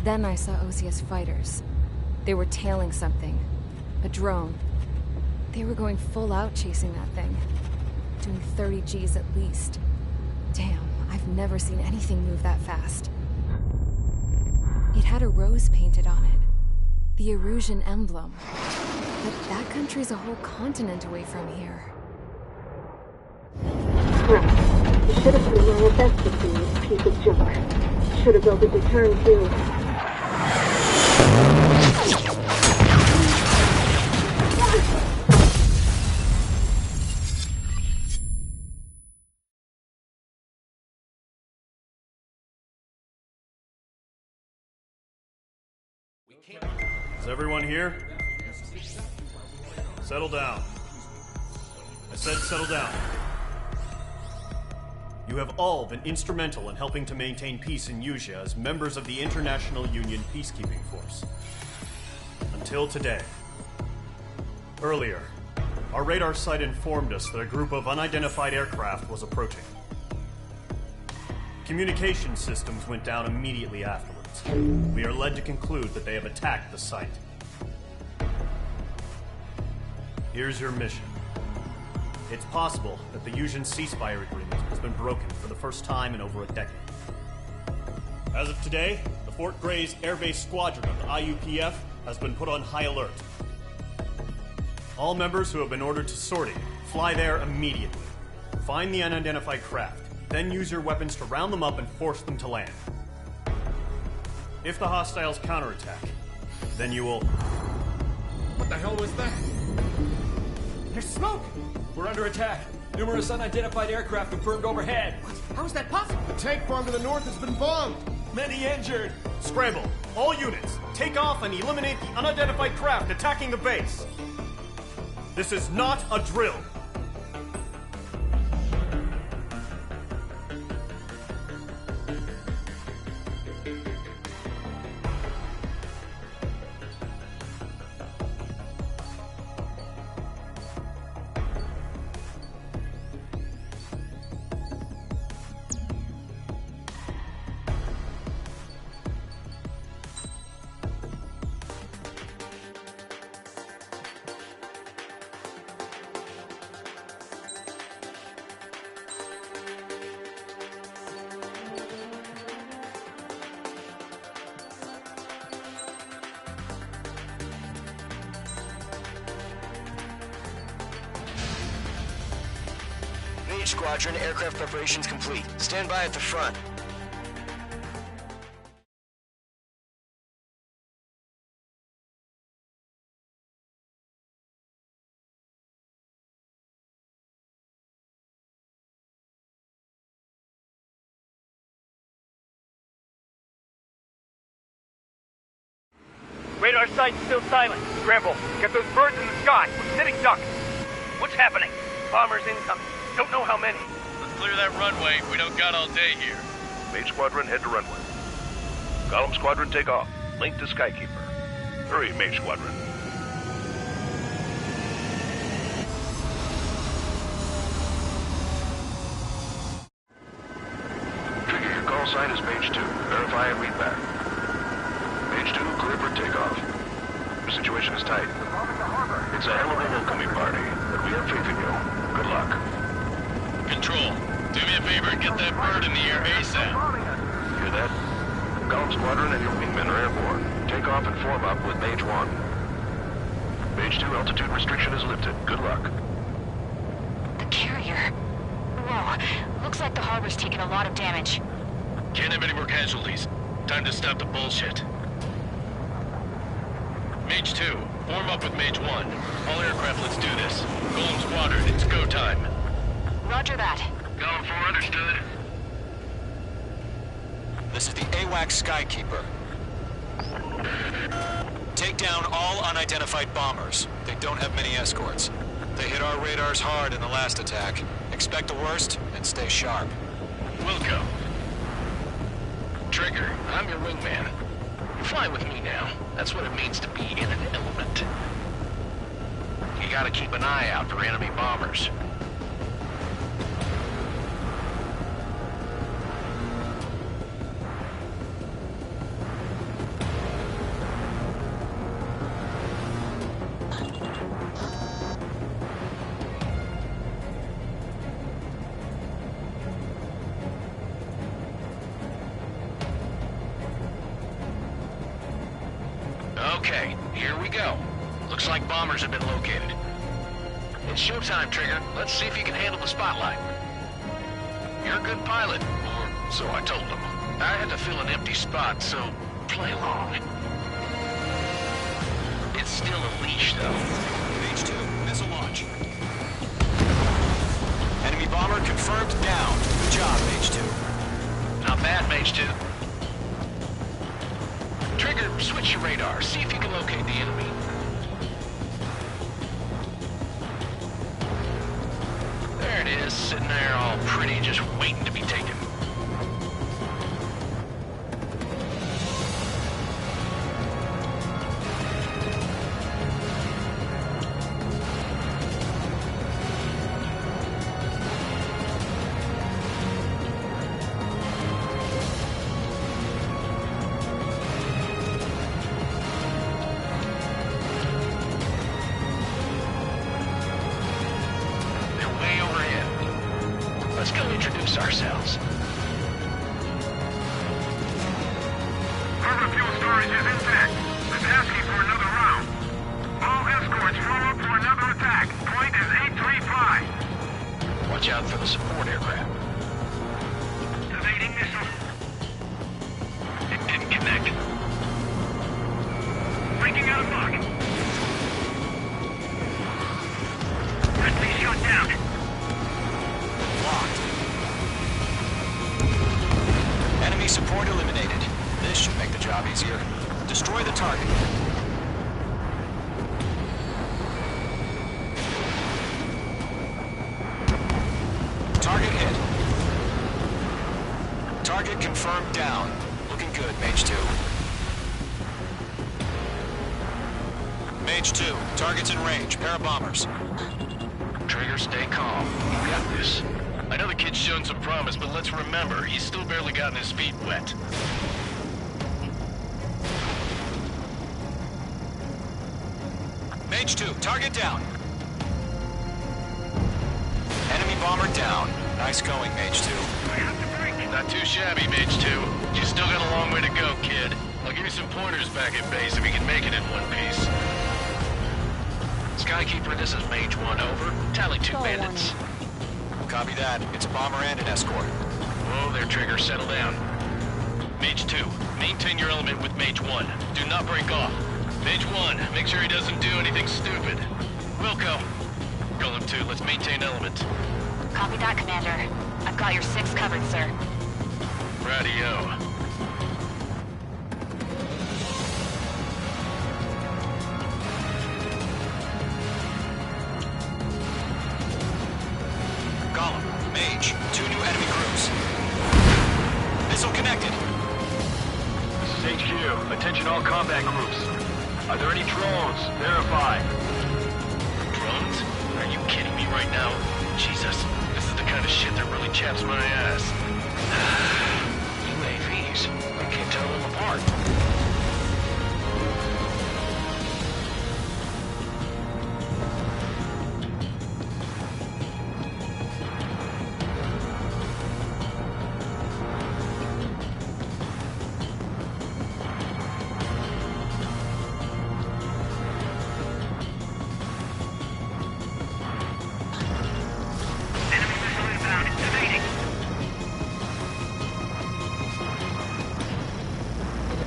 Then I saw Osia's fighters. They were tailing something. A drone. They were going full out chasing that thing. Doing 30 Gs at least. Damn, I've never seen anything move that fast. It had a rose painted on it. The Erusian emblem. But that country's a whole continent away from here. Right. You should have put in my best to see this piece of junk. Should have built a deterrent too. Is everyone here? Settle down. I said settle down. You have all been instrumental in helping to maintain peace in Usea as members of the International Union Peacekeeping Force. Until today. Earlier, our radar site informed us that a group of unidentified aircraft was approaching. Communication systems went down immediately afterwards. We are led to conclude that they have attacked the site. Here's your mission. It's possible that the Usian ceasefire agreement has been broken for the first time in over a decade. As of today, the Fort Grays Air Base Squadron of the IUPF has been put on high alert. All members who have been ordered to sortie, fly there immediately. Find the unidentified craft, then use your weapons to round them up and force them to land. If the hostiles counterattack, then you will... What the hell was that? There's smoke! We're under attack. Numerous unidentified aircraft confirmed overhead. What? How is that possible? The tank farm to the north has been bombed. Many injured. Scramble! All units, take off and eliminate the unidentified craft attacking the base. This is not a drill. Squadron, aircraft preparations complete. Stand by at the front. Radar site's still silent. Scramble. Get those birds in the sky. We're sitting ducks. What's happening? Bombers incoming. Don't know how many. Let's clear that runway. We don't got all day here. Mage Squadron, head to runway. Column Squadron, take off. Link to Skykeeper. Hurry, Mage Squadron. Trigger, your call sign is Mage 2. Verify and read back. Mage 2, clear for takeoff. The situation is tight. It's a hell of a welcoming party, but we have faith in you. Good luck. Control, do me a favor and get that bird in the air ASAP. Hear that? Column Squadron and your wingmen are airborne. Take off and form up with Mage 1. Mage 2, altitude restriction is lifted. Good luck. The carrier. Whoa, looks like the harbor's taken a lot of damage. Can't have any more casualties. Time to stop the bullshit. Mage 2, form up with Mage 1. All aircraft, let's do this. Golem Squadron, it's go time. Roger that. Column 4, understood. This is the AWACS Skykeeper. Take down all unidentified bombers. They don't have many escorts. They hit our radars hard in the last attack. Expect the worst and stay sharp. Wilco. Trigger, I'm your wingman. Fly with me now. That's what it means to be in an element. You gotta keep an eye out for enemy bombers. Okay, here we go. Looks like bombers have been located. It's showtime, Trigger. Let's see if you can handle the spotlight. You're a good pilot, or so I told him. I had to fill an empty spot, so play along. It's still a leash, though. Page 2, missile launch. Enemy bomber confirmed down. Good job, Mage 2. Not bad, Mage 2. Trigger, switch your radar. See if you can locate the enemy. There it is, sitting there all pretty, just waiting to be taken. Let's go introduce ourselves. Harbor fuel storage is intact. It's asking for another round. All escorts roll up for another attack. Point is 835. Watch out for the support aircraft. Evading missile. It didn't connect. Breaking out of luck. Friendly shot down. Locked. Enemy support eliminated. This should make the job easier. Destroy the target. Target hit. Target confirmed down. Looking good, Mage 2. Mage 2, target's in range. Pair of bombers. Trigger, stay calm. We got this. I know the kid's shown some promise, but let's remember, he's still barely gotten his feet wet. Mage 2, target down. Enemy bomber down. Nice going, Mage 2. Not too shabby, Mage 2. You still got a long way to go, kid. I'll give you some pointers back at base if you can make it in one piece. Skykeeper, this is Mage 1, over. Tally 2 bandits. Copy that. It's a bomber and an escort. Whoa there, Trigger. Settle down. Mage 2, maintain your element with Mage 1. Do not break off. Mage 1, make sure he doesn't do anything stupid. Wilco. Golem 2, let's maintain element. Copy that, Commander. I've got your 6 covered, sir. Radio. Golem, Mage, 2 new enemy groups. Missile connected. This is HQ. Attention all combat groups. Are there any drones? Verify. Drones? Are you kidding me right now? Jesus, this is the kind of shit that really chaps my ass. UAVs. I can't tell them apart.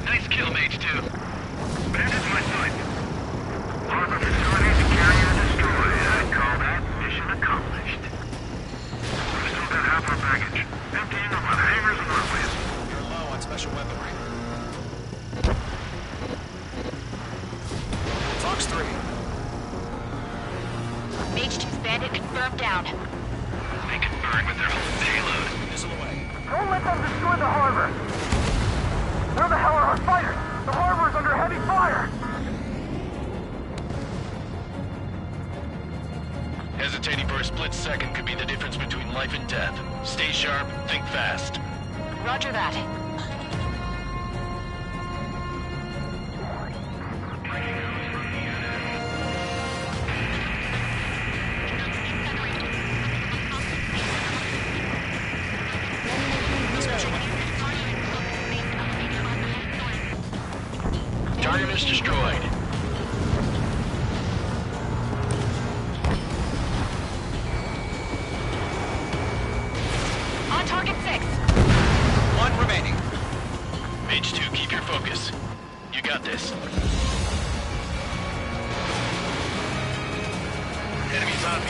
Nice kill, Mage 2. Bandits my sight. Harbor facilities carrier destroyed. I'd call that mission accomplished. We still got half our baggage. Emptying of our hangars and runways. You're low on special weaponry. Fox 3. Mage 2's bandit confirmed down. They can burn with their whole payload. Missile away. Don't let them destroy the harbor! Where the hell are our fighters? The harbor is under heavy fire! Hesitating for a split second could be the difference between life and death. Stay sharp, think fast. Roger that. Target is destroyed. He's on me.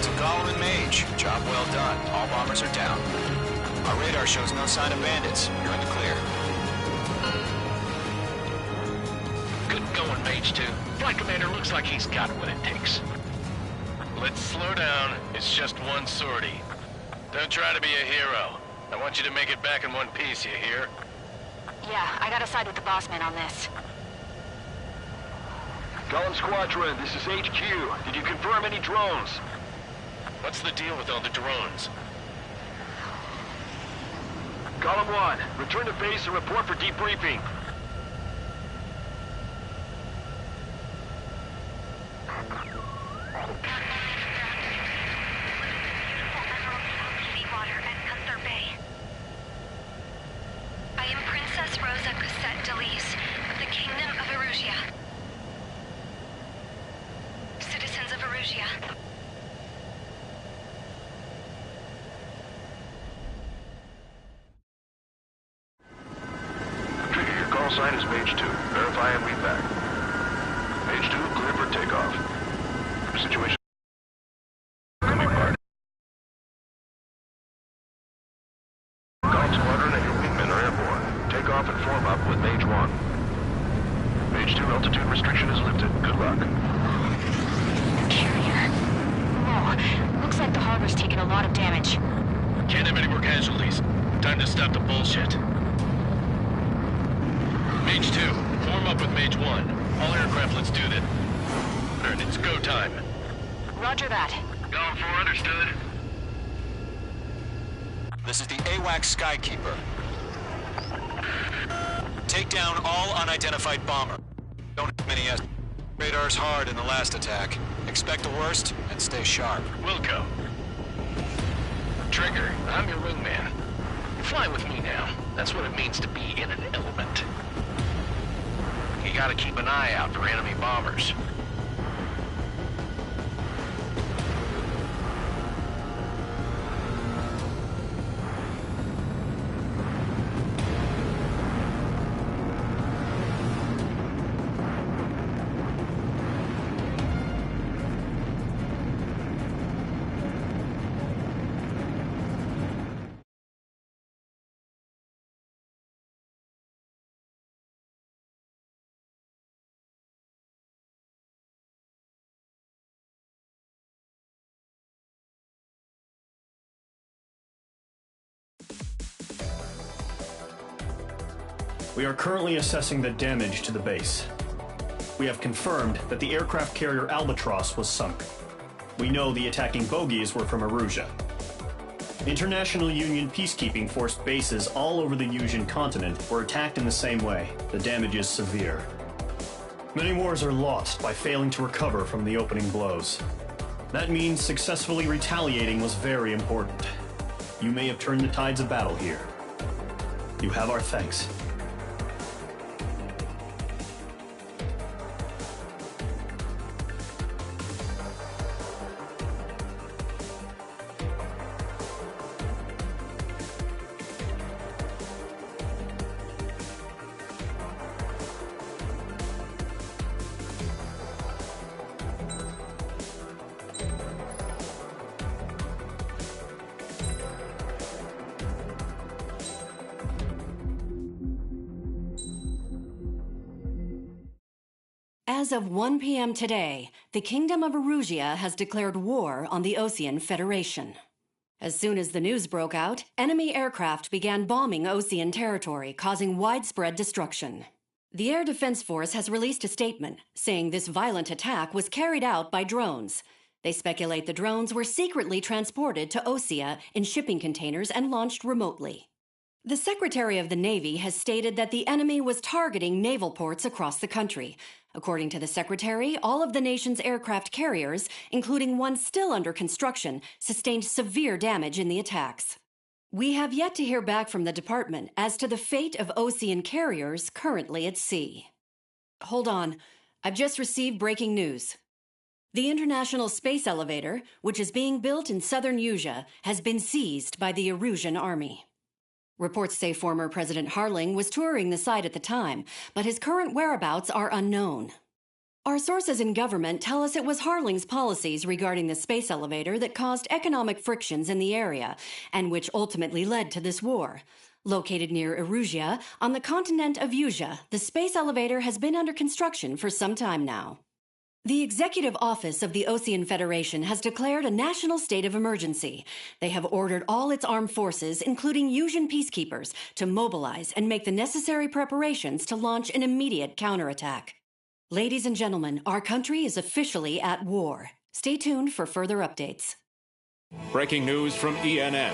To Gollum and Mage, job well done. All bombers are down. Our radar shows no sign of bandits. You're in the clear. Good going, Mage 2. Flight Commander looks like he's got what it takes. Let's slow down. It's just one sortie. Don't try to be a hero. I want you to make it back in one piece, you hear? Yeah, I gotta side with the boss man on this. Gollum Squadron, this is HQ. Did you confirm any drones? What's the deal with all the drones? Gollum 1, return to base and report for debriefing. I am Princess Rosa Cosette Delise of the Kingdom of Erusia. Citizens of Erusia. Trigger, your call sign is Mage 2. Verify and read back. Mage 2, clear for takeoff. Situation. Coming part. Gollum Squadron and your wingmen are airborne. Take off and form up with Mage 1. Mage 2, altitude restriction is lifted. Good luck. Carrier. Whoa, looks like the harbor's taken a lot of damage. Can't have any more casualties. Time to stop the bullshit. Mage 2, form up with Mage 1. All aircraft, let's do this. It's go time. Roger that. Gollum 4, understood. This is the AWACS Skykeeper. Take down all unidentified bomber. Don't have many Radar's hard in the last attack. Expect the worst and stay sharp. Wilco. Trigger, I'm your wingman. Fly with me now. That's what it means to be in an element. You gotta keep an eye out for enemy bombers. We are currently assessing the damage to the base. We have confirmed that the aircraft carrier Albatross was sunk. We know the attacking bogies were from Erusia. International Union peacekeeping force bases all over the Yusian continent were attacked in the same way. The damage is severe. Many wars are lost by failing to recover from the opening blows. That means successfully retaliating was very important. You may have turned the tides of battle here. You have our thanks. As of 1 p.m. today, the Kingdom of Erusia has declared war on the Osean Federation. As soon as the news broke out, enemy aircraft began bombing Osean territory, causing widespread destruction. The Air Defense Force has released a statement saying this violent attack was carried out by drones. They speculate the drones were secretly transported to Osea in shipping containers and launched remotely. The Secretary of the Navy has stated that the enemy was targeting naval ports across the country. According to the Secretary, all of the nation's aircraft carriers, including one still under construction, sustained severe damage in the attacks. We have yet to hear back from the department as to the fate of Osean carriers currently at sea. Hold on. I've just received breaking news. The International Space Elevator, which is being built in southern Yusia, has been seized by the Erusian army. Reports say former President Harling was touring the site at the time, but his current whereabouts are unknown. Our sources in government tell us it was Harling's policies regarding the space elevator that caused economic frictions in the area, and which ultimately led to this war. Located near Erusia, on the continent of Usea, the space elevator has been under construction for some time now. The Executive Office of the Osean Federation has declared a national state of emergency. They have ordered all its armed forces, including Usian peacekeepers, to mobilize and make the necessary preparations to launch an immediate counterattack. Ladies and gentlemen, our country is officially at war. Stay tuned for further updates. Breaking news from ENN.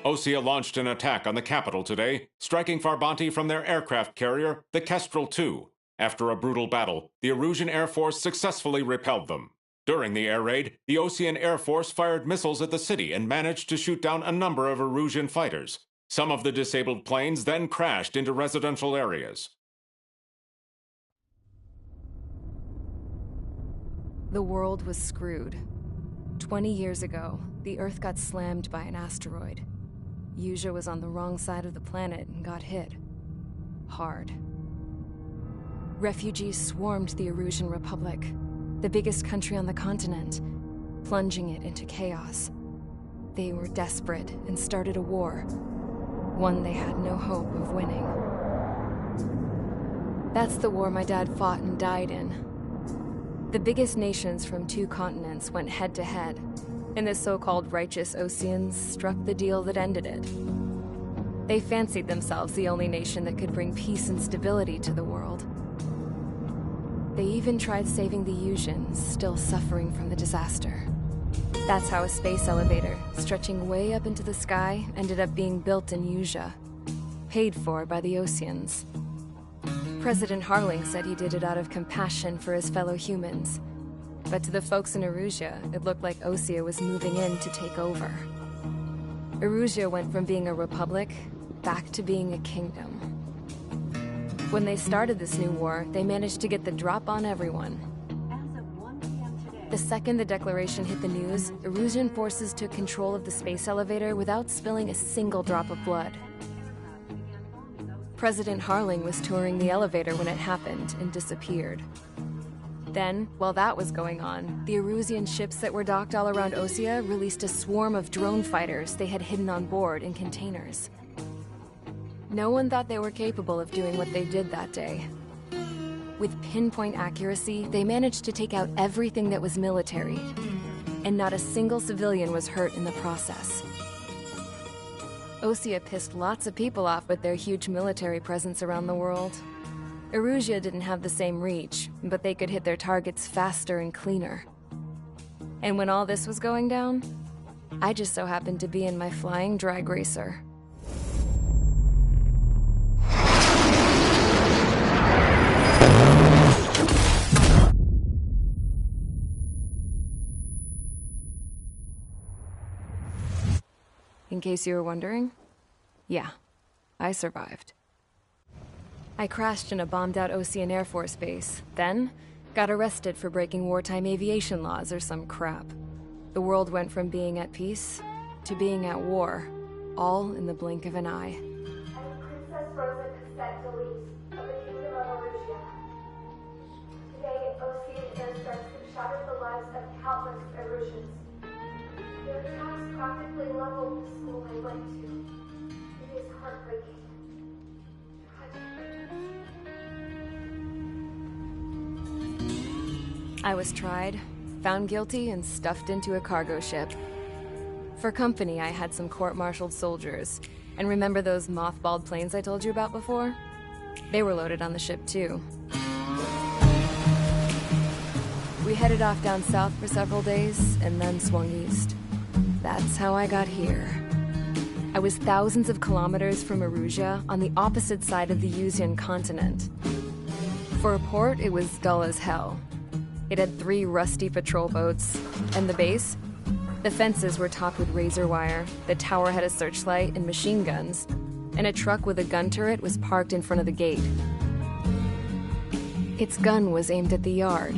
Osea launched an attack on the capital today, striking Farbanti from their aircraft carrier, the Kestrel II. After a brutal battle, the Erusian Air Force successfully repelled them. During the air raid, the Osean Air Force fired missiles at the city and managed to shoot down a number of Erusian fighters. Some of the disabled planes then crashed into residential areas. The world was screwed. 20 years ago, the Earth got slammed by an asteroid. Usea was on the wrong side of the planet and got hit. Hard. Refugees swarmed the Erusian Republic, the biggest country on the continent, plunging it into chaos. They were desperate and started a war, one they had no hope of winning. That's the war my dad fought and died in. The biggest nations from 2 continents went head-to-head, and the so-called righteous Oseans struck the deal that ended it. They fancied themselves the only nation that could bring peace and stability to the world. They even tried saving the Usians, still suffering from the disaster. That's how a space elevator, stretching way up into the sky, ended up being built in Usea, paid for by the Oseans. President Harling said he did it out of compassion for his fellow humans. But to the folks in Erusia, it looked like Osea was moving in to take over. Erusia went from being a republic back to being a kingdom. When they started this new war, they managed to get the drop on everyone. The second the declaration hit the news, Erusian forces took control of the space elevator without spilling a single drop of blood. President Harling was touring the elevator when it happened and disappeared. Then, while that was going on, the Erusian ships that were docked all around Osea released a swarm of drone fighters they had hidden on board in containers. No one thought they were capable of doing what they did that day. With pinpoint accuracy, they managed to take out everything that was military, and not a single civilian was hurt in the process. Osea pissed lots of people off with their huge military presence around the world. Erusia didn't have the same reach, but they could hit their targets faster and cleaner. And when all this was going down, I just so happened to be in my flying drag racer. In case you were wondering, yeah, I survived. I crashed in a bombed-out Osean Air Force base, then got arrested for breaking wartime aviation laws or some crap. The world went from being at peace to being at war, all in the blink of an eye. Princess Rosa Cassette Delise of the Kingdom of Erusia. Today, Osean airstrikes have shattered the lives of countless Erusians. Their attacks practically leveled the school I went to. It is heartbreaking. I was tried, found guilty, and stuffed into a cargo ship. For company, I had some court-martialed soldiers. And remember those mothballed planes I told you about before? They were loaded on the ship, too. We headed off down south for several days, and then swung east. That's how I got here. I was thousands of kilometers from Erusia, on the opposite side of the Usian continent. For a port, it was dull as hell. It had 3 rusty patrol boats, and the base? The fences were topped with razor wire, the tower had a searchlight and machine guns, and a truck with a gun turret was parked in front of the gate. Its gun was aimed at the yard.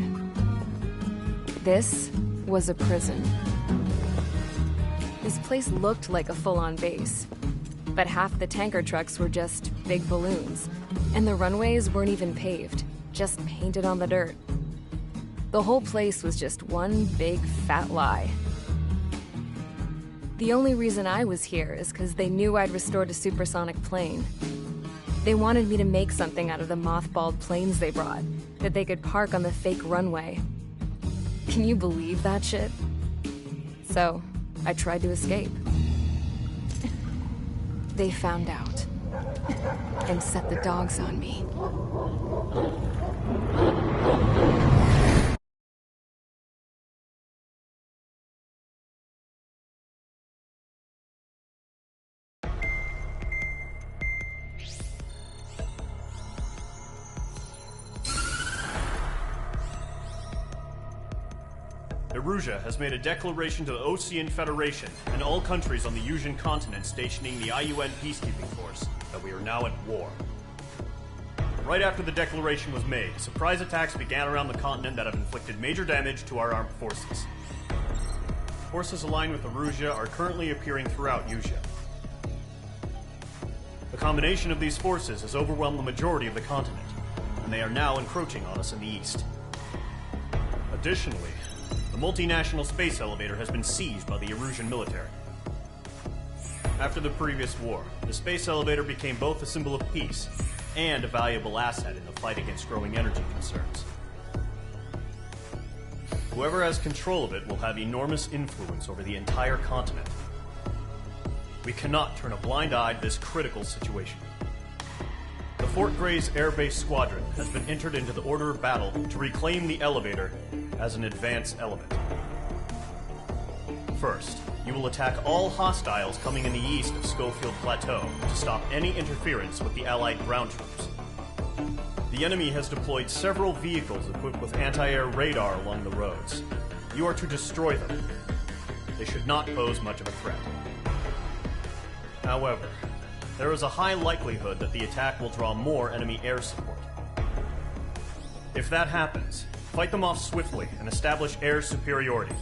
This was a prison. This place looked like a full-on base. But half the tanker trucks were just big balloons, and the runways weren't even paved, just painted on the dirt. The whole place was just one big fat lie. The only reason I was here is because they knew I'd restored a supersonic plane. They wanted me to make something out of the mothballed planes they brought, that they could park on the fake runway. Can you believe that shit? So, I tried to escape. They found out, and set the dogs on me. Erusea has made a declaration to the Osean Federation and all countries on the Yusian continent stationing the IUN peacekeeping force that we are now at war. Right after the declaration was made, surprise attacks began around the continent that have inflicted major damage to our armed forces. Forces aligned with Erusea are currently appearing throughout Yusia. The combination of these forces has overwhelmed the majority of the continent, and they are now encroaching on us in the east. Additionally, the multinational space elevator has been seized by the Erusian military. After the previous war, the space elevator became both a symbol of peace and a valuable asset in the fight against growing energy concerns. Whoever has control of it will have enormous influence over the entire continent. We cannot turn a blind eye to this critical situation. The Fort Gray's Air Base Squadron has been entered into the order of battle to reclaim the elevator as an advance element. First, you will attack all hostiles coming in the east of Schofield Plateau to stop any interference with the Allied ground troops. The enemy has deployed several vehicles equipped with anti-air radar along the roads. You are to destroy them. They should not pose much of a threat. However, there is a high likelihood that the attack will draw more enemy air support. If that happens, fight them off swiftly and establish air superiority.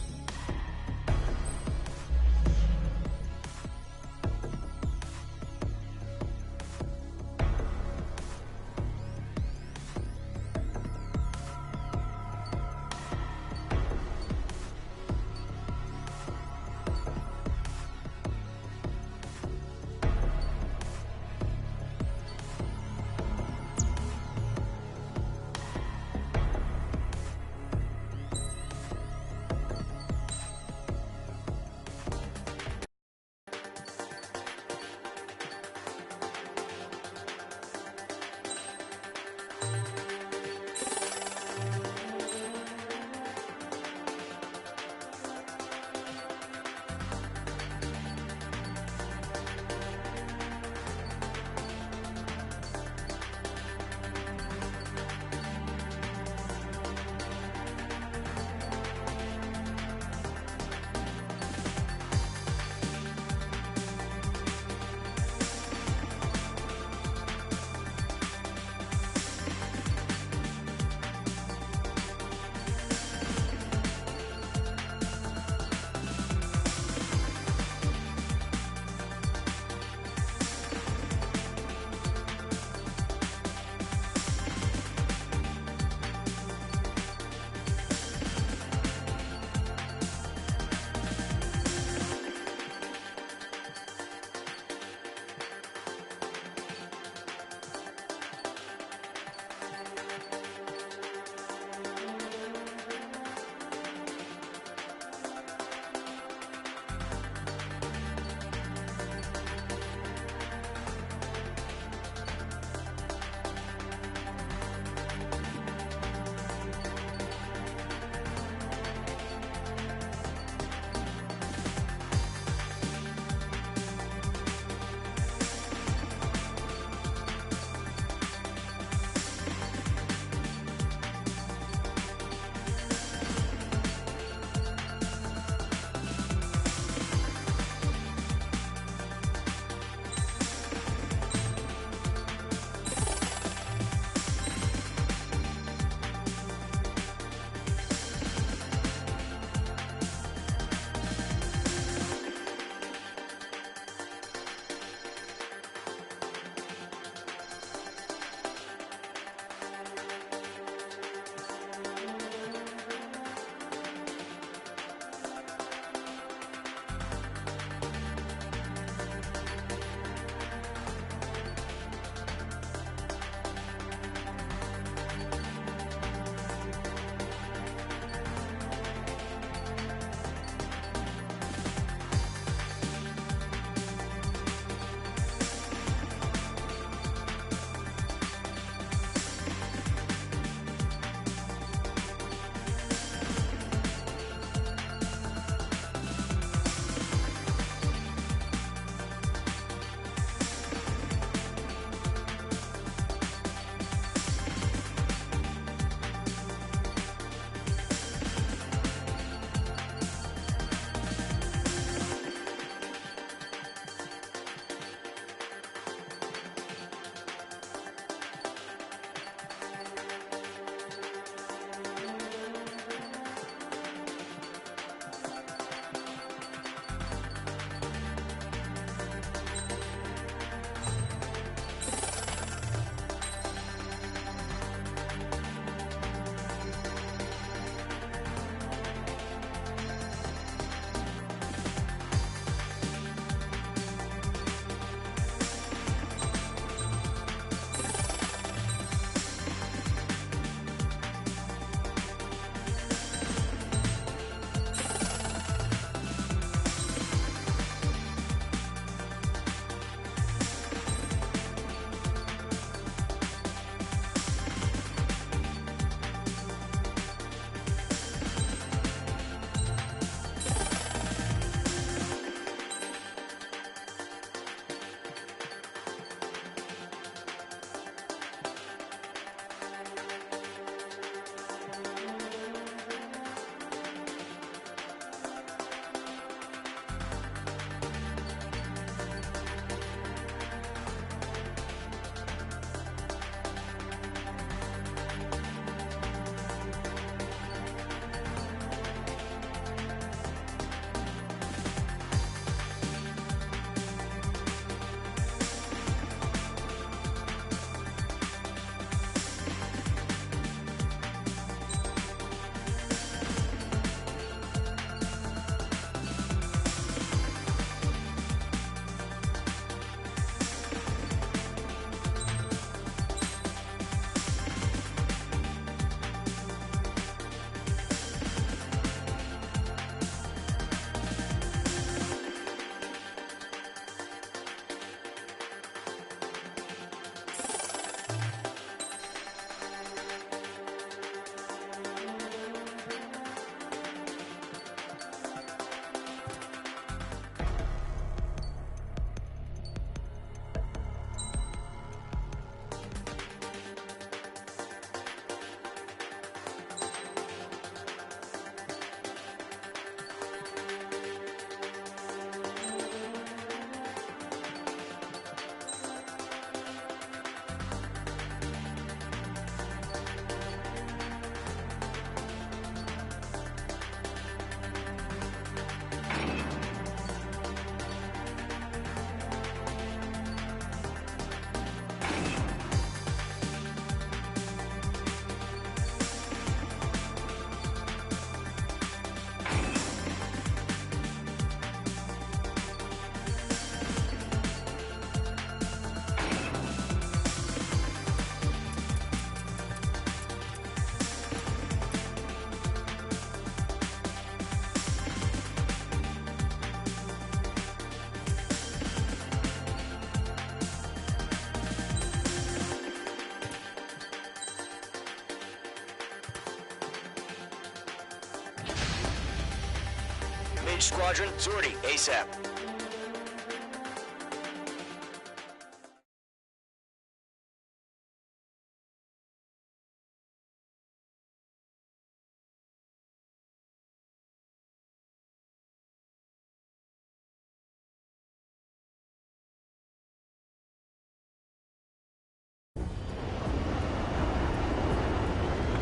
Engage squadron. Sortie, ASAP.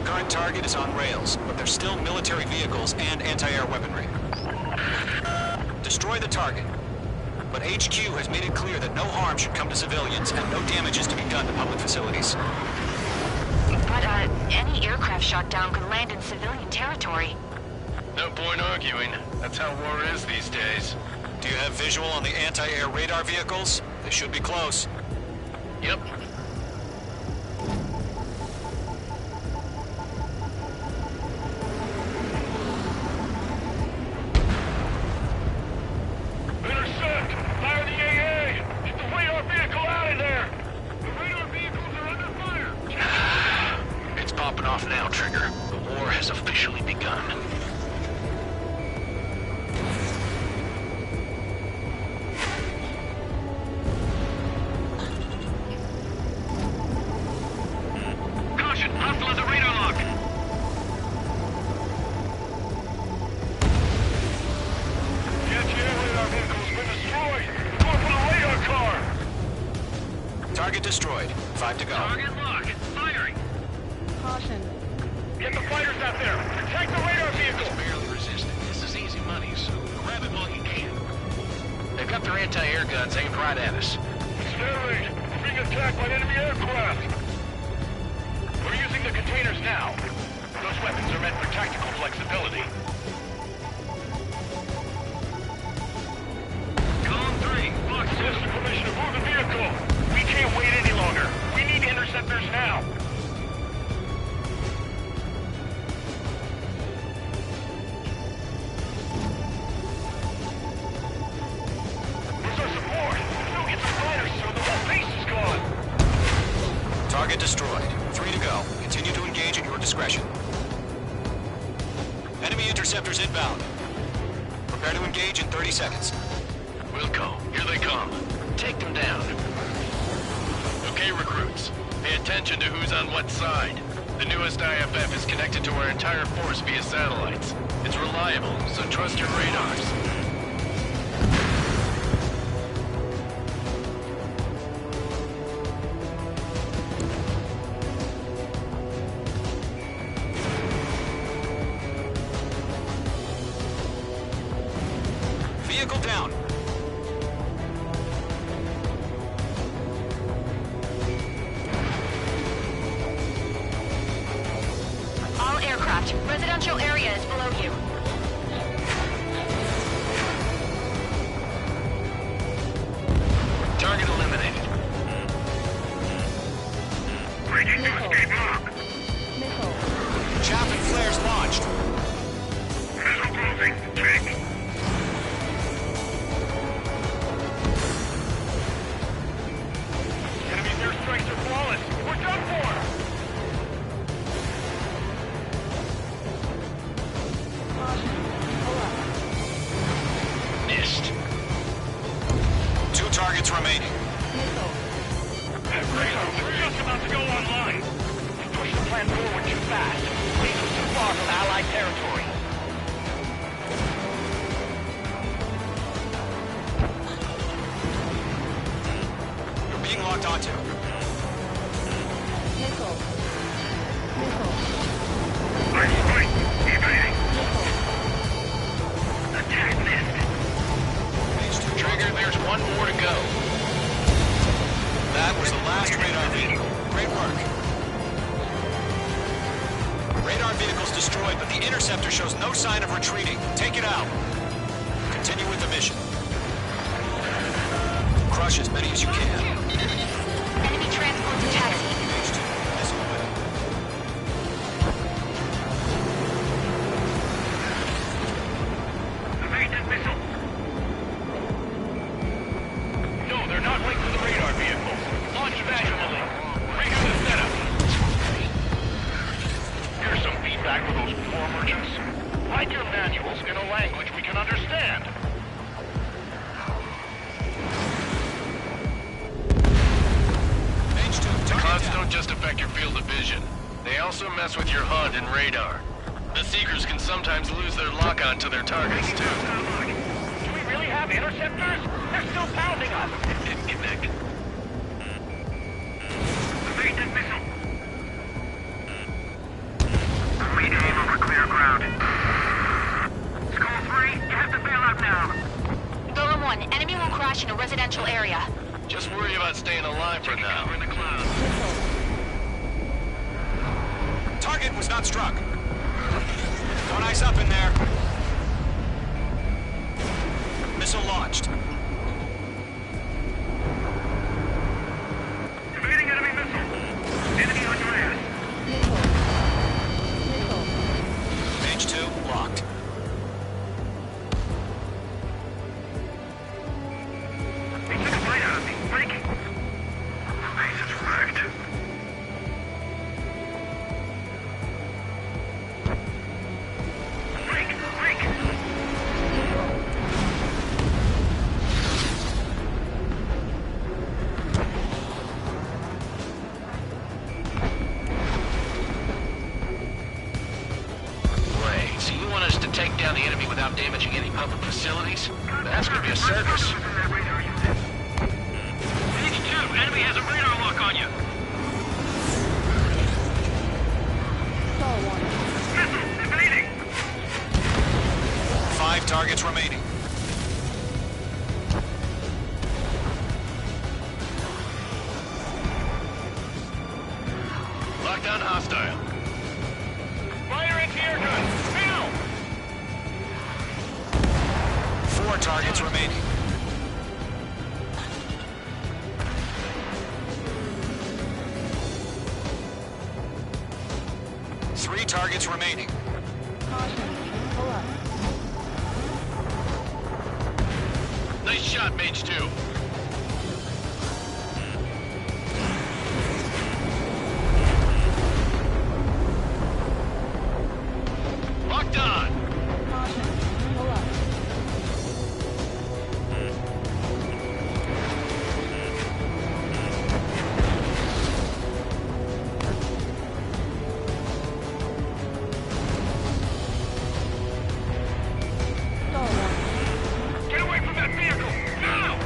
Current target is on rails, but there's still military vehicles and anti-air weaponry. Destroy the target. But HQ has made it clear that no harm should come to civilians and no damage is to be done to public facilities. But, any aircraft shot down could land in civilian territory. No point arguing. That's how war is these days. Do you have visual on the anti-air radar vehicles? They should be close. Yep. Intercept! Fire the AA! Get the radar vehicle out of there! The radar vehicles are under fire! It's popping off now, Trigger. The war has officially begun. Caution! Hostile at the radar lock! The anti-air radar vehicle has been destroyed! Going for the radar car! Target destroyed. 5 to go. Target locked. Firing! Caution. Get the fighters out there! Protect the radar vehicle! Barely resisting. This is easy money, so grab it while you can. They've got their anti-air guns aimed right at us. It's their raid. We're being attacked by enemy aircraft! We're using the containers now. Those weapons are meant for tactical flexibility. Column 3, Fox says the permission to move the vehicle. We can't wait any longer. We need interceptors now. Where's our support? We'll get some fighters soon. The whole base is gone. Target destroyed. 3 to go. Continue to engage at your discretion. Enemy interceptors inbound. Prepare to engage in 30 seconds. Wilco, here they come. Take them down. Okay, recruits. Pay attention to who's on what side. The newest IFF is connected to our entire force via satellites. It's reliable, so trust your radars. Vehicle down. All aircraft, residential area is below you. Target eliminated. Breaking to escape lock. Missile. Chaff and flares launched. Missile closing. Check. Enemy's airstrikes are flawless. We're done for. Missed. 2 targets remaining. That radar was just about to go online. We pushed the plan forward too fast. Base was too far from Allied territory. You're being locked onto. Missile. Missile. Right strike. Evading. Attack missed. Trigger, there's one more to go. That was the last radar vehicle. Great work. Radar vehicle's destroyed, but the interceptor shows no sign of retreating. Take it out. Continue with the mission. Crush as many as you can. Enemy transport detected. Evade that missile. No, they're not linked to the radar vehicles. Launch vaginally. Redo the setup. Here's some feedback for those poor merchants. Write your manuals in a language we can understand. field of vision. They also mess with your HUD and radar. The Seekers can sometimes lose their lock-on to their targets, too. Do we really have interceptors? They're still pounding us. It didn't connect. Evasive missile. Re-aim over clear ground. Skull 3, you have to bail out now. Golem 1, enemy will crash in a residential area. Just worry about staying alive for now. In the clouds. Target was not struck. Don't ice up in there. Missile launched. Evading enemy missile. Enemy on your ass. Page 2, locked. They took a bite out of me. Breaking. Base is wrecked. Break! Wait, so you want us to take down the enemy without damaging any public facilities? That's gonna be a circus. Page 2, enemy has a radar lock on you. Stall warning. Missile, evading. 5 targets remaining. Lockdown hostile. Fire anti-air gun. Now! 4 targets remaining. Three targets remaining. Caution. Pull up. Nice shot, Mage 2. Locked on. Caution. Pull up. Stall warning. Get away from that vehicle! Now!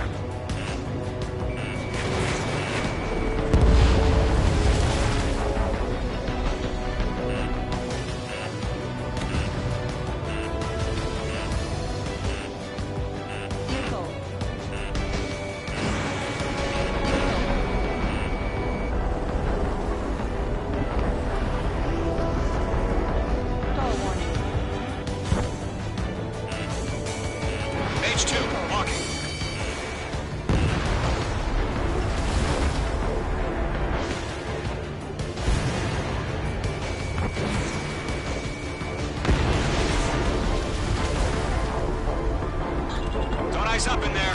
Missile. Stall warning. Page 2, walking. Don't ice up in there.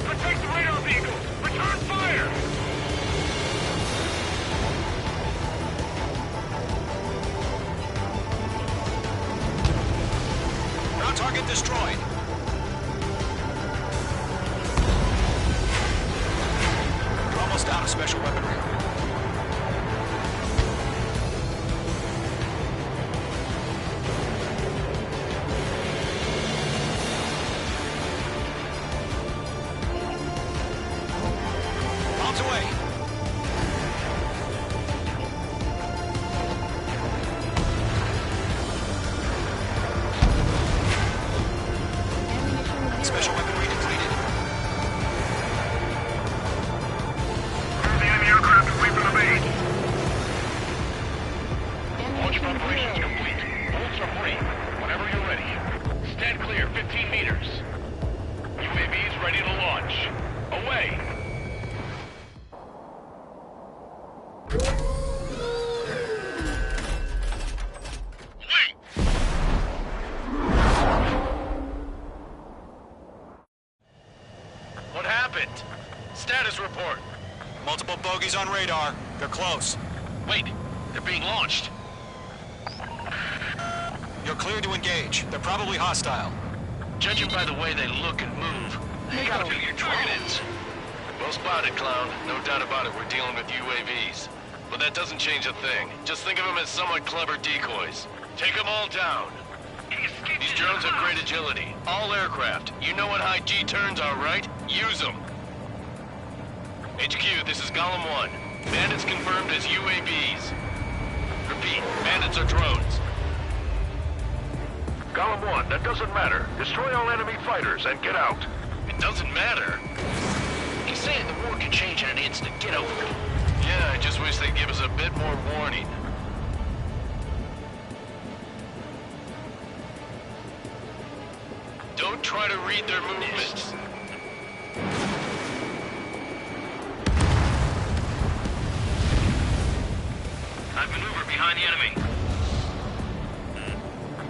Protect the radar vehicle! Return fire! Ground target destroyed. You're almost out of special weaponry. Bombs away. Special weaponry depleted. Move the enemy aircraft away from the base. Launch preparations complete. Bolts are free. Whenever you're ready. Stand clear, 15 meters. UAVs ready to launch. Away! What happened? Status report. Multiple bogies on radar. They're close. Wait, they're being launched. You're cleared to engage. They're probably hostile. Judging by the way they look and move, they gotta be your targets. Well spotted, Clown. No doubt about it, we're dealing with UAVs. But that doesn't change a thing. Just think of them as somewhat clever decoys. Take them all down. These drones have great agility. All aircraft. You know what high G turns are, right? Use them. HQ, this is Golem 1. Bandits confirmed as UAVs. Repeat, bandits are drones. Golem 1, that doesn't matter. Destroy all enemy fighters and get out. It doesn't matter. He's saying the war could change in an instant. Get over it. Yeah, I just wish they'd give us a bit more warning. Don't try to read their movements. I've maneuvered behind the enemy.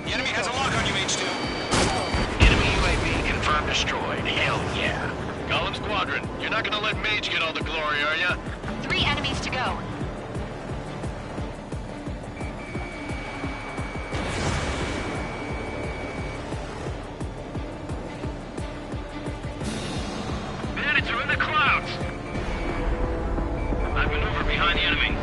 The enemy has a lock on you, H2. Enemy UAV confirmed destroyed. Hell yeah. Golem Squadron, you're not gonna let Mage get all the glory, are ya? 3 enemies to go. Bandits are in the clouds. I've maneuvered behind the enemy.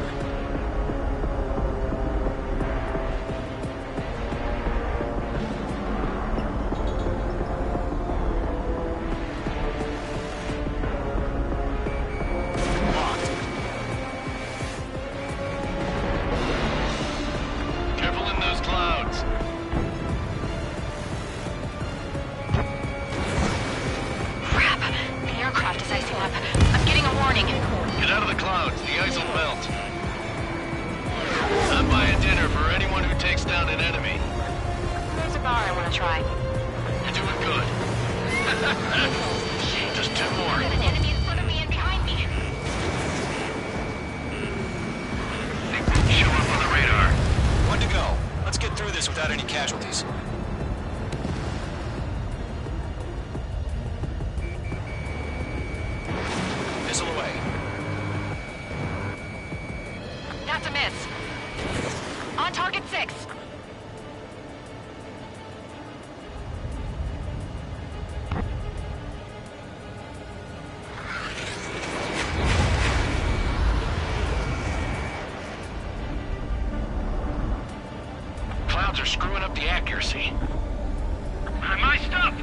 Careful in those clouds. Crap. The aircraft is icing up. I'm getting a warning. Get out of the clouds, the ice will melt. I'm buying dinner for anyone who takes down an enemy. There's a bar I want to try. You're doing good. Just 2 more. An enemy in front of me and behind me. Show up on the radar. 1 to go. Let's get through this without any casualties. Missile away. That's a miss. On target 6. Clouds are screwing up the accuracy. I'm iced up.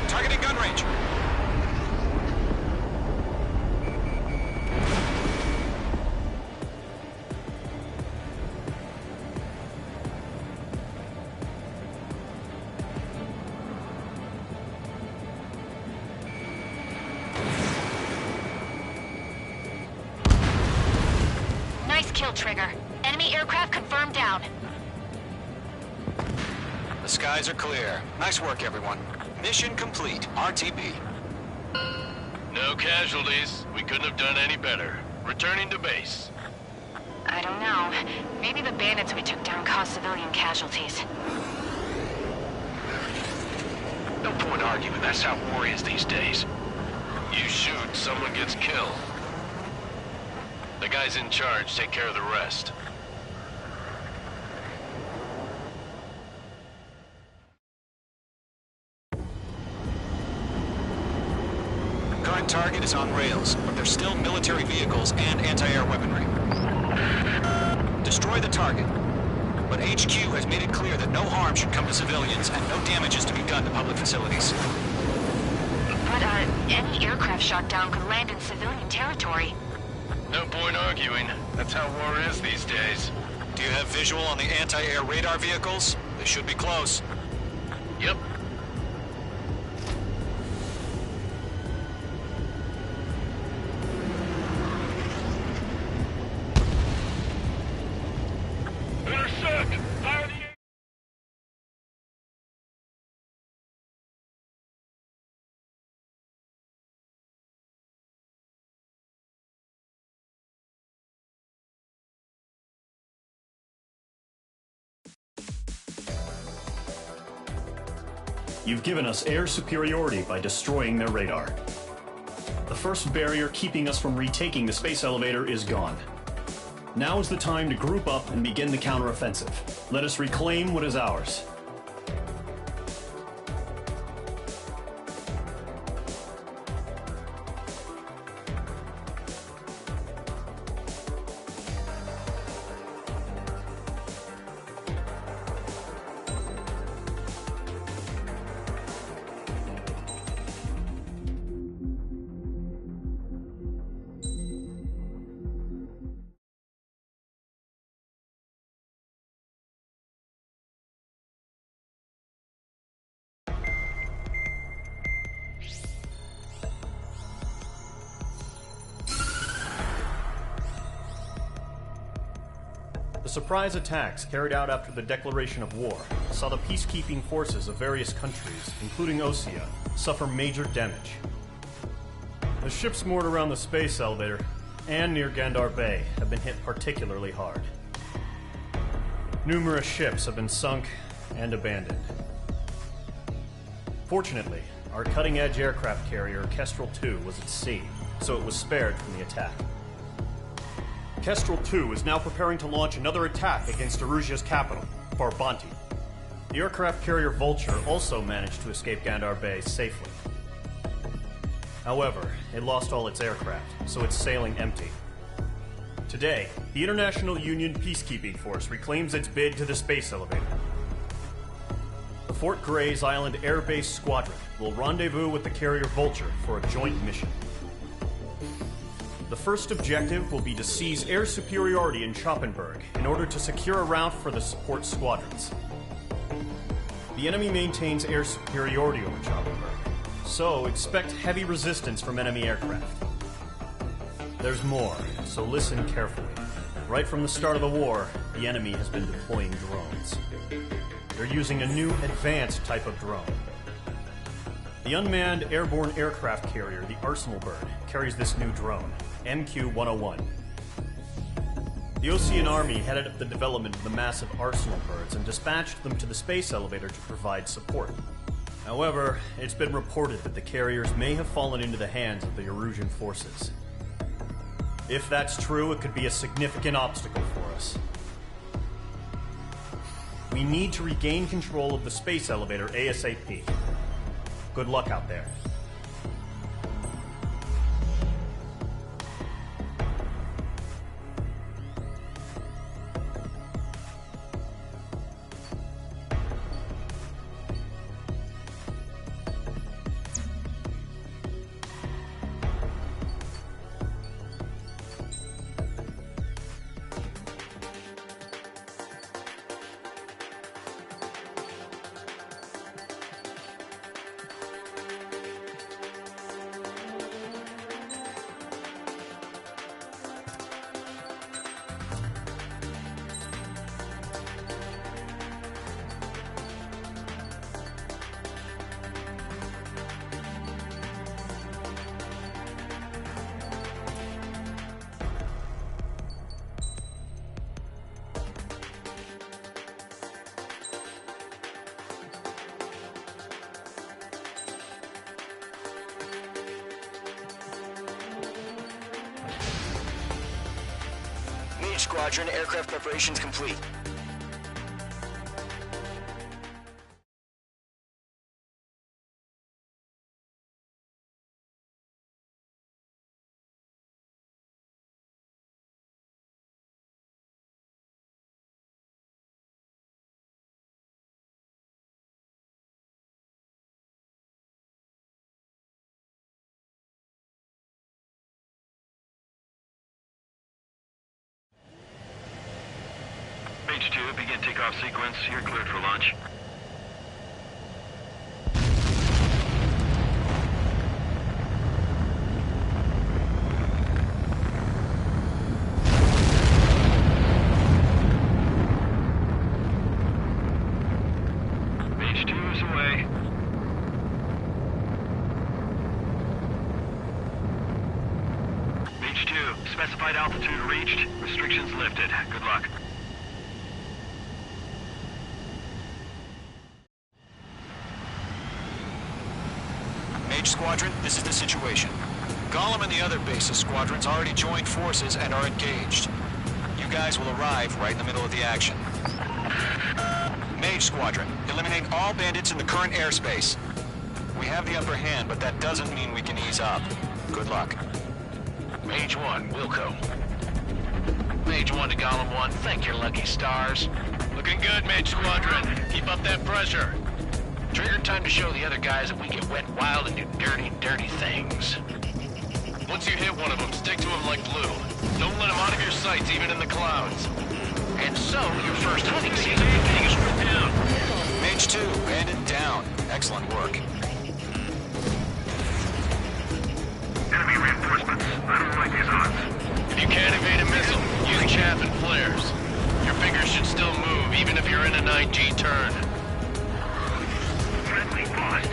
Targeting gun range. Nice kill, Trigger. Enemy aircraft confirmed down. The skies are clear. Nice work, everyone. Mission complete. RTB. No casualties. We couldn't have done any better. Returning to base. I don't know. Maybe the bandits we took down caused civilian casualties. No point arguing. That's how war is these days. You shoot, someone gets killed. The guys in charge take care of the rest. Current target is on rails, but there's still military vehicles and anti-air weaponry. Destroy the target. But HQ has made it clear that no harm should come to civilians and no damage is to be done to public facilities. But, any aircraft shot down could land in civilian territory. No point arguing. That's how war is these days. Do you have visual on the anti-air radar vehicles? They should be close. Yep. Intercept! Fire the... You've given us air superiority by destroying their radar. The first barrier keeping us from retaking the space elevator is gone. Now is the time to group up and begin the counteroffensive. Let us reclaim what is ours. surprise attacks carried out after the declaration of war saw the peacekeeping forces of various countries, including Osea, suffer major damage. The ships moored around the space elevator and near Gandar Bay have been hit particularly hard. Numerous ships have been sunk and abandoned. Fortunately, our cutting-edge aircraft carrier Kestrel II was at sea, so it was spared from the attack. Kestrel II is now preparing to launch another attack against Erusia's capital, Farbanti. The aircraft carrier Vulture also managed to escape Gandar Bay safely. However, it lost all its aircraft, so it's sailing empty. Today, the International Union Peacekeeping Force reclaims its bid to the space elevator. The Fort Grays Island Air Base Squadron will rendezvous with the carrier Vulture for a joint mission. The first objective will be to seize air superiority in Schoppenberg in order to secure a route for the support squadrons. The enemy maintains air superiority over Schoppenberg, so expect heavy resistance from enemy aircraft. There's more, so listen carefully. Right from the start of the war, the enemy has been deploying drones. They're using a new advanced type of drone. The unmanned airborne aircraft carrier, the Arsenal Bird, carries this new drone, MQ-101. The Osean Army headed up the development of the massive Arsenal Birds and dispatched them to the space elevator to provide support. However, it's been reported that the carriers may have fallen into the hands of the Erusian forces. If that's true, it could be a significant obstacle for us. We need to regain control of the space elevator ASAP. Good luck out there. Squadron, aircraft preparations complete. H2, begin takeoff sequence. You're cleared for launch. H2 is away. H2, specified altitude reached. Restrictions lifted. Good luck. Squadron, this is the situation. Gollum and the other base's squadrons already joined forces and are engaged. You guys will arrive right in the middle of the action. Mage Squadron, eliminate all bandits in the current airspace. We have the upper hand, but that doesn't mean we can ease up. Good luck. Mage 1, Wilco. Mage 1 to Gollum 1, thank your lucky stars. Looking good, Mage Squadron. Keep up that pressure. Trigger, time to show the other guys that we get wet wild and do dirty, dirty things. Once you hit one of them, stick to him like glue. Don't let him out of your sights, even in the clouds. And so, your first hunting season will be getting stripped down. Mage 2, bandit down. Excellent work. Enemy reinforcements. I don't like these odds. If you can't evade a missile, use chaff and flares. Your fingers should still move, even if you're in a 9G turn. Friendly paused.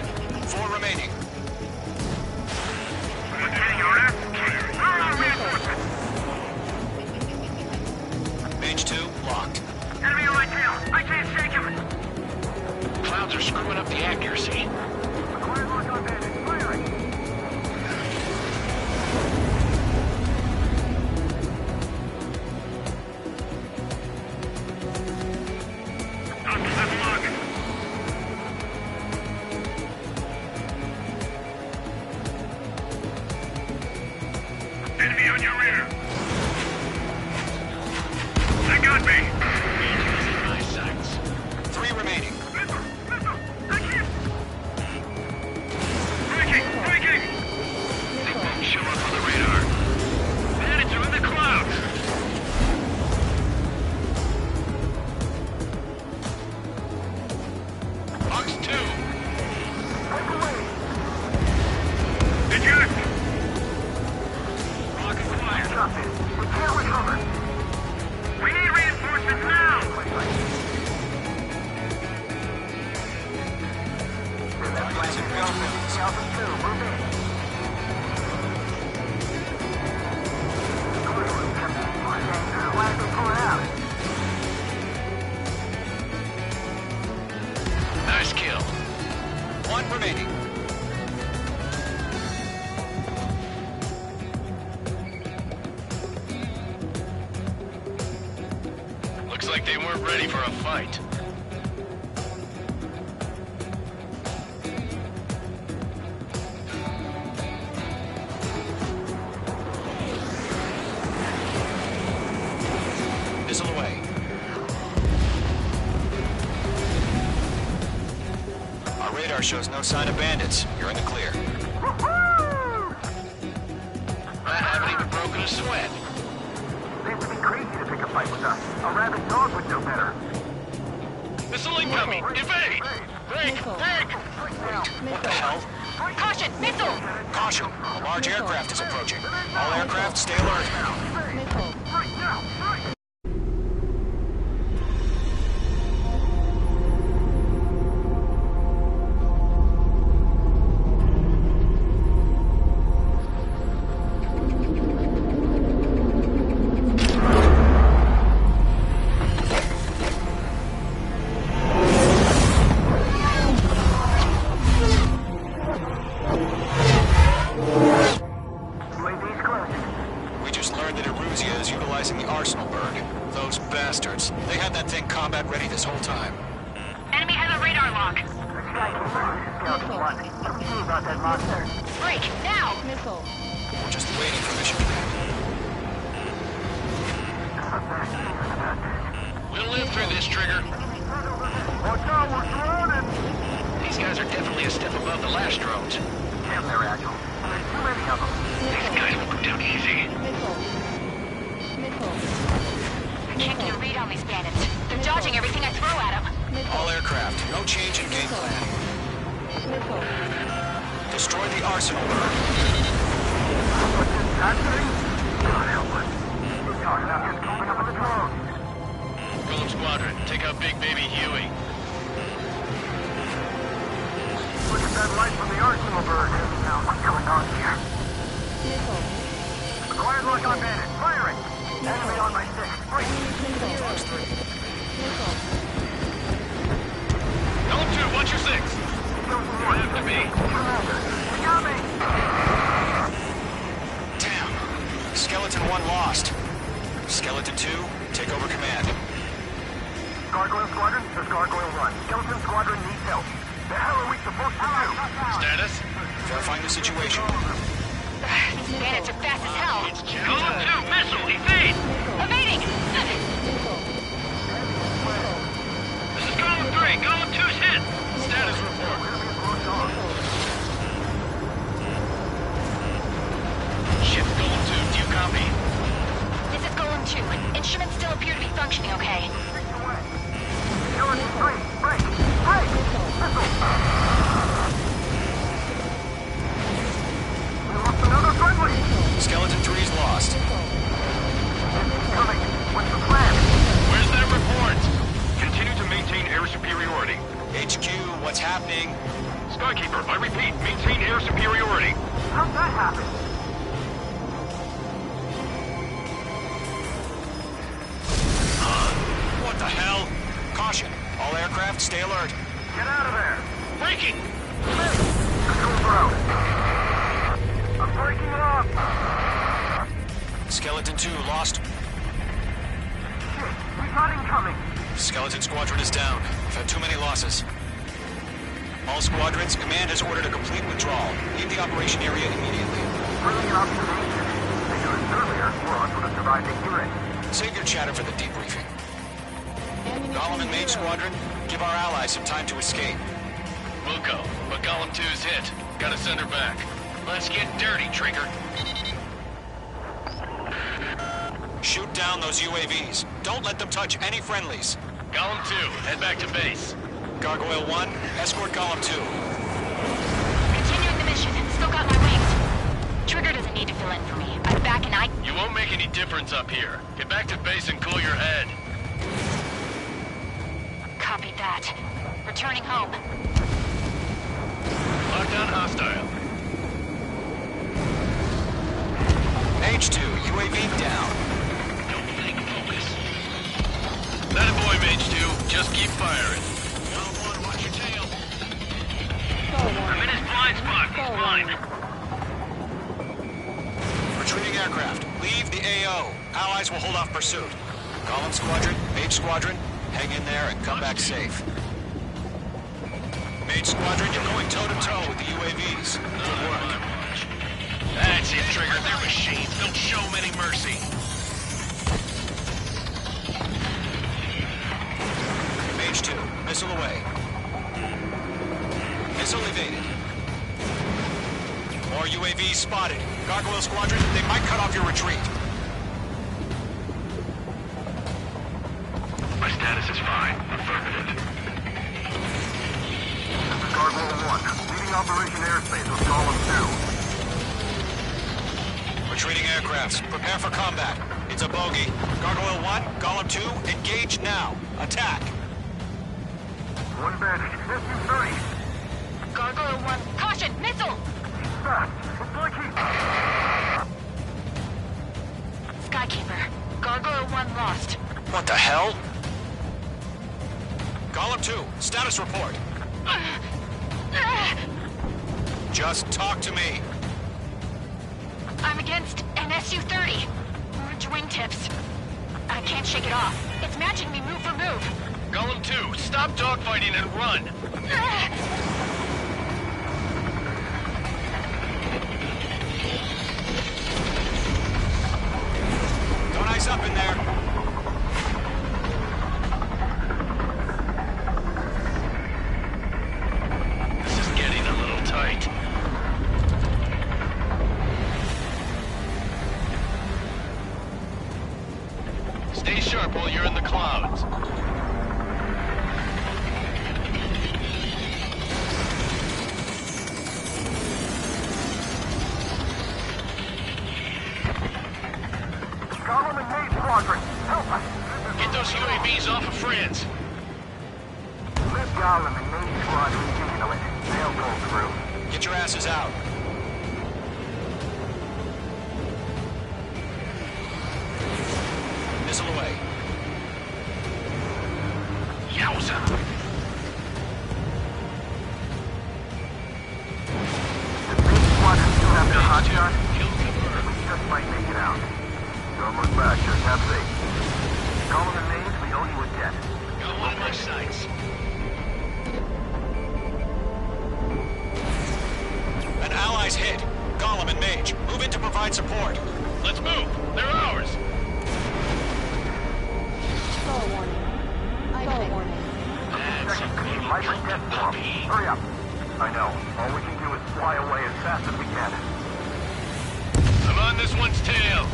4 remaining. I'm getting your ass kicked. Where are reinforcements? Mage 2, locked. Enemy on my tail. I can't shake him. Clouds are screwing up the accuracy. Acquired lock on bandit. Firing. I'm locked. Enemy on your rear. They got me. My sights. 3 remaining. Breaking! They won't show up on the radar. Bandits are in the clouds. Box 2. Eject! Lock acquired. We can't recover. We need reinforcements now! Nice kill. 1 remaining. Looks like they weren't ready for a fight. Missile away. Our radar shows no sign of bandits. You're in the clear. I haven't even broken a sweat. They have to be crazy to pick a fight with us. A rabid dog would know better. Missile incoming! Evade! Break! Break! What the hell? Caution! Missile! Caution! A large aircraft is approaching. All aircraft, stay alert. Missile. Right now! Right! We just learned that Eruzia is utilizing the Arsenal bird. Those bastards. They had that thing combat ready this whole time. Enemy has a radar lock. About that monster. Break! Now! Missile. We're just waiting for mission command. We'll live through this, Trigger. Watch out, we're surrounded! These guys are definitely a step above the last drones. Damn, they're agile. There's too many of them. These guys won't go down easy. Missile. Missile. I can't get a read on these bandits. They're dodging everything I throw at them. All aircraft, no change in game plan. Missile. Destroy the Arsenal bird. What's this, taxiing? God help us. We're talking about just keeping up with the drones. Golem Squadron, take out Big Baby Huey. Look at that light from the Arsenal bird. Now, what's going on here? Missile. Acquired lock on bandit. Firing! Enemy on my 6. Break! Missile. Missile. Golem 2, watch your 6. Right after me. Commander, you got me! Damn. Skeleton 1 lost. Skeleton 2, take over command. Gargoyle Squadron, there's Gargoyle 1. Skeleton Squadron needs help. The hell are we supposed to do? Status? Verifying the situation. These bandits are fast as hell. Golem 2, missile, evade! Evading! This is Golem 3, Golem 2's hit! Status report. Shift Golem 2, do you copy? This is Golem 2. Instruments still appear to be functioning okay. Skeleton 3, break! Break! Missile! We lost another friendly! Skeleton 3's lost. Coming. What's the plan? Where's that What's happening? Skykeeper, I repeat, maintain air superiority. How'd that happen? What the hell? Caution. All aircraft, stay alert. Get out of there! Breaking! Controls are out. I'm breaking up! Skeleton 2 lost. Shit, we got incoming! Skeleton Squadron is down. We've had too many losses. All squadrons, command has ordered a complete withdrawal. Leave the operation area immediately. Brilliant observation. Vigilance earlier, Warlock would have survived a hearing. Save your chatter for the debriefing. Golem and Mage Squadron, give our allies some time to escape. We'll go, but Golem 2's hit. Gotta send her back. Let's get dirty, Trigger. Shoot down those UAVs. Don't let them touch any friendlies. Golem 2, head back to base. Gargoyle 1, escort Golem 2. Continuing the mission. Still got my wings. Trigger doesn't need to fill in for me. I'm back and You won't make any difference up here. Get back to base and cool your head. Copy that. Returning home. Lockdown hostile. Mage 2, UAV down. Don't think, focus. That a boy, Mage 2. Just keep firing. Golem 1, watch your tail. I'm in his blind spot. He's blind. Retreating aircraft. Leave the AO. Allies will hold off pursuit. Golem Squadron, Mage Squadron, hang in there and come back safe. Mage Squadron, you're going toe-to-toe with the UAVs. Good work. That's it, Trigger. They're machines. Don't show them any mercy. Mage 2, missile away. Missile evaded. More UAVs spotted. Gargoyle Squadron, they might cut off your retreat. My status is fine. Affirmative. This is Gargoyle 1. Leading Operation Airspace with Golem 2. Retreating aircrafts, prepare for combat. It's a bogey. Gargoyle 1, Golem 2, engage now. Attack. One bandage. SU-30. Gargoyle 1. Caution! Missile! Fast. It's like he... Skykeeper. Gargoyle 1 lost. What the hell? Golem 2, status report. Just talk to me. I'm against an SU-30. Orange wingtips. I can't shake it off. It's matching me move for move. Golem 2, stop dogfighting and run. Don't ice up in there. This is getting a little tight. Stay sharp while you're in the clouds. Golem and Mage Squadron. Help us. Get those UAVs off of France. Let Golem and Mage Squadron handle it. They'll pull through. Get your asses out. Missile away. Yowza. The Mage Squadron still have their hotshot? We just might make it out. Don't look back. Just have faith. Golem and Mage, we owe you a debt. Got one of my sights. An ally's hit. Golem and Mage, move in to provide support. Let's move. They're ours. Call warning. Call warning. Life and death form. Hurry up. I know. All we can do is fly away as fast as we can. I'm on this one's tail.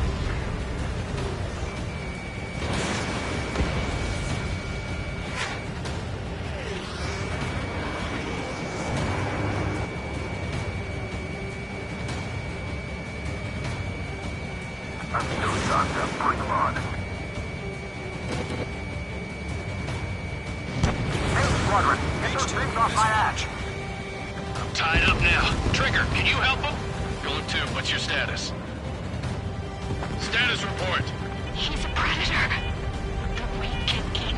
I'm still shocked up. Bring them on. Hey, Squadron. Get those things off my ass. Tied up now. Trigger, can you help him? Golem 2, what's your status? Status report. He's a predator. The Weekend King.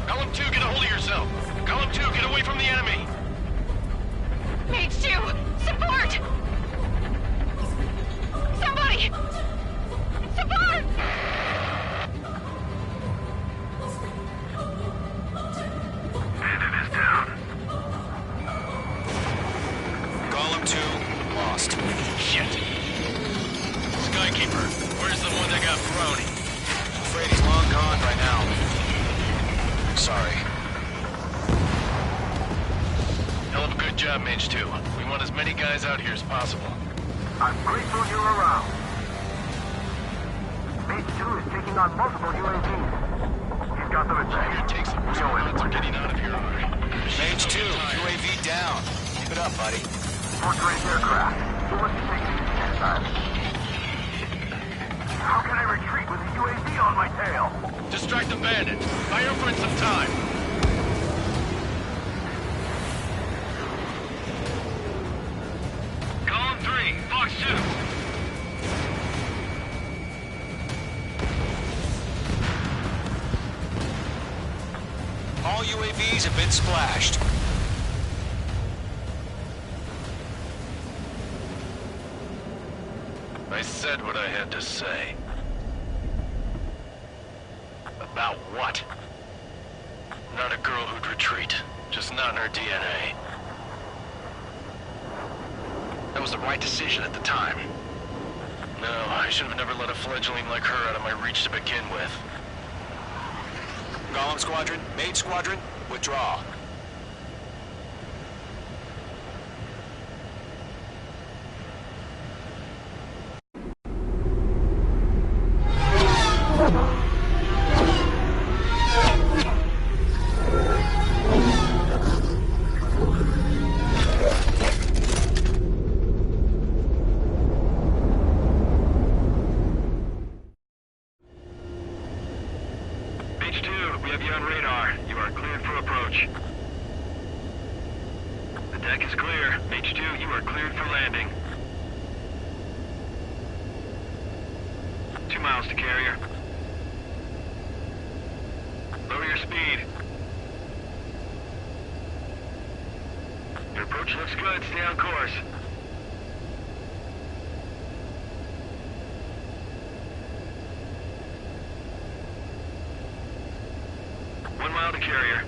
Golem 2, get a hold of yourself. Golem 2, get away from the enemy. Mage 2, support! Somebody! Support! Bandit is down. Golem 2, lost. Shit. Skykeeper, where's the one that got brownie? Afraid he's long gone by now. Sorry. Hell of a good job, Mage 2. We want as many guys out here as possible. I'm grateful you're around. Mage 2 is taking on multiple UAVs. He's got them attacked. Take some more shots are getting out of here already. Mage 2, UAV down. Keep it up, buddy. Fourth-range aircraft. Who must be taking this time? How can I retreat with a UAV on my tail? Distract the bandit. Buy your friend some time. Column 3, Fox 2. All UAVs have been splashed. I said what I had to say. About what? Not a girl who'd retreat. Just not in her DNA. That was the right decision at the time. No, I should have never let a fledgling like her out of my reach to begin with. Golem Squadron, Mage Squadron, withdraw. Mage 2, we have you on radar. You are cleared for approach. The deck is clear. Mage 2, you are cleared for landing. 2 miles to carrier. Lower your speed. Your approach looks good. Stay on course. One mile to carrier.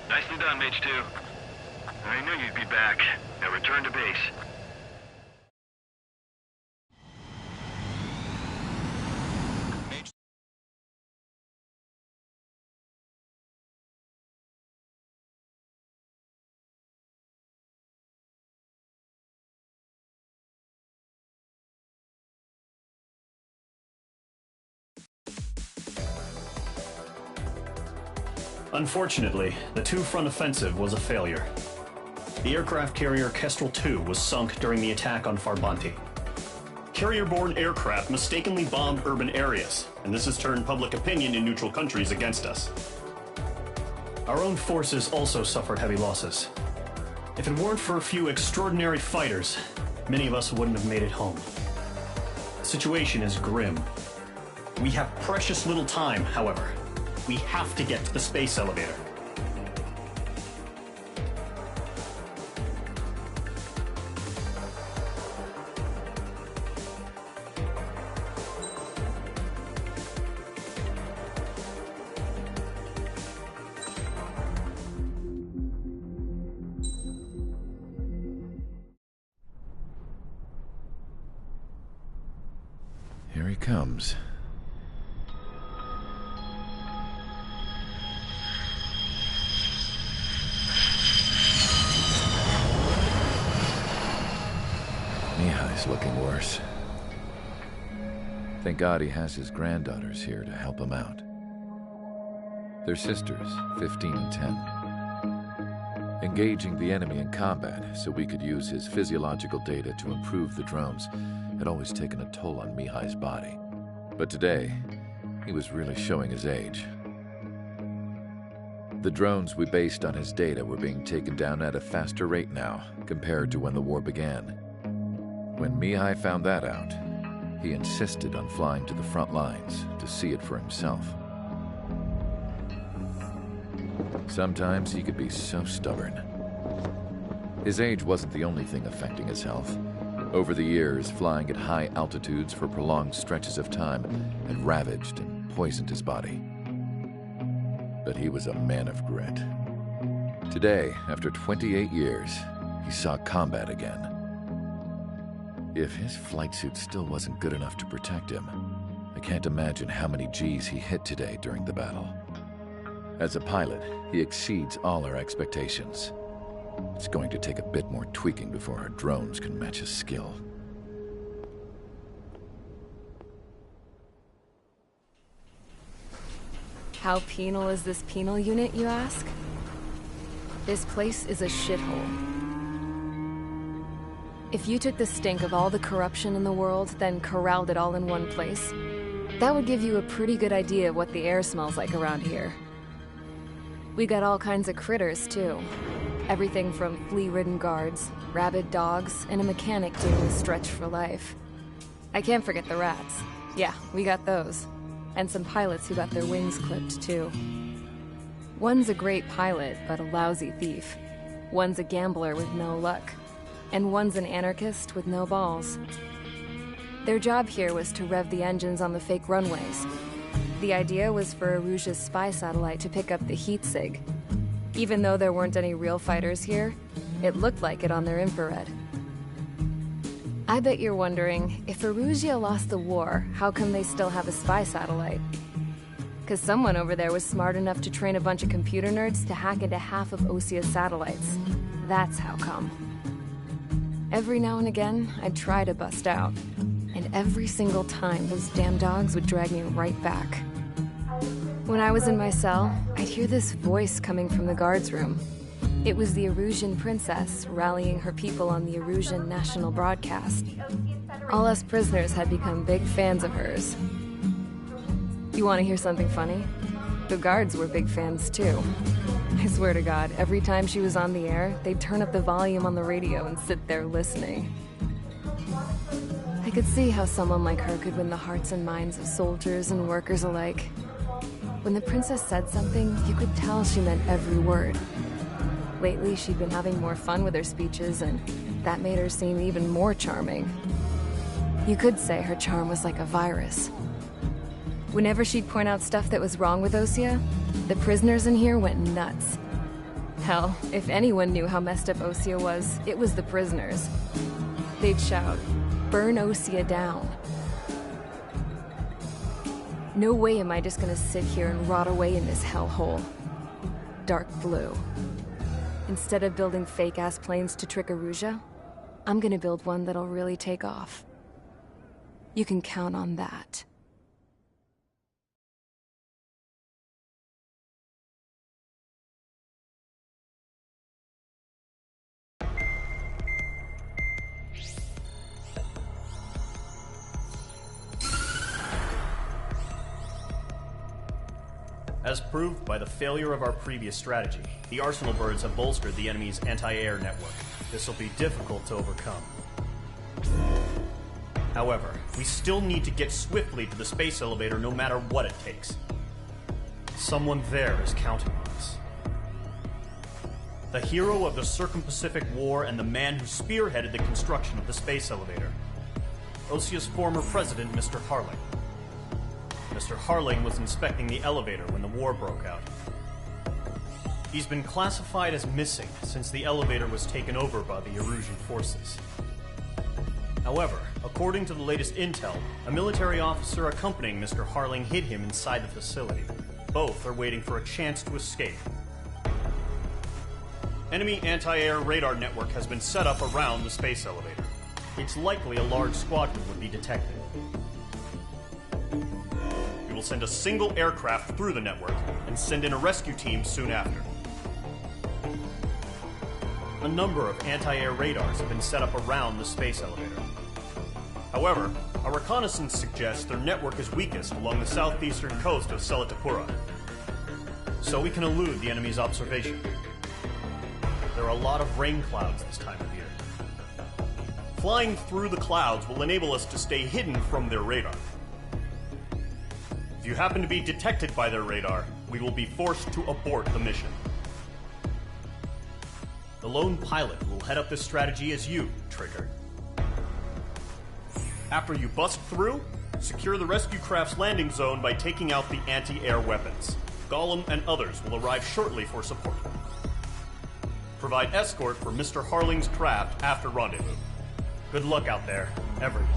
Nicely done, Mage 2. I knew you'd be back. Now return to base. Unfortunately, the two-front offensive was a failure. The aircraft carrier Kestrel 2 was sunk during the attack on Farbanti. Carrier-borne aircraft mistakenly bombed urban areas, and this has turned public opinion in neutral countries against us. Our own forces also suffered heavy losses. If it weren't for a few extraordinary fighters, many of us wouldn't have made it home. The situation is grim. We have precious little time, however. We have to get to the space elevator. Here he comes. Mihai's looking worse. Thank God he has his granddaughters here to help him out. They're sisters, 15 and 10. Engaging the enemy in combat so we could use his physiological data to improve the drones had always taken a toll on Mihai's body. But today, he was really showing his age. The drones we based on his data were being taken down at a faster rate now compared to when the war began. When Mihai found that out, he insisted on flying to the front lines to see it for himself. Sometimes he could be so stubborn. His age wasn't the only thing affecting his health. Over the years, flying at high altitudes for prolonged stretches of time had ravaged and poisoned his body. But he was a man of grit. Today, after 28 years, he saw combat again. If his flight suit still wasn't good enough to protect him, I can't imagine how many Gs he hit today during the battle. As a pilot, he exceeds all our expectations. It's going to take a bit more tweaking before our drones can match his skill. How penal is this penal unit, you ask? This place is a shithole. If you took the stink of all the corruption in the world, then corralled it all in one place, that would give you a pretty good idea of what the air smells like around here. We got all kinds of critters, too. Everything from flea-ridden guards, rabid dogs, and a mechanic doing a stretch for life. I can't forget the rats. Yeah, we got those. And some pilots who got their wings clipped, too. One's a great pilot, but a lousy thief. One's a gambler with no luck. And one's an anarchist with no balls. Their job here was to rev the engines on the fake runways. The idea was for Erusia's spy satellite to pick up the heat sig. Even though there weren't any real fighters here, it looked like it on their infrared. I bet you're wondering, if Erusia lost the war, how come they still have a spy satellite? Because someone over there was smart enough to train a bunch of computer nerds to hack into half of Osia's satellites. That's how come. Every now and again, I'd try to bust out. And every single time, those damn dogs would drag me right back. When I was in my cell, I'd hear this voice coming from the guards room. It was the Erusian princess rallying her people on the Erusian national broadcast. All us prisoners had become big fans of hers. You want to hear something funny? The guards were big fans too. I swear to God, every time she was on the air, they'd turn up the volume on the radio and sit there listening. I could see how someone like her could win the hearts and minds of soldiers and workers alike. When the princess said something, you could tell she meant every word. Lately, she'd been having more fun with her speeches, and that made her seem even more charming. You could say her charm was like a virus. Whenever she'd point out stuff that was wrong with Osia, the prisoners in here went nuts. Hell, if anyone knew how messed up Osia was, it was the prisoners. They'd shout, "Burn Osia down." No way am I just gonna sit here and rot away in this hellhole. Dark blue. Instead of building fake-ass planes to trick Erusia, I'm gonna build one that'll really take off. You can count on that. As proved by the failure of our previous strategy, the Arsenal birds have bolstered the enemy's anti-air network. This will be difficult to overcome. However, we still need to get swiftly to the space elevator no matter what it takes. Someone there is counting on us. The hero of the Circum-Pacific War and the man who spearheaded the construction of the space elevator. Osia's former president, Mr. Harling. Mr. Harling was inspecting the elevator when the war broke out. He's been classified as missing since the elevator was taken over by the Erusian forces. However, according to the latest intel, a military officer accompanying Mr. Harling hid him inside the facility. Both are waiting for a chance to escape. Enemy anti-air radar network has been set up around the space elevator. It's likely a large squadron would be detected. will send a single aircraft through the network and send in a rescue team soon after. A number of anti-air radars have been set up around the space elevator. However, our reconnaissance suggests their network is weakest along the southeastern coast of Selatapura, so we can elude the enemy's observation. There are a lot of rain clouds this time of year. Flying through the clouds will enable us to stay hidden from their radar. If you happen to be detected by their radar, we will be forced to abort the mission. The lone pilot who will head up this strategy is you, Trigger. After you bust through, secure the rescue craft's landing zone by taking out the anti-air weapons. Gollum and others will arrive shortly for support. Provide escort for Mr. Harling's craft after rendezvous. Good luck out there, everyone.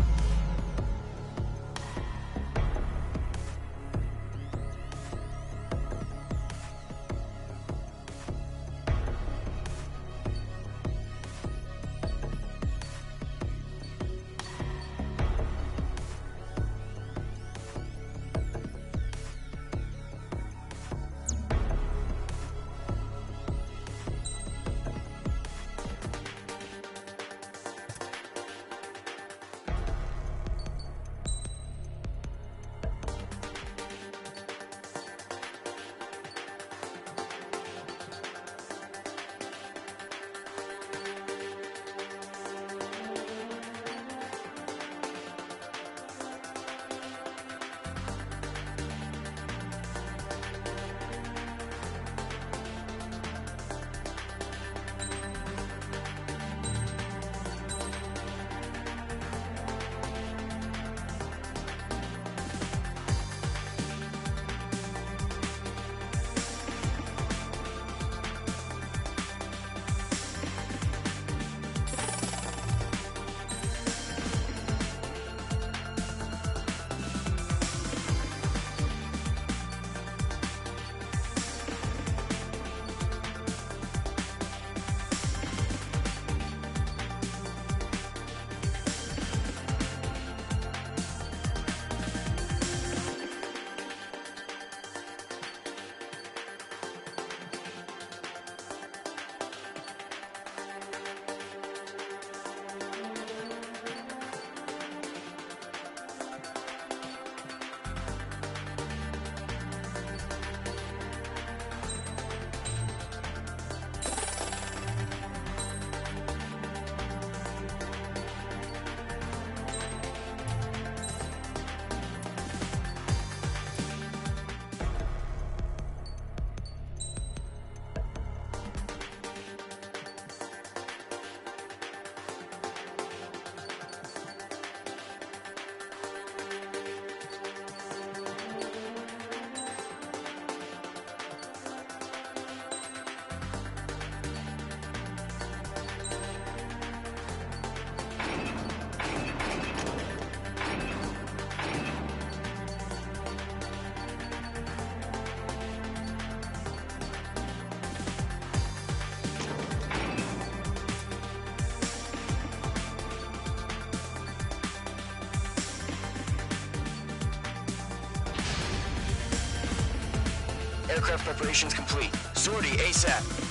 Aircraft preparations complete. Sortie ASAP.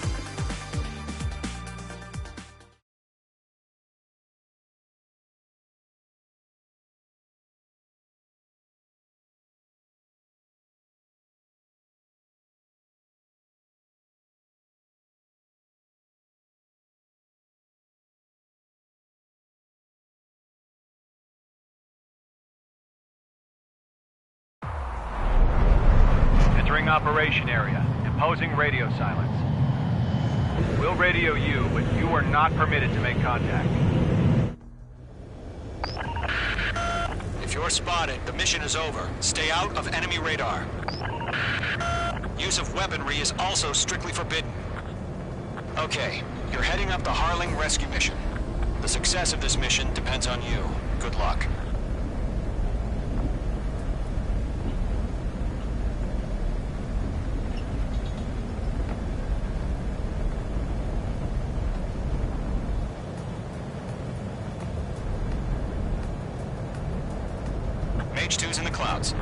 Entering operation area. Imposing radio silence. We'll radio you, but you are not permitted to make contact. If you're spotted, the mission is over. Stay out of enemy radar. Use of weaponry is also strictly forbidden. Okay, you're heading up the Harling rescue mission. The success of this mission depends on you. Good luck. Mage 2's in the clouds.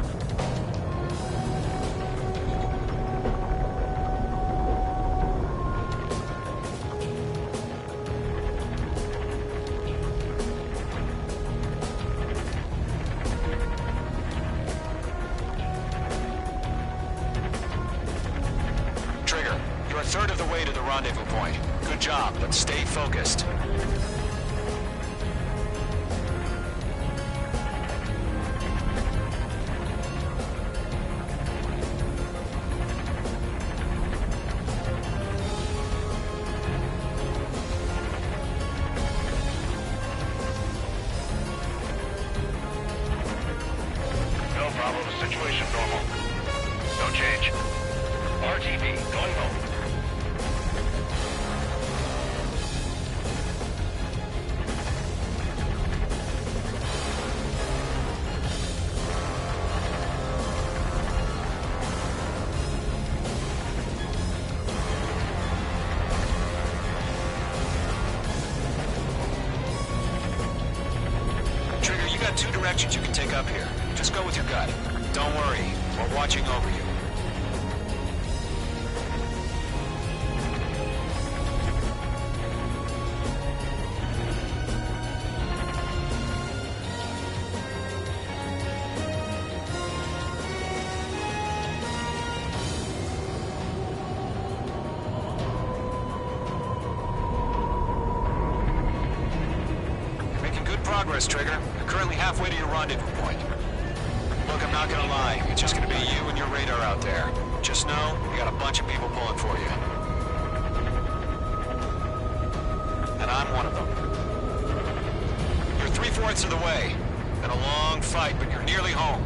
third of the way to the rendezvous point. Good job, but stay focused. No problem. Situation normal. No change. RTV, going home. Trigger, you got two directions you can take up here. Just go with your gut. Don't worry, we're watching over you. You're making good progress, Trigger. You're currently halfway to your rendezvous point. Look, I'm not gonna lie. It's just gonna be you and your radar out there. Just know, you got a bunch of people pulling for you. And I'm one of them. You're 3/4 of the way. Been a long fight, but you're nearly home.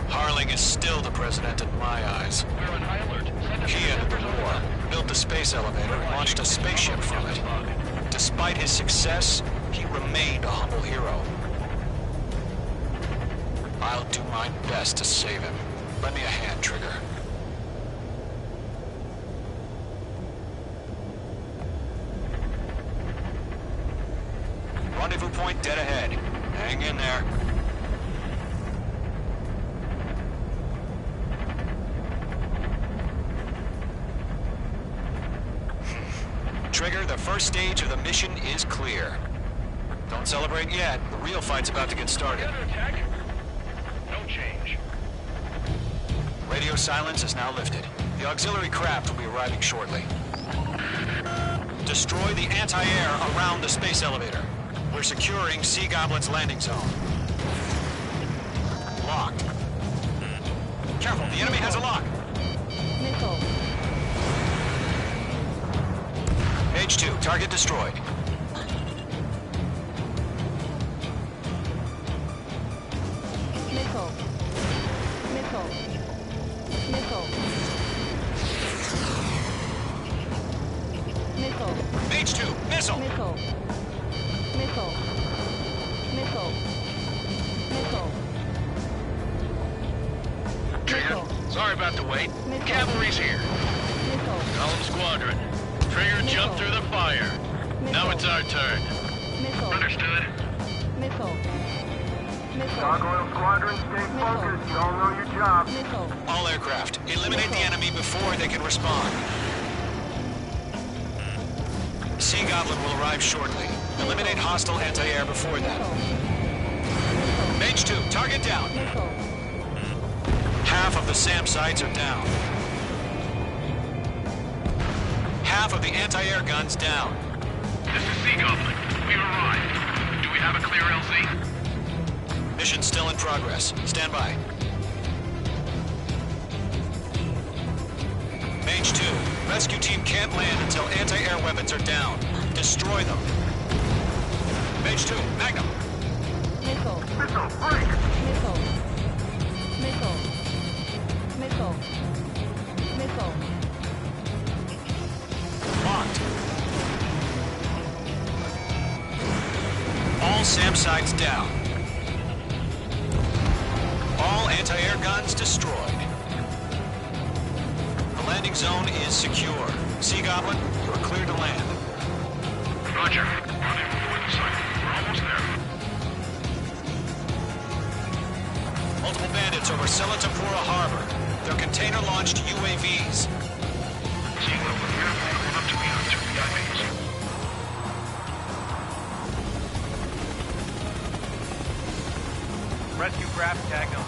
Harling is still the president in my eyes. We're on high alert. He ended the war, built the space elevator, and launched a spaceship from it. Despite his success, he remained a humble hero. I'll do my best to save him. Lend me a hand, Trigger. Rendezvous point dead ahead. Hang in there. Trigger, the first stage of the mission is clear. Don't celebrate yet. The real fight's about to get started. Under attack? No change. Radio silence is now lifted. The auxiliary craft will be arriving shortly. Destroy the anti-air around the space elevator. We're securing Sea Goblin's landing zone. Locked. Careful, the enemy has a lock. Missile. H2, target destroyed. Missile. Missile. Missile. Missile. H2, missile. Missile. Missile. Missile. Missile. Trigger, sorry about the wait. Cavalry's here. Missile. Column Squadron. Trigger jumped through the fire. Now it's our turn. Missile. Understood. Missile. Missile. Gargoyle Squadron, stay focused. You all know your job. Missile. All aircraft, eliminate the enemy before they can respond. Sea Goblin will arrive shortly. Eliminate hostile anti-air before that. Mage 2, target down. Missile. Half of the SAM sites are down. Half of the anti-air guns down. This is Sea Goblin. We've arrived. Do we have a clear LZ? Mission still in progress. Stand by. Mage 2, rescue team can't land until anti-air weapons are down. Destroy them. Mage 2, Magnum. Missile. Missile, break! Missile. Missile. Missile. Missile. Locked. All SAM sites down. All anti-air guns destroyed. The landing zone is secure. Sea Goblin, you are clear to land. Roger. Rendezvous point in sight. We're almost there. Multiple bandits over Selatapura Harbor. They're container-launched UAVs. Sea Goblin, we have one up to me on 2 PIVs. Rescue craft tagged on.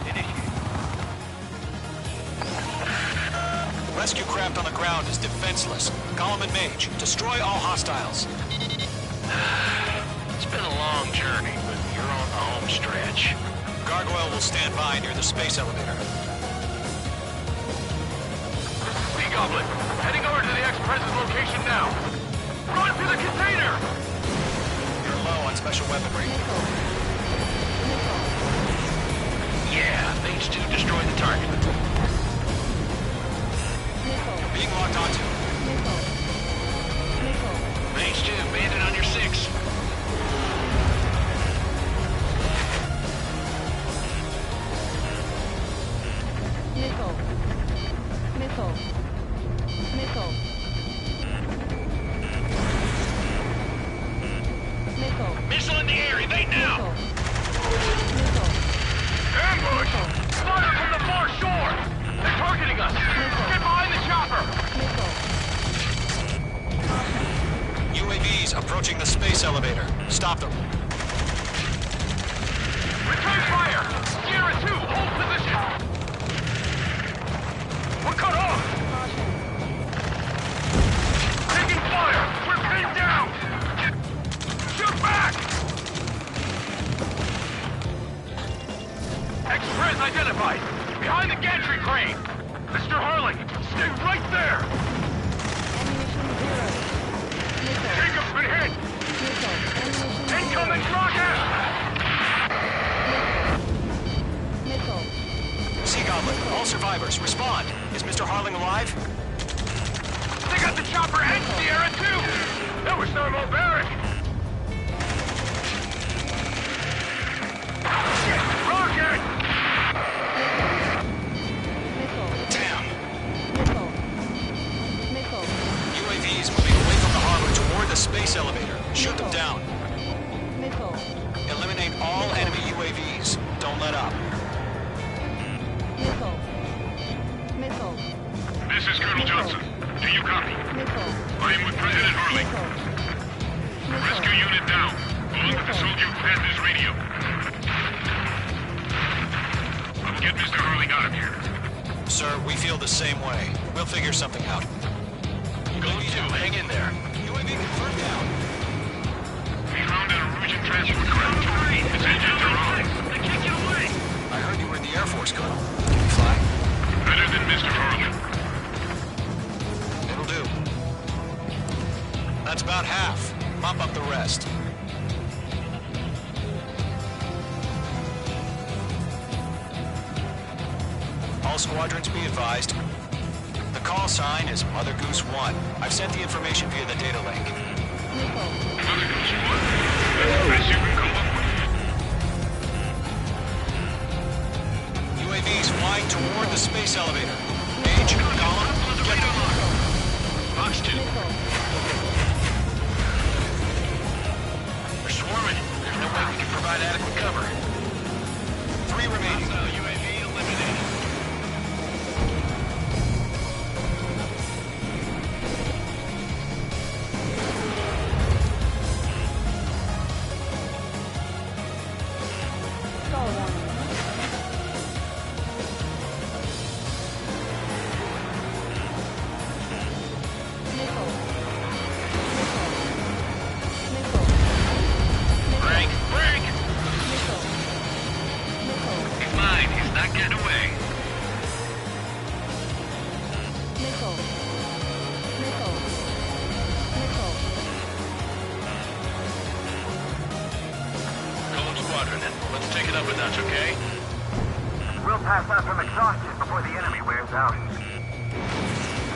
Initiate. rescue craft on the ground is defenseless. Column and Mage, destroy all hostiles. It's been a long journey, but you're on the home stretch. Gargoyle will stand by near the space elevator. Sea Goblin, heading over to the ex-president's location now. Run to the container! You're low on special weaponry. Yeah, Mage 2 destroyed the target. You're being locked onto. Mage 2, bandit on your 6. Missile. Missile. Missile. Missile. Missile in the air, evade now! Missile. Ambush! Fire from the far shore! They're targeting us! Get behind the chopper! UAVs approaching the space elevator. Stop them. Return fire! Sierra 2, hold position! We're cut off! Taking fire! We're pinned down! Shoot back! Express identified! Behind the gantry crane! Mr. Harling, stay right there! Jacob's been hit! Incoming rocket! Sea Goblin, all survivors, respond. Is Mr. Harling alive? They got the chopper and Sierra too! That was thermobaric! Rocket! Damn! UAVs moving away from the harbor toward the space elevator. Shoot them down. Eliminate all enemy UAVs. Don't let up. This is Colonel Johnson. Do you copy? I am with President Harling. Rescue unit down, along with the soldier who has this radio. I'll get Mr. Harling out of here. Sir, we feel the same way. We'll figure something out. Gold 2, hang in there. UAV confirmed down. We found an Erusian transport craft. Its engines are on. They can't get away. I heard you were in the Air Force, Colonel. Can you fly? Better than Mr. Harling. It'll do. That's about half. Mop up the rest. All squadrons be advised. The call sign is Mother Goose 1. I've sent the information via the data link. Mother Goose 1? That's the best you can come up with. UAVs flying toward the space elevator. Mage, Column, get them. Fox 2. We're swarming. There's no way we can provide adequate cover. 3 remaining. UAV eliminated.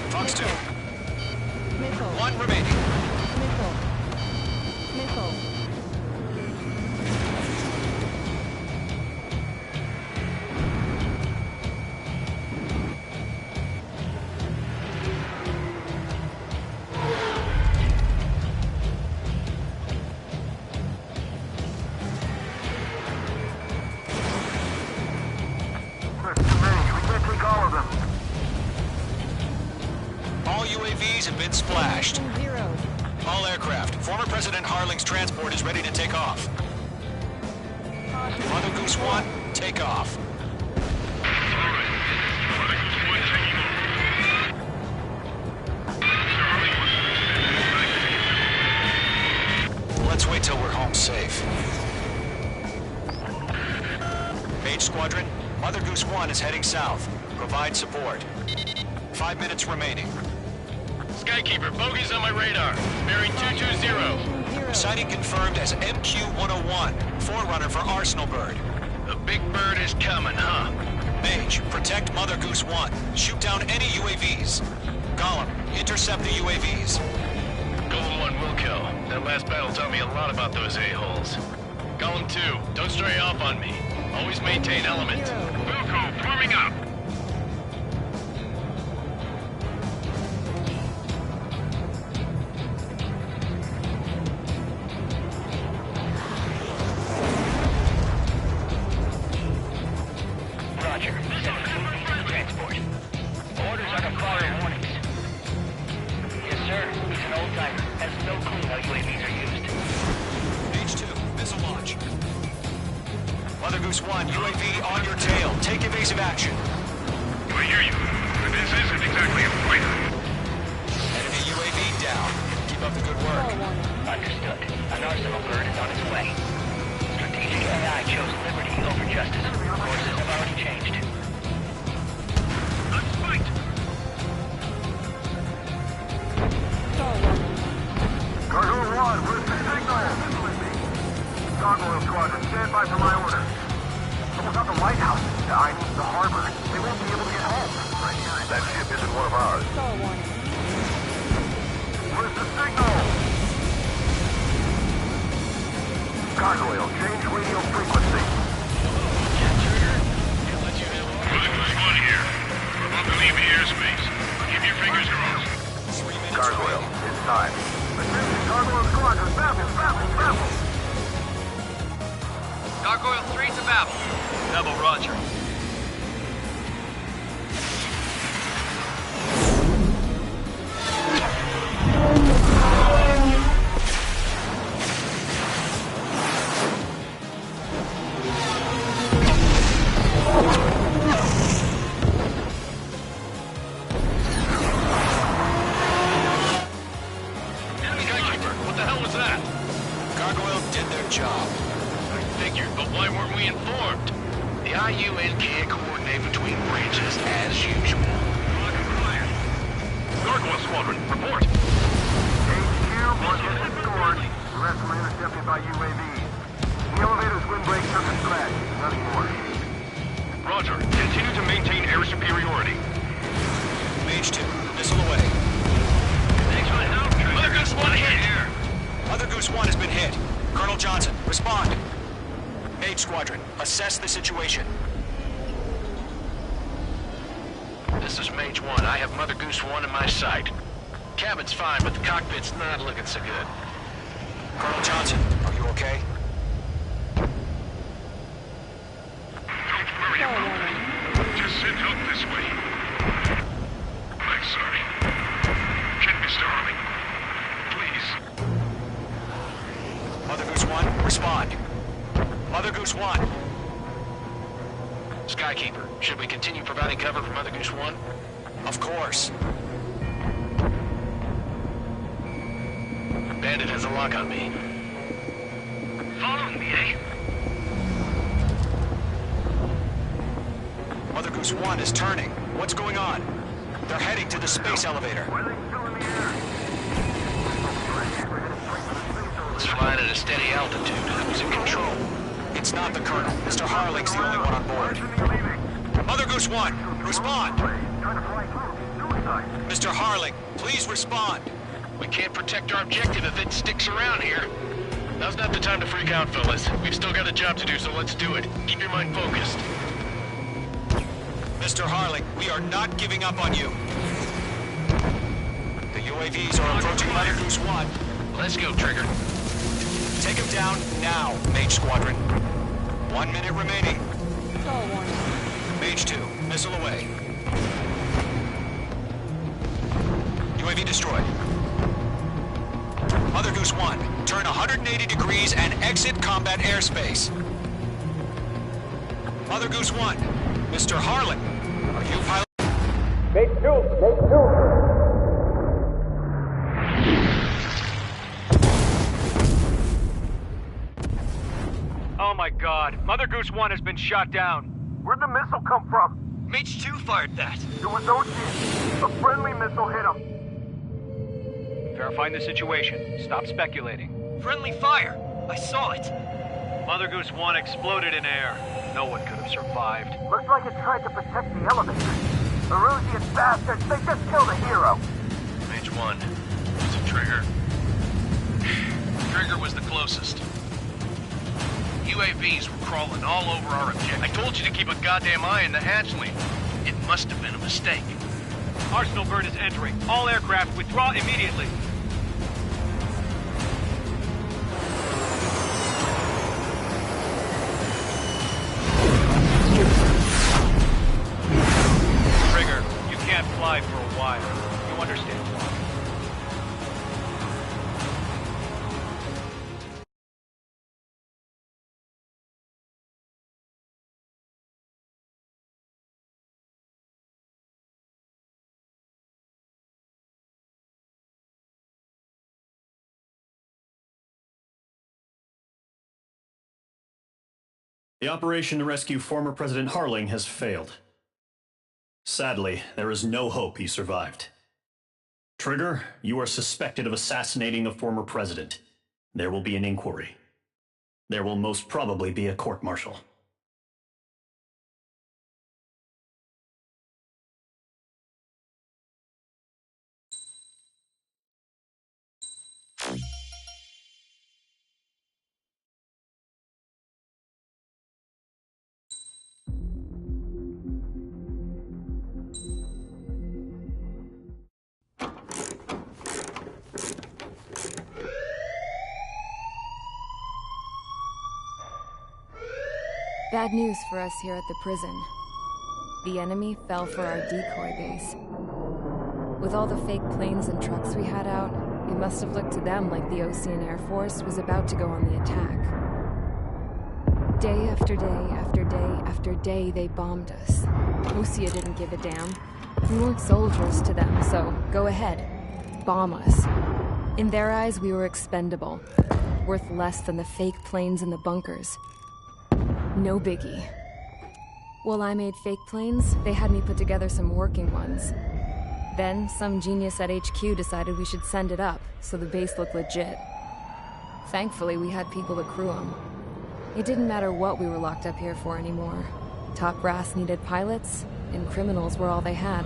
Fox 2. 1 remaining. UAVs have been splashed. All aircraft. Former President Harling's transport is ready to take off. Mother Goose 1, take off. Mage Squadron, Mother Goose 1 is heading south. Provide support. 5 minutes remaining. Skykeeper, bogeys on my radar. Bearing 220. Sighting confirmed as MQ-101, forerunner for Arsenal Bird. The big bird is coming, huh? Mage, protect Mother Goose 1. Shoot down any UAVs. Gollum, intercept the UAVs. Golem 1 will kill. That last battle taught me a lot about those a-holes. Golem 2, don't stray off on me. Always maintain element. Wilco, forming up. Roger. Send the UAV to the transport. Orders are to fire warnings. Yes, sir. He's an old-timer. Has no clue how UAVs are used. Mage 2, missile launch. Mother Goose 1, UAV on your tail. Take evasive action. I hear you. But this isn't exactly a fighter. Enemy UAV down. Keep up the good work. Understood. An Arsenal Bird is on its way. Strategic AI chose liberty over justice. Courses have already changed. Let's fight! Gargoyle 1, where's the signal? Gargoyle Squadron, stand by for my order. Someone's at the lighthouse. I mean the harbor. They won't be able to get home. That ship isn't one of ours. Where's the signal? Gargoyle, change radio frequency. Mother Goose 1 here. We're about to leave the airspace. Keep your fingers crossed. Gargoyle, it's time. Attention, Gargoyle Squadron, babble. Gargoyle 3 to Babel. Double Roger. Skykeeper, what the hell was that? Gargoyle did their job. I figured, but why weren't we informed? The IUN can't coordinate between branches as usual. Gargoyle Squadron, report. HQ, one hit restored. The rest were intercepted by UAVs. The elevator's windbreak took a crash. Nothing more. Roger, continue to maintain air superiority. Mage 2, missile away. Thanks for the help, Trigger. Mother Goose 1 hit! Mother Goose 1 has been hit. Colonel Johnson, respond. Mage Squadron, assess the situation. This is Mage 1. I have Mother Goose 1 in my sight. Cabin's fine, but the cockpit's not looking so good. Colonel Johnson, are you okay? Don't worry about it. Just send help this way. I'm sorry. Get Mr. Harling. Please. Mother Goose 1, respond. Mother Goose 1. Skykeeper, should we continue providing cover for Mother Goose 1? Of course. Bandit has a lock on me. Following me, eh? Mother Goose 1 is turning. What's going on? They're heading to the space elevator. It's flying at a steady altitude. Who's in control? It's not the Colonel. Mr. Harling's the only one on board. Mother Goose 1, respond. Mr. Harling, please respond. We can't protect our objective if it sticks around here. Now's not the time to freak out, fellas. We've still got a job to do, so let's do it. Keep your mind focused. Mr. Harling, we are not giving up on you. The UAVs are approaching Mother Goose 1. Let's go, Trigger. Take him down now, Mage Squadron. 1 minute remaining. Mage 2, missile away. UAV destroyed. Mother Goose 1, turn 180 degrees and exit combat airspace. Mother Goose 1, Mr. Harling, are you pilot? Mate 2. my god. Mother Goose 1 has been shot down. Where'd the missile come from? Mage 2 fired that. It was Ocean. A friendly missile hit him. Verifying the situation. Stop speculating. Friendly fire. I saw it. Mother Goose 1 exploded in air. No one could have survived. Looks like it tried to protect the elevator. Erusian bastards, they just killed a hero. Mage 1. Is it Trigger? Trigger was the closest. UAVs were crawling all over our objective. I told you to keep a goddamn eye in the hatchling. It must have been a mistake. Arsenal bird is entering. All aircraft withdraw immediately. Trigger, you can't fly for a while. You understand why. The operation to rescue former President Harling has failed. Sadly, there is no hope he survived. Trigger, you are suspected of assassinating a former president. There will be an inquiry. There will most probably be a court-martial. Bad news for us here at the prison. The enemy fell for our decoy base. With all the fake planes and trucks we had out, it must have looked to them like the Osean Air Force was about to go on the attack. Day after day after day after day, they bombed us. Osea didn't give a damn. We weren't soldiers to them, so go ahead. Bomb us. In their eyes, we were expendable. Worth less than the fake planes in the bunkers. No biggie. While I made fake planes, they had me put together some working ones. Then, some genius at HQ decided we should send it up, so the base looked legit. Thankfully, we had people to crew them. It didn't matter what we were locked up here for anymore. Top brass needed pilots, and criminals were all they had.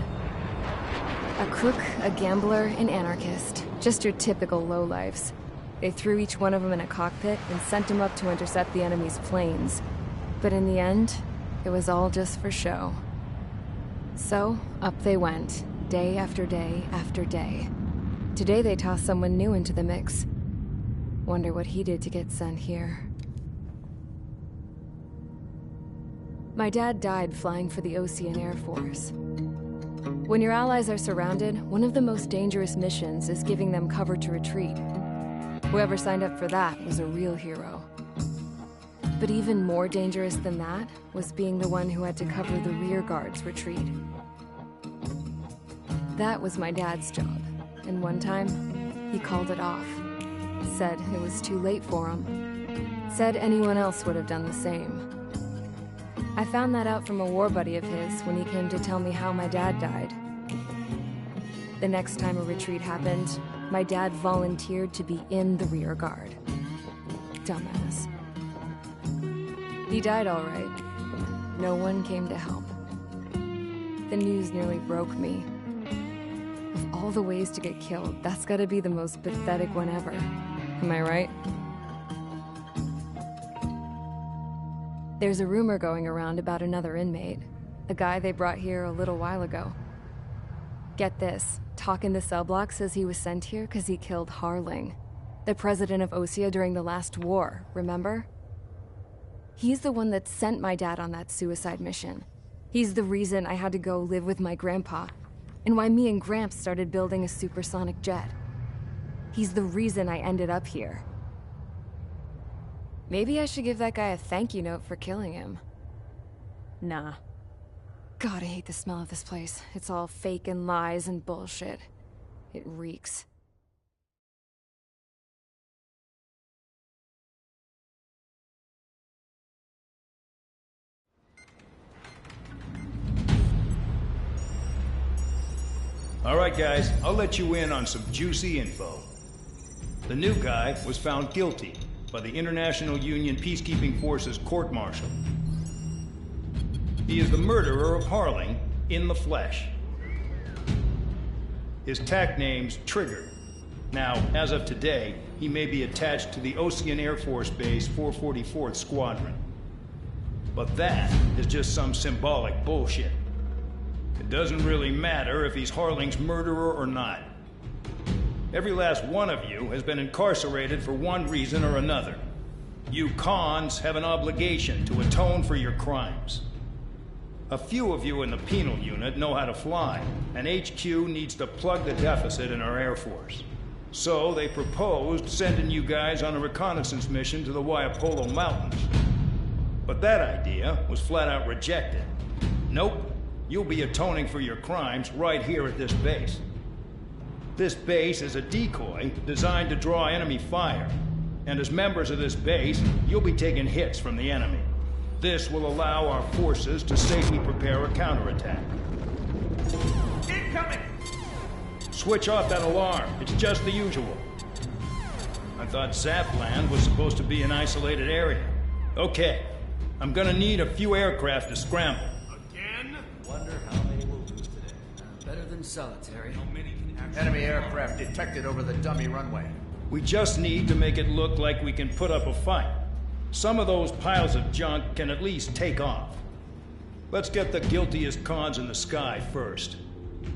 A crook, a gambler, an anarchist. Just your typical lowlifes. They threw each one of them in a cockpit and sent them up to intercept the enemy's planes. But in the end, it was all just for show. So, up they went, day after day after day. Today they tossed someone new into the mix. Wonder what he did to get sent here. My dad died flying for the Osean Air Force. When your allies are surrounded, one of the most dangerous missions is giving them cover to retreat. Whoever signed up for that was a real hero. But even more dangerous than that was being the one who had to cover the rear guard's retreat. That was my dad's job, and one time, he called it off. Said it was too late for him. Said anyone else would have done the same. I found that out from a war buddy of his when he came to tell me how my dad died. The next time a retreat happened, my dad volunteered to be in the rear guard. Dumbass. He died all right. No one came to help. The news nearly broke me. Of all the ways to get killed, that's gotta be the most pathetic one ever. Am I right? There's a rumor going around about another inmate. A guy they brought here a little while ago. Get this, Talk in the cell block says he was sent here because he killed Harling, the president of Osea during the last war, remember? He's the one that sent my dad on that suicide mission. He's the reason I had to go live with my grandpa, and why me and Gramps started building a supersonic jet. He's the reason I ended up here. Maybe I should give that guy a thank you note for killing him. Nah. God, I hate the smell of this place. It's all fake and lies and bullshit. It reeks. Alright guys, I'll let you in on some juicy info. The new guy was found guilty by the International Union Peacekeeping Forces court-martial. He is the murderer of Harling in the flesh. His TAC name's Trigger. Now, as of today, he may be attached to the Osean Air Force Base 444th Squadron. But that is just some symbolic bullshit. It doesn't really matter if he's Harling's murderer or not. Every last one of you has been incarcerated for one reason or another. You cons have an obligation to atone for your crimes. A few of you in the penal unit know how to fly, and HQ needs to plug the deficit in our Air Force. So they proposed sending you guys on a reconnaissance mission to the Waiapolo Mountains. But that idea was flat out rejected. Nope, you'll be atoning for your crimes right here at this base. This base is a decoy designed to draw enemy fire. And as members of this base, you'll be taking hits from the enemy. This will allow our forces to safely prepare a counterattack. Incoming! Switch off that alarm. It's just the usual. I thought Zapland was supposed to be an isolated area. Okay, I'm gonna need a few aircraft to scramble. Again? Wonder how many we'll lose today. Better than solitary. How many can actually... Enemy aircraft detected over the dummy runway. We just need to make it look like we can put up a fight. Some of those piles of junk can at least take off. Let's get the guiltiest cons in the sky first.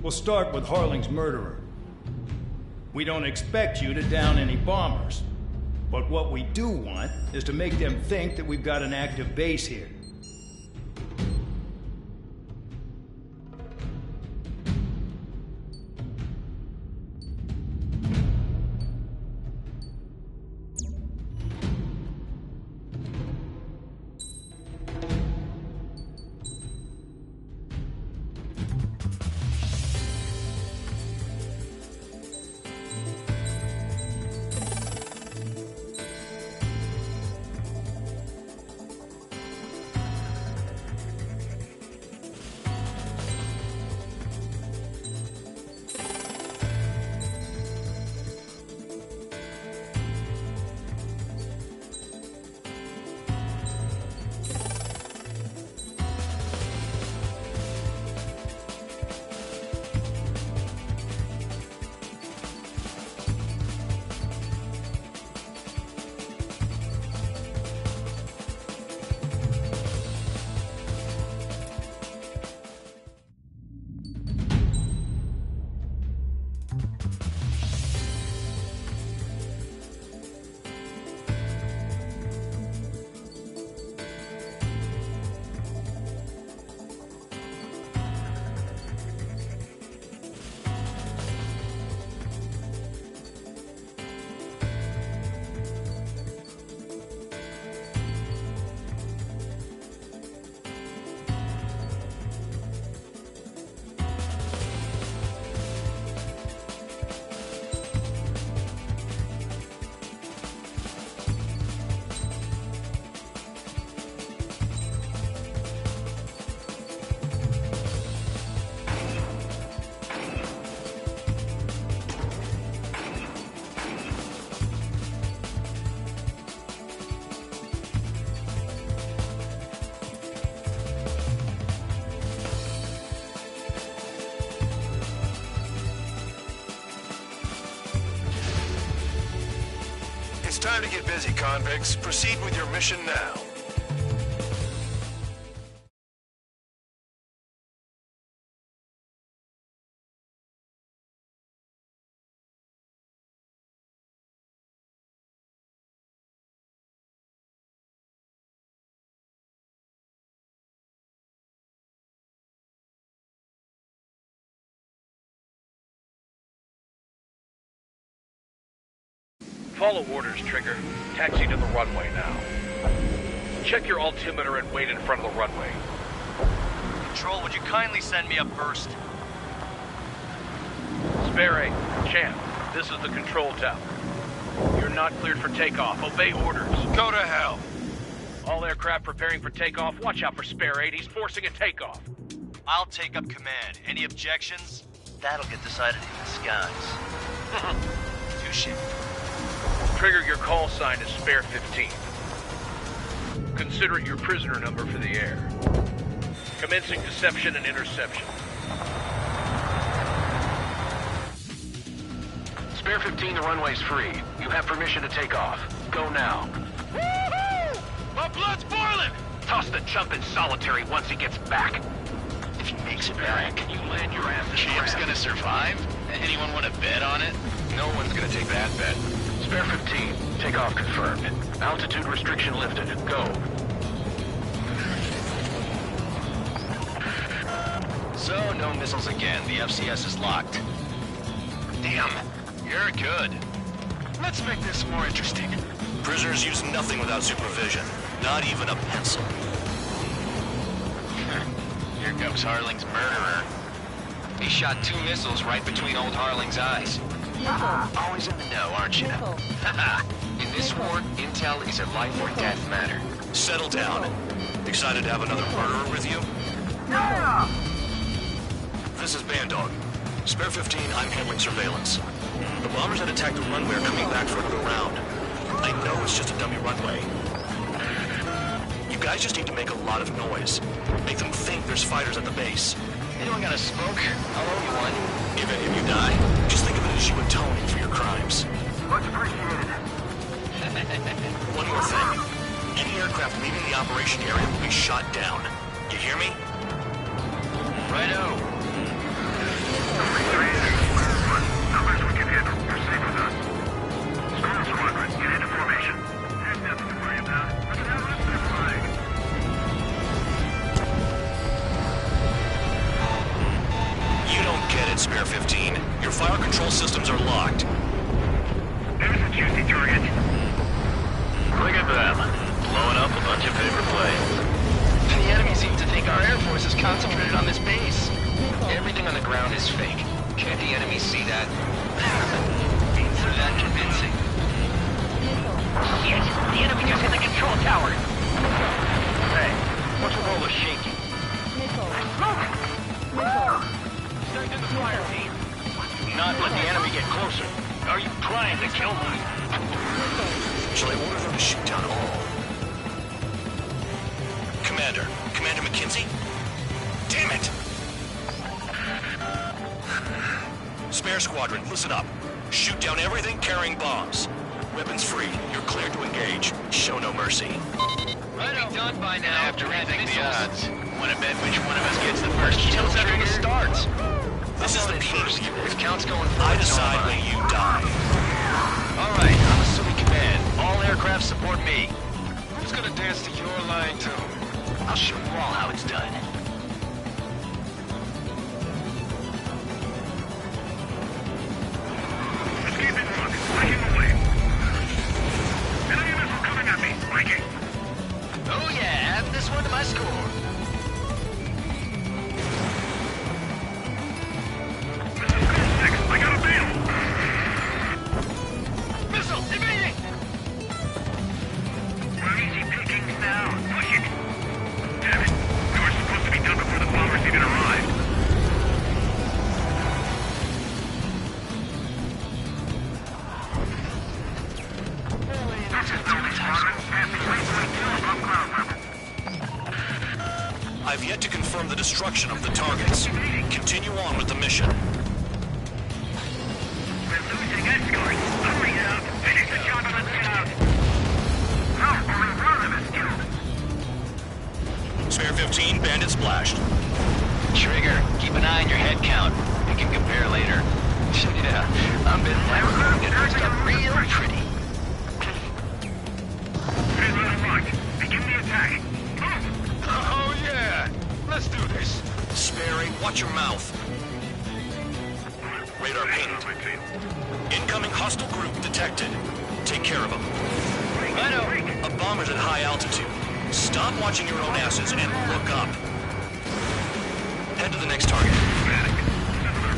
We'll start with Harling's murderer. We don't expect you to down any bombers. But what we do want is to make them think that we've got an active base here. It's time to get busy, convicts. Proceed with your mission now. Follow orders, Trigger. Taxi to the runway now. Check your altimeter and wait in front of the runway. Control, would you kindly send me up first? Spare 8, Champ, this is the control tower. You're not cleared for takeoff. Obey orders. Go to hell. All aircraft preparing for takeoff. Watch out for Spare 8. He's forcing a takeoff. I'll take up command. Any objections? that'll get decided in the skies. Touche. Trigger, your call sign is Spare 15. Consider it your prisoner number for the air. Commencing deception and interception. Spare 15, the runway's free. You have permission to take off. Go now. Woohoo! My blood's boiling! Toss the chump in solitary once he gets back. If he makes it back, can you land your ass in Champ's gonna survive? Anyone want to bet on it? No one's gonna take that bet. Spare 15, takeoff confirmed. Altitude restriction lifted. Go. So, no missiles again. The FCS is locked. Damn, you're good. Let's make this more interesting. Prisoners use nothing without supervision. Not even a pencil. Here comes Harling's murderer. He shot 2 missiles right between old Harling's eyes. Always in the know, aren't you? In this war, intel is a life or death matter. Settle down. Excited to have another murderer with you? This is Bandog. Spare 15, I'm handling surveillance. The bombers that attacked the runway are coming back for another round. I know it's just a dummy runway. You guys just need to make a lot of noise. Make them think there's fighters at the base. Anyone got a smoke? I'll owe you one. If any of you die, just think of it as you atoning for your crimes. Much appreciated. One more thing. Any aircraft leaving the operation area will be shot down. You hear me? Righto. Numbers we can handle. You're safe with us. Storm Squadron, get into formation. There's nothing to worry about. Let's now lift their flag. You don't get it, Spare 15. Your fire control systems are locked. There's a juicy target. Look at them. Blowing up a bunch of paper planes. The enemy seems to think our Air Force is concentrated on this base. Everything on the ground is fake. Can't the enemy see that? Means they're that convincing. Shit! The enemy just hit the control tower! Hey, what's with all the shaking? Smoke! Send in the fire team. Do not let the enemy get closer. Are you trying to kill me? Shall I order them to shoot down all? Commander McKenzie? Damn it! Spare Squadron, listen up. Shoot down everything carrying bombs. Weapons free. You're cleared to engage. Show no mercy. Righto. Be done by now. Have to rethink the odds. Want to bet which one of us gets the First first kill kills after the trigger? starts. This is the first. If count's going for I decide when you die. All right, I'm assuming command. All aircraft support me. Who's gonna dance to your line too? I'll show you all how it's done. Let's keep it running. Breaking away. Enemy missile coming at me. Breaking. Oh yeah, add this one to my score. This is Ghost 6. I got a bail. Missile evading! We're easy pickings now. Push it. Damn it. We were supposed to be done before the bombers even arrived. This is Building Squadron. Passing waypoint 2 above ground level. I've yet to confirm the destruction of the targets. Continue on with the mission. We're losing escort. Hurry up. Finish the job and let's get out. Oh, only one of us killed. Spare 15, bandit splashed. Trigger, keep an eye on your head count. We can compare later. Yeah, I've been there. It looks real pretty. Grid unlocked. Begin the attack. Oh yeah! Let's do this. Sperry, watch your mouth. Radar pinged. Incoming hostile group detected. Take care of them. Righto. A bomber's at high altitude. Stop watching your own asses and look up. Head to the next target.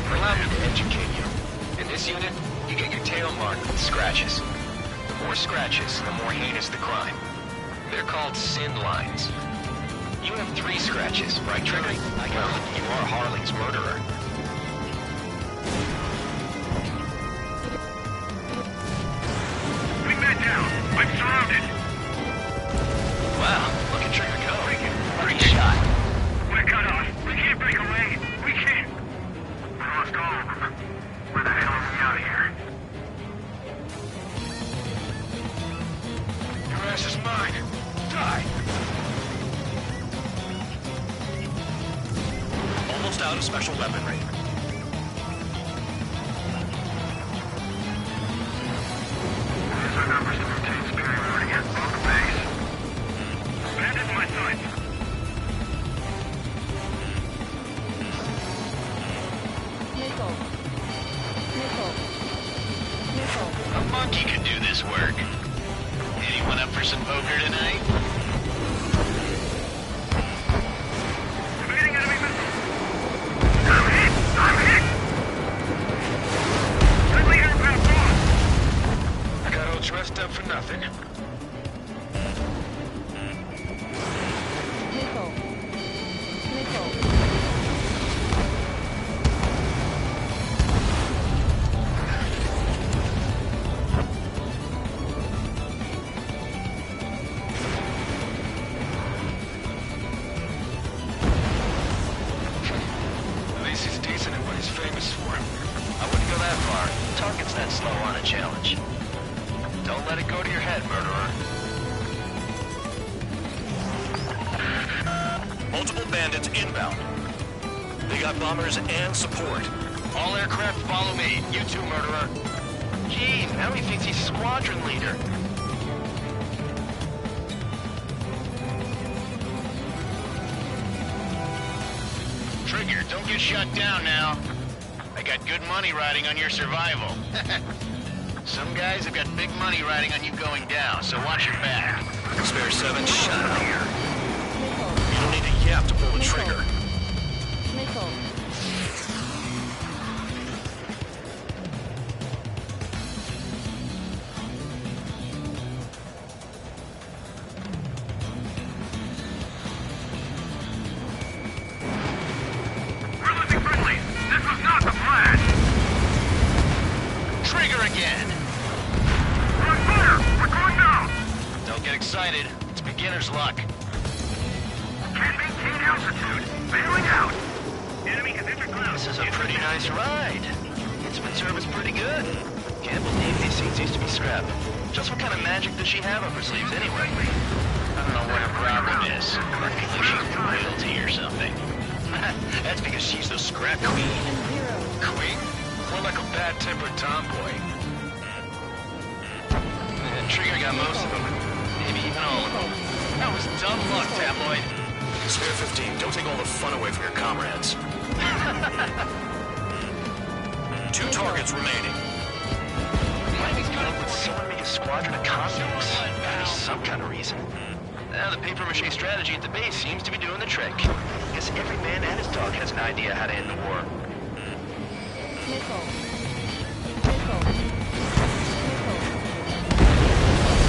Allow me to educate you. In this unit, you get your tail marked with scratches. The more scratches, the more heinous the crime. They're called sin lines. You have 3 scratches, right, Trigger? I got it. You are Harling's murderer. closed out of special weaponry. These are numbers to maintain superiority at both base. Bandit in my sight. Missile. Missile. Missile. A monkey could do this work. Anyone up for some poker tonight? Evading enemy missile. I'm hit! I'm hit! Friendly aircraft lost! I got all dressed up for nothing. Missile. Missile. At least he's decent at what he's famous for. I wouldn't go that far. Target's that slow on a challenge. Don't let it go to your head, murderer. Multiple bandits inbound. They got bombers and support. All aircraft follow me. You too, murderer. Jeez, now he thinks he's squadron leader. Trigger, don't get shut down now. I got good money riding on your survival. Some guys have got big money riding on you going down, so watch your back. Spare 7, shut up here. You don't need a yap to pull the trigger. Missile. We're losing friendlies! This was not the plan! Trigger again! We're on fire! We're going down! Don't get excited. It's beginner's luck. Can't maintain altitude! Bailing out! Enemy has entered cloud. This is a pretty nice ride. Instrument service pretty good. Can't believe these seats used to be scrapped. Just what kind of magic does she have up her sleeves anyway? I don't know what her problem is. I think she's royalty or something. That's because she's the scrap queen. Queen? More like a bad-tempered tomboy. Trigger got most of them. Maybe even all of them. That was dumb luck, Tabloid. Spare 15, don't take all the fun away from your comrades. 2 targets remaining. Miami's good with someone make a squadron of convicts. There's some kind of reason. Now the papier-mâché strategy at the base seems to be doing the trick. Guess every man and his dog has an idea how to end the war. Missile. Missile.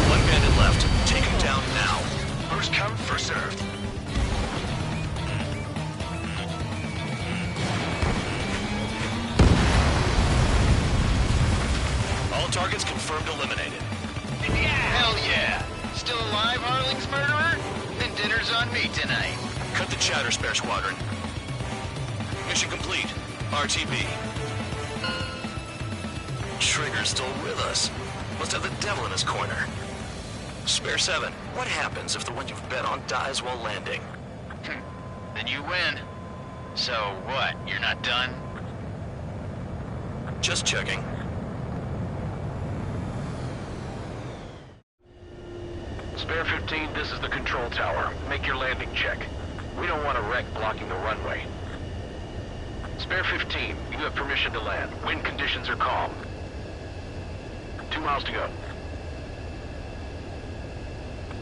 One bandit left. Take him down now. First come, first served. All targets confirmed eliminated. Hell yeah! Still alive, Harling's murderer? Then dinner's on me tonight. Cut the chatter, Spare Squadron. Mission complete. RTB. Trigger's still with us. Must have the devil in his corner. Spare 7, what happens if the one you've bet on dies while landing? Then you win. So what, you're not done? Just checking. Spare 15, this is the control tower. Make your landing check. We don't want a wreck blocking the runway. Spare 15, you have permission to land. Wind conditions are calm. 2 miles to go.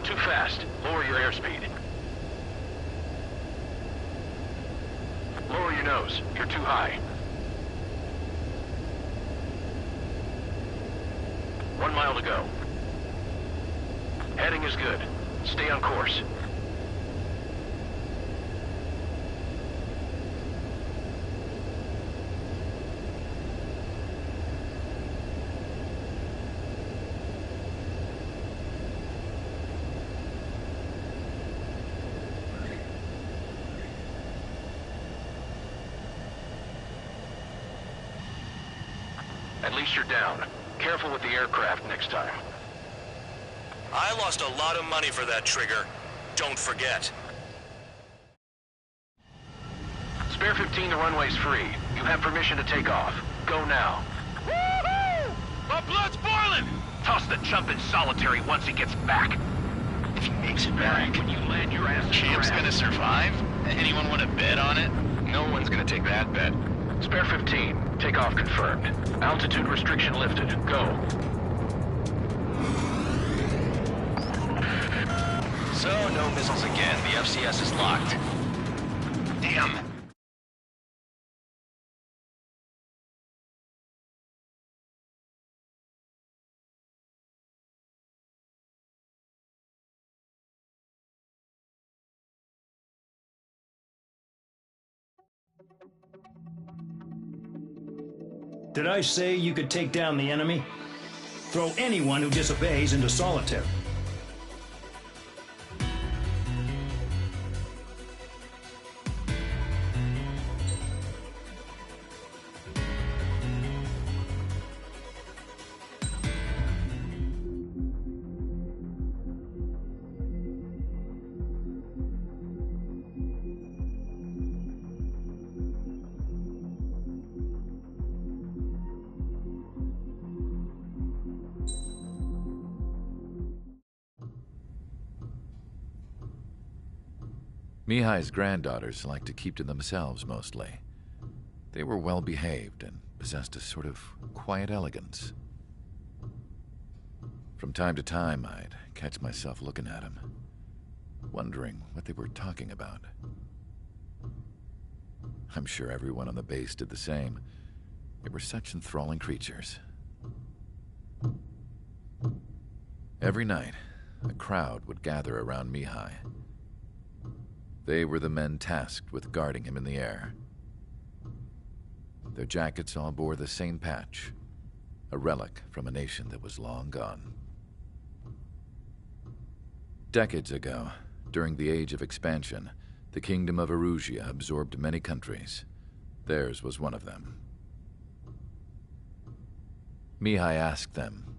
Too fast. Lower your airspeed. Lower your nose. You're too high. 1 mile to go. Heading is good. Stay on course. At least you're down. Careful with the aircraft next time. I lost a lot of money for that trigger. Don't forget. Spare 15, the runway's free. You have permission to take off. Go now. Woohoo! My blood's boiling! Toss the chump in solitary once he gets back. If he makes it back, When you land your ass in Champ's the gonna survive? Anyone want to bet on it? No one's gonna take that bet. Spare 15, takeoff confirmed. Altitude restriction lifted. Go. So, no missiles again. The FCS is locked. Damn. Did I say you could take down the enemy? Throw anyone who disobeys into solitary. Mihai's granddaughters liked to keep to themselves mostly. They were well behaved and possessed a sort of quiet elegance. From time to time, I'd catch myself looking at them, wondering what they were talking about. I'm sure everyone on the base did the same. They were such enthralling creatures. Every night, a crowd would gather around Mihai. They were the men tasked with guarding him in the air. Their jackets all bore the same patch, a relic from a nation that was long gone. Decades ago, during the Age of Expansion, the Kingdom of Erusia absorbed many countries. Theirs was one of them. Mihai asked them,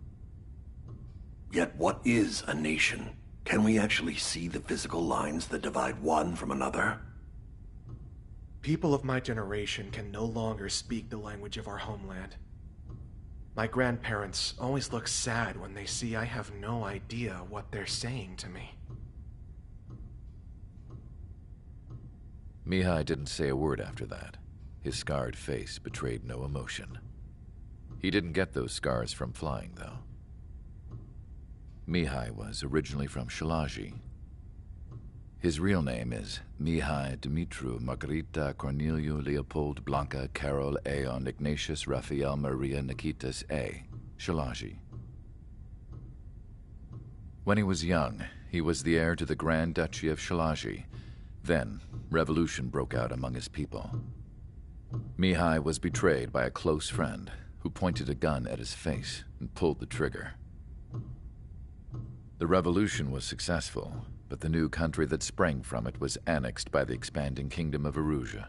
"Yet what is a nation? Can we actually see the physical lines that divide one from another?" People of my generation can no longer speak the language of our homeland. My grandparents always look sad when they see I have no idea what they're saying to me. Mihai didn't say a word after that. His scarred face betrayed no emotion. He didn't get those scars from flying, though. Mihai was originally from Shalaji. His real name is Mihai Dumitru Margarita Corneliu Leopold Blanca Carol Aeon Ignatius Raphael Maria Nikitas A. Shalaji. When he was young, he was the heir to the Grand Duchy of Shalaji. Then, revolution broke out among his people. Mihai was betrayed by a close friend who pointed a gun at his face and pulled the trigger. The revolution was successful, but the new country that sprang from it was annexed by the expanding Kingdom of Erusia.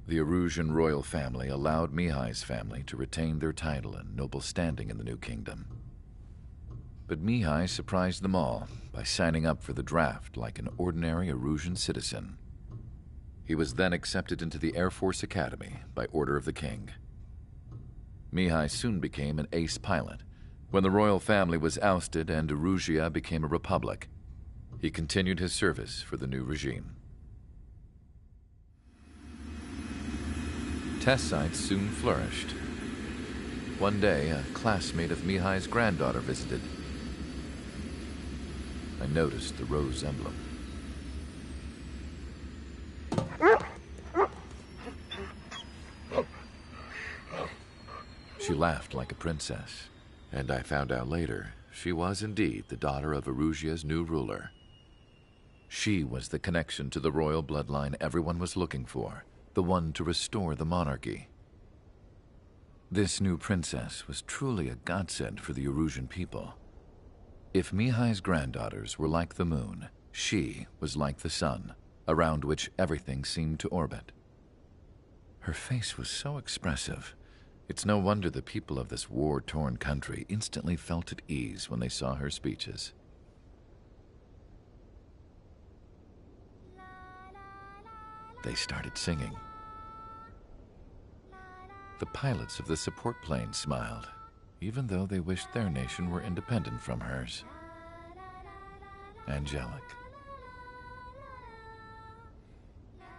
The Erusian royal family allowed Mihai's family to retain their title and noble standing in the new kingdom. But Mihai surprised them all by signing up for the draft like an ordinary Erusian citizen. He was then accepted into the Air Force Academy by order of the king. Mihai soon became an ace pilot. When the royal family was ousted and Erusia became a republic, he continued his service for the new regime. Test sites soon flourished. One day, a classmate of Mihai's granddaughter visited. I noticed the rose emblem. She laughed like a princess. And I found out later, she was indeed the daughter of Erusia's new ruler. She was the connection to the royal bloodline everyone was looking for, the one to restore the monarchy. This new princess was truly a godsend for the Erusian people. If Mihai's granddaughters were like the moon, she was like the sun, around which everything seemed to orbit. Her face was so expressive. It's no wonder the people of this war-torn country instantly felt at ease when they saw her speeches. they started singing. The pilots of the support plane smiled, even though they wished their nation were independent from hers. Angelic.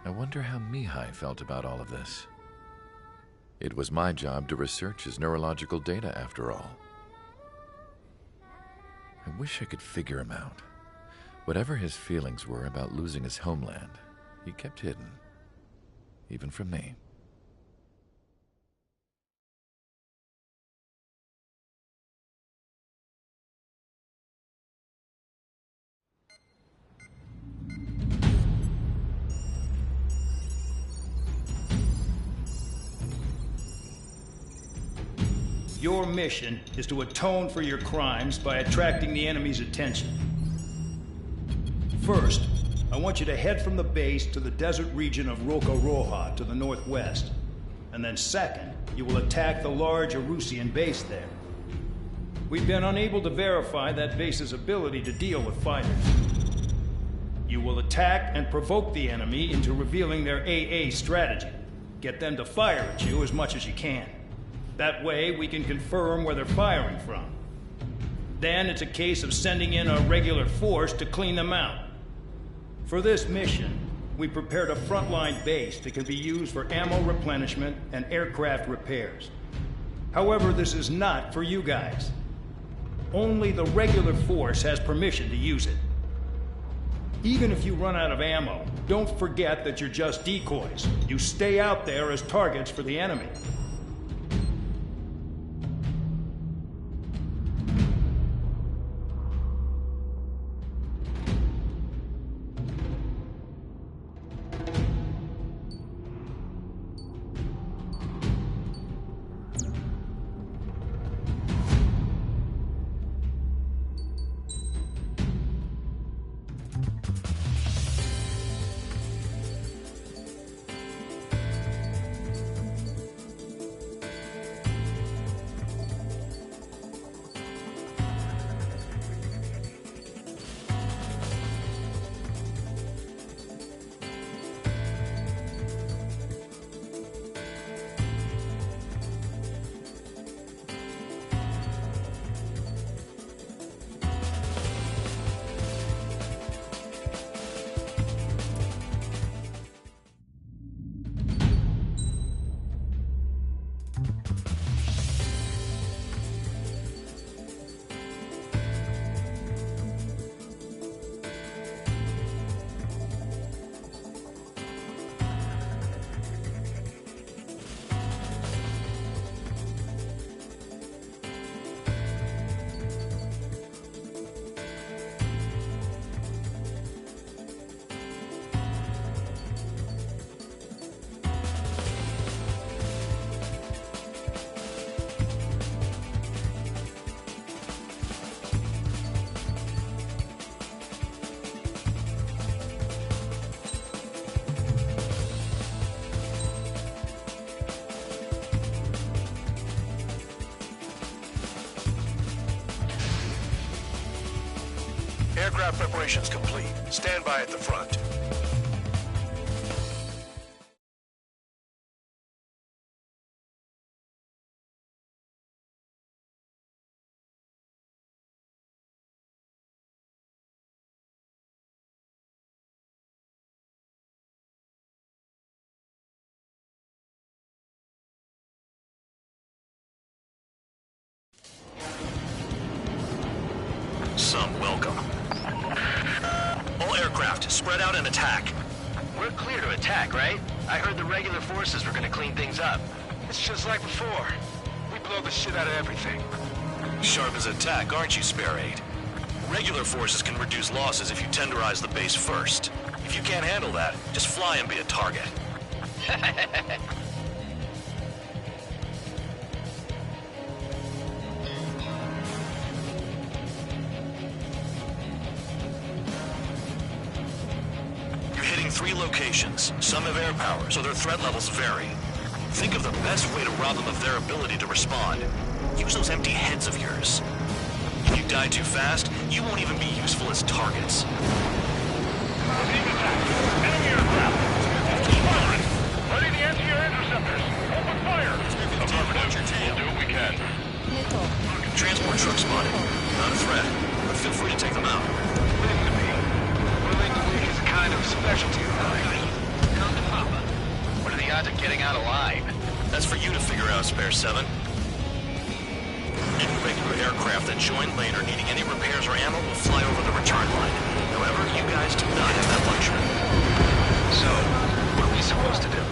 I wonder how Mihai felt about all of this. It was my job to research his neurological data, after all. I wish I could figure him out. Whatever his feelings were about losing his homeland, he kept hidden, even from me. Your mission is to atone for your crimes by attracting the enemy's attention. First, I want you to head from the base to the desert region of Roca-Roja to the northwest. And then second, you will attack the large Erusian base there. We've been unable to verify that base's ability to deal with fighters. You will attack and provoke the enemy into revealing their AA strategy. Get them to fire at you as much as you can. That way, we can confirm where they're firing from. Then it's a case of sending in a regular force to clean them out. For this mission, we prepared a frontline base that can be used for ammo replenishment and aircraft repairs. However, this is not for you guys. Only the regular force has permission to use it. Even if you run out of ammo, don't forget that you're just decoys. You stay out there as targets for the enemy. Aircraft preparations complete. Stand by at the front. Some welcome. All aircraft, spread out and attack. We're clear to attack, right? I heard the regular forces were gonna clean things up. It's just like before. We blow the shit out of everything. Sharp as attack, aren't you, Spare Aid? Regular forces can reduce losses if you tenderize the base first. If you can't handle that, just fly and be a target. You're hitting 3 locations. Some have air power, so their threat levels vary. Think of the best way to rob them of their ability to respond. Use those empty heads of yours. If you die too fast, you won't even be useful as targets. Enemy attack! Enemy aircraft! specialty of mine. Come to Papa. What are the odds of getting out alive? That's for you to figure out, Spare 7. Any regular aircraft that join later needing any repairs or ammo will fly over the return line. However, you guys do not have that luxury. So, what are we supposed to do?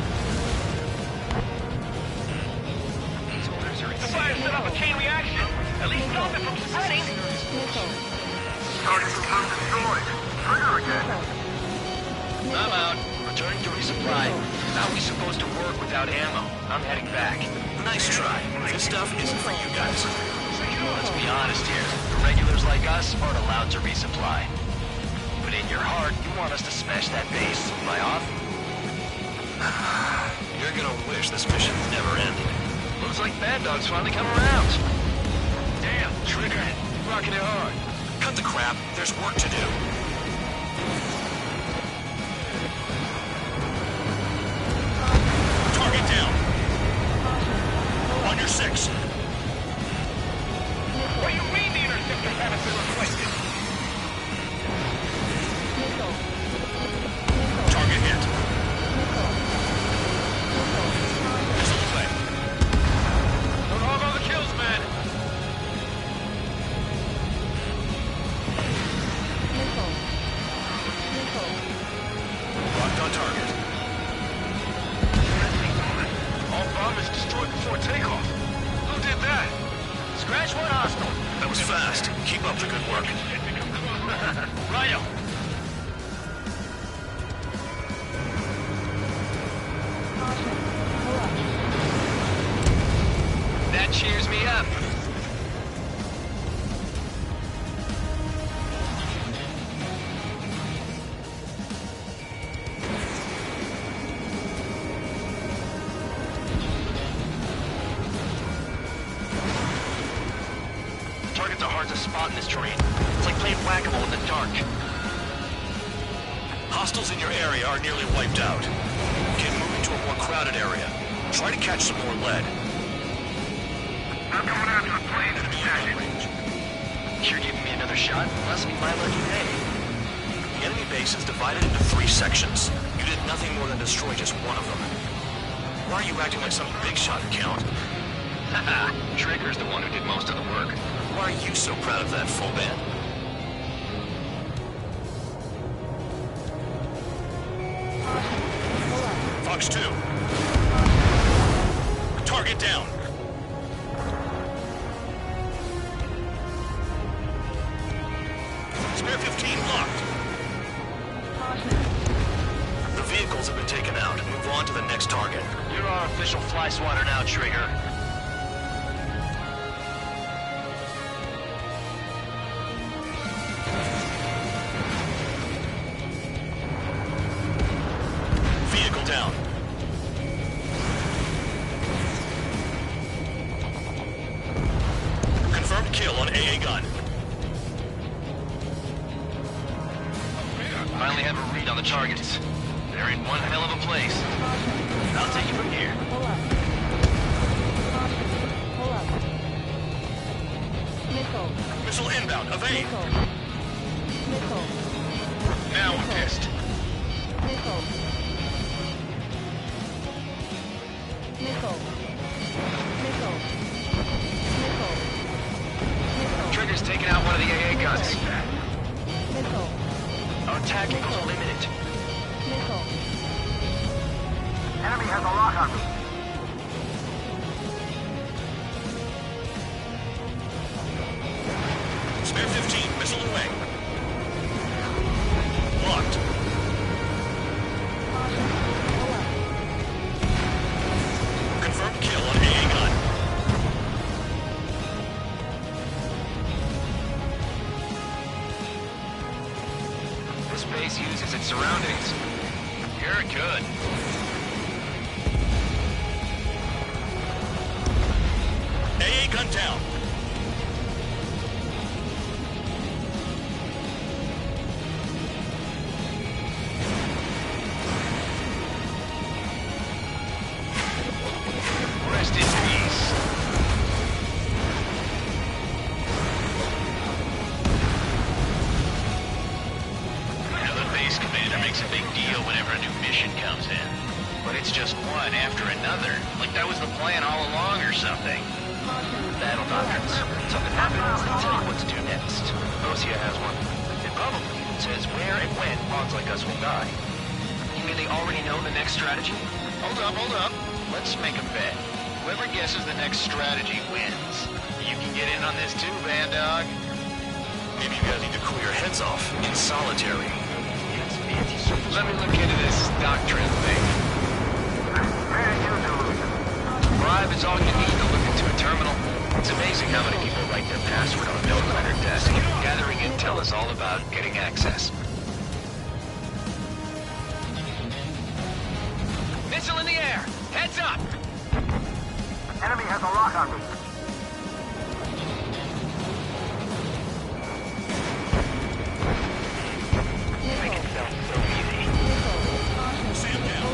These orders are insane. The fire set up a chain reaction. At least stop it from spreading. Target confirmed destroyed. Trigger again. I'm out. Returning to resupply. How are we supposed to work without ammo? I'm heading back. Nice try. This stuff isn't for you guys. Let's be honest here. The regulars like us aren't allowed to resupply. But in your heart, you want us to smash that base. Am I off? You're gonna wish this mission never ended. Looks like Bad Dog's finally come around. Damn, Trigger. Rocking it hard. Cut the crap. There's work to do. Target down. On your 6. What do you mean the interceptors haven't been requested? Target hit. Missile away. Don't hog all the kills, man. Locked on target. All bombers destroyed before takeoff. Who did that? Scratch one hostile. That was fast. Keep up the good work. Rhino. That cheers me up. Targets are hard to spot in this terrain. It's like playing whack-a-mole in the dark. Hostiles in your area are nearly wiped out. Get moving to a more crowded area. Try to catch some more lead. I'm going after the plane in a range. You're giving me another shot? Must be my lucky day. The enemy base is divided into 3 sections. You did nothing more than destroy just one of them. Why are you acting like some big shot, Count? Haha, Trigger's the one who did most of the work. Why are you so proud of that, Foban? Fox 2. Target down. Spare 15 locked. The vehicles have been taken out. Move on to the next target. You're our official fly swatter now, Trigger. Vehicle down. Confirmed kill on AA gun. Finally have a read on the targets. They're in one hell of a place. I'll take it from here. Missile inbound. Evade. Now I'm pissed. Trigger's taking out one of the AA guns. Our attack equals limited. Enemy has a lock on me. Spare 15. Missile away. Locked. Confirmed kill on AA gun. This base uses its surroundings. You're good. AA gun down. Rest in peace. Now the base commander makes a big deal know whenever a new mission comes in. But it's just one after another. Like that was the plan all along or something. Battle doctrines. Something happens, they tell you what to do next. Osea has one. It probably even says where and when pawns like us will die. You mean they already know the next strategy? Hold up. Let's make a bet. Whoever guesses the next strategy wins. You can get in on this too, Band Dog. Maybe you guys need to cool your heads off in solitary. Let me look into this doctrine thing. Bribe is all you need to look into a terminal. It's amazing how many people write their password on a note on their desk. Gathering intel is all about getting access. Missile in the air! Heads up! Enemy has a lock on me. Make it sound so easy. Sam down.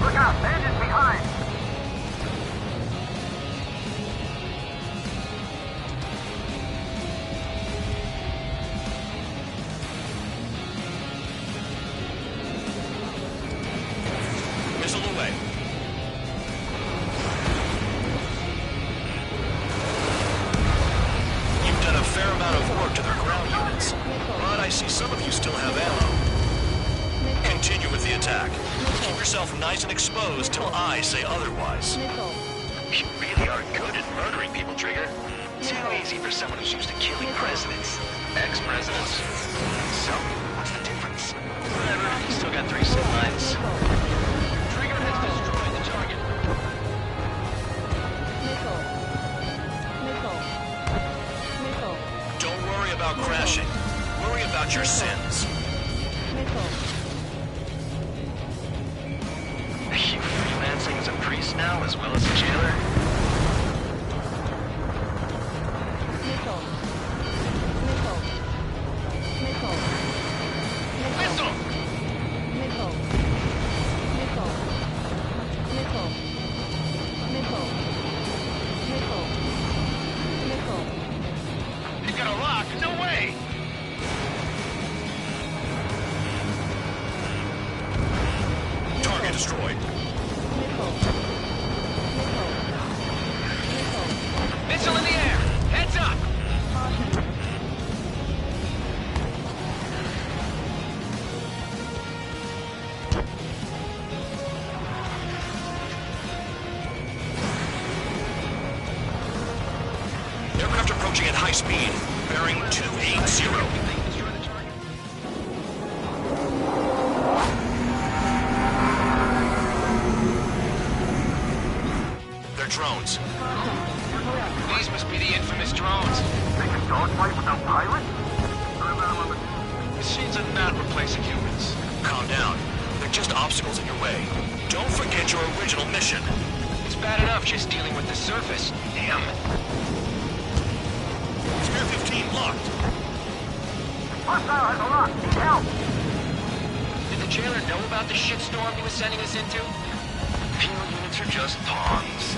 Look out, bandits behind! Missile away. You've done a fair amount of work to their ground units, but I see some of you still have ammo. Continue with the attack. Keep yourself nice and exposed till I say otherwise. You really are good at murdering people, Trigger. Too easy for someone who's used to killing presidents. Ex-presidents. So, what's the difference? Whatever, you still got 3 sim lines. Trigger has destroyed the target. Don't worry about crashing. Worry about your sins. Are you freelancing as a priest now, as well as a jailer? You got a lock? No way! Target destroyed. Missile in the air! Heads up! Aircraft approaching at high speed. Bearing 280. They're drones. These must be the infamous drones. They can dogfight without pilot? Machines are not replacing humans. Calm down. They're just obstacles in your way. Don't forget your original mission. It's bad enough just dealing with the surface. Damn. Spear 15 locked. Hostile has a lock. Need help. Did the jailer know about the shitstorm he was sending us into? Penal units are just pawns.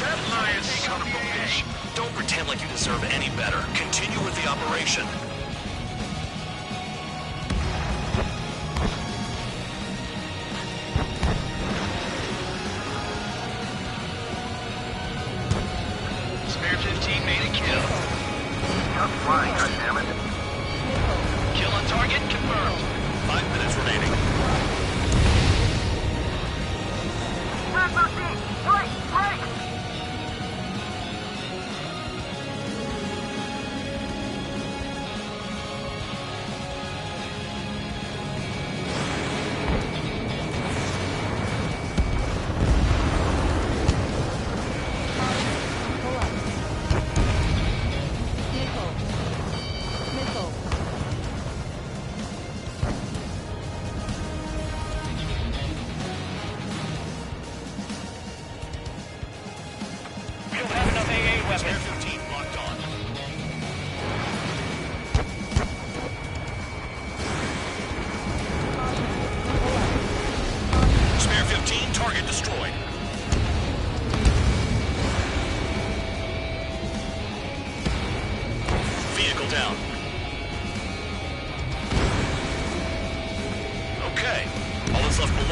That lying son of a bitch. Don't pretend like you deserve any better. Continue with the operation. Spear 15 made a kill. Just flying, goddammit. Kill on target confirmed. 5 minutes remaining. Red 13! Break! Break!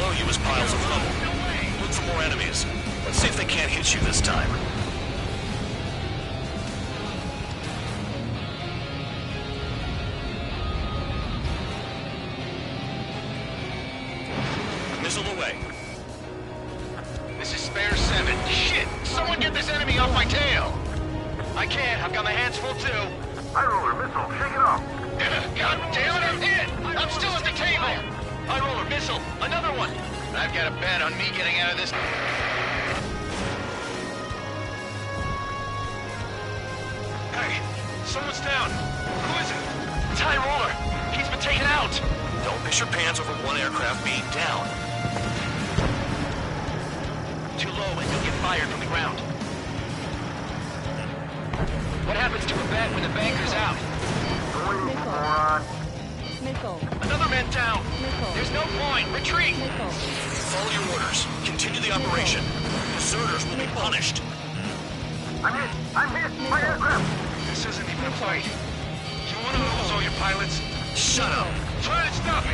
Below you is piles of rubble. Look for more enemies. Let's see if they can't hit you this time. Missile away. This is Spare 7. Shit! Someone get this enemy off my tail! I can't. I've got my hands full too. High roller, missile, shake it off. God damn it, I'm hit! I'm still at the table! High roller, missile, another one! I've got a bet on me getting out of this. Hey, someone's down. Who is it? It's High roller. He's been taken out. Don't miss your pants over one aircraft being down. Too low and you'll get fired from the ground. What happens to a bet when the banker's out? Missile. Another man down. Missile. There's no point. Retreat. Missile. Follow your orders. Continue the operation. Deserters will be punished. I'm hit. My aircraft. This isn't even a fight. You want to lose all your pilots? Shut up. Try to stop me.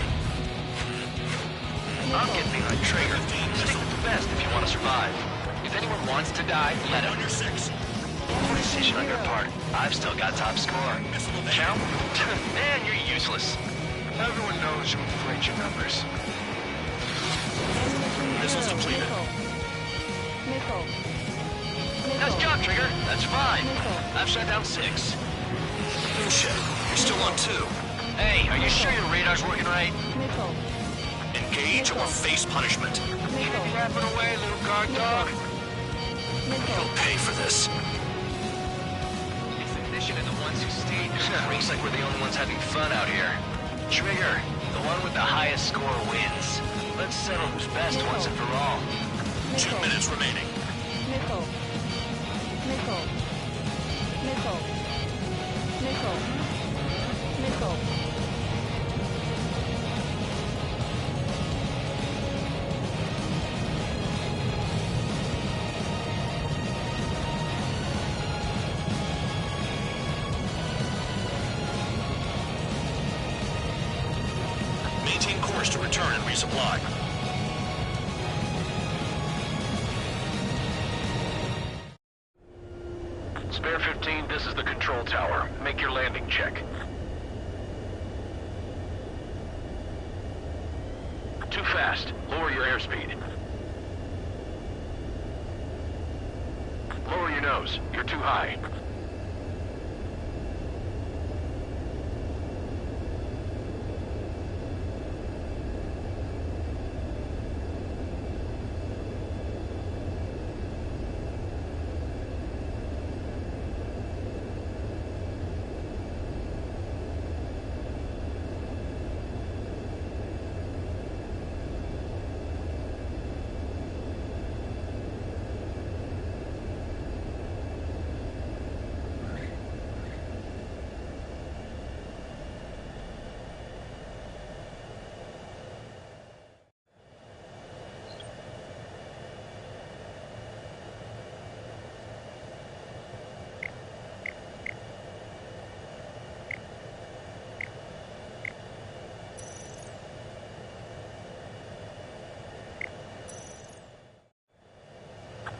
I'm getting behind Traeger. Stick with the best if you want to survive. If anyone wants to die, let him. On your 6. Poor decision on your part. I've still got top score. Count? Man, you're useless. Everyone knows you inflate your numbers. Missiles depleted. Missile. Nice job, Trigger. That's 5. I've shut down 6. Bullshit. You're still on 2. Hey, are you sure your radar's working right? Missile. Engage or face punishment. Missile. Rapping away, little guard dog. You'll pay for this. It's the mission and the ones who stayed. Looks like we're the only ones having fun out here. Trigger, the one with the highest score wins. Let's settle who's best once and for all. 2 minutes remaining. Missile. Missile. Missile. Missile. Missile. Maintain course to return and resupply. Spare 15, this is the control tower. Make your landing check. Too fast. Lower your airspeed. Lower your nose. You're too high.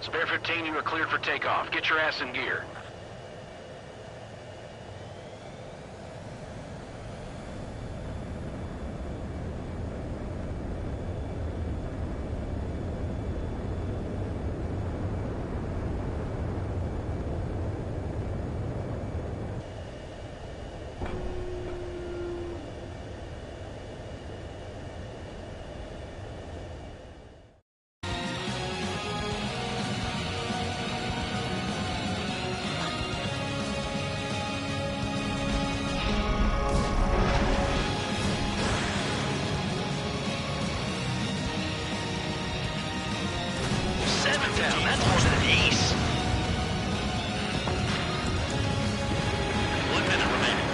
Spare 15, you are cleared for takeoff. Get your ass in gear. Down. That's more than an ace. 1 minute remaining.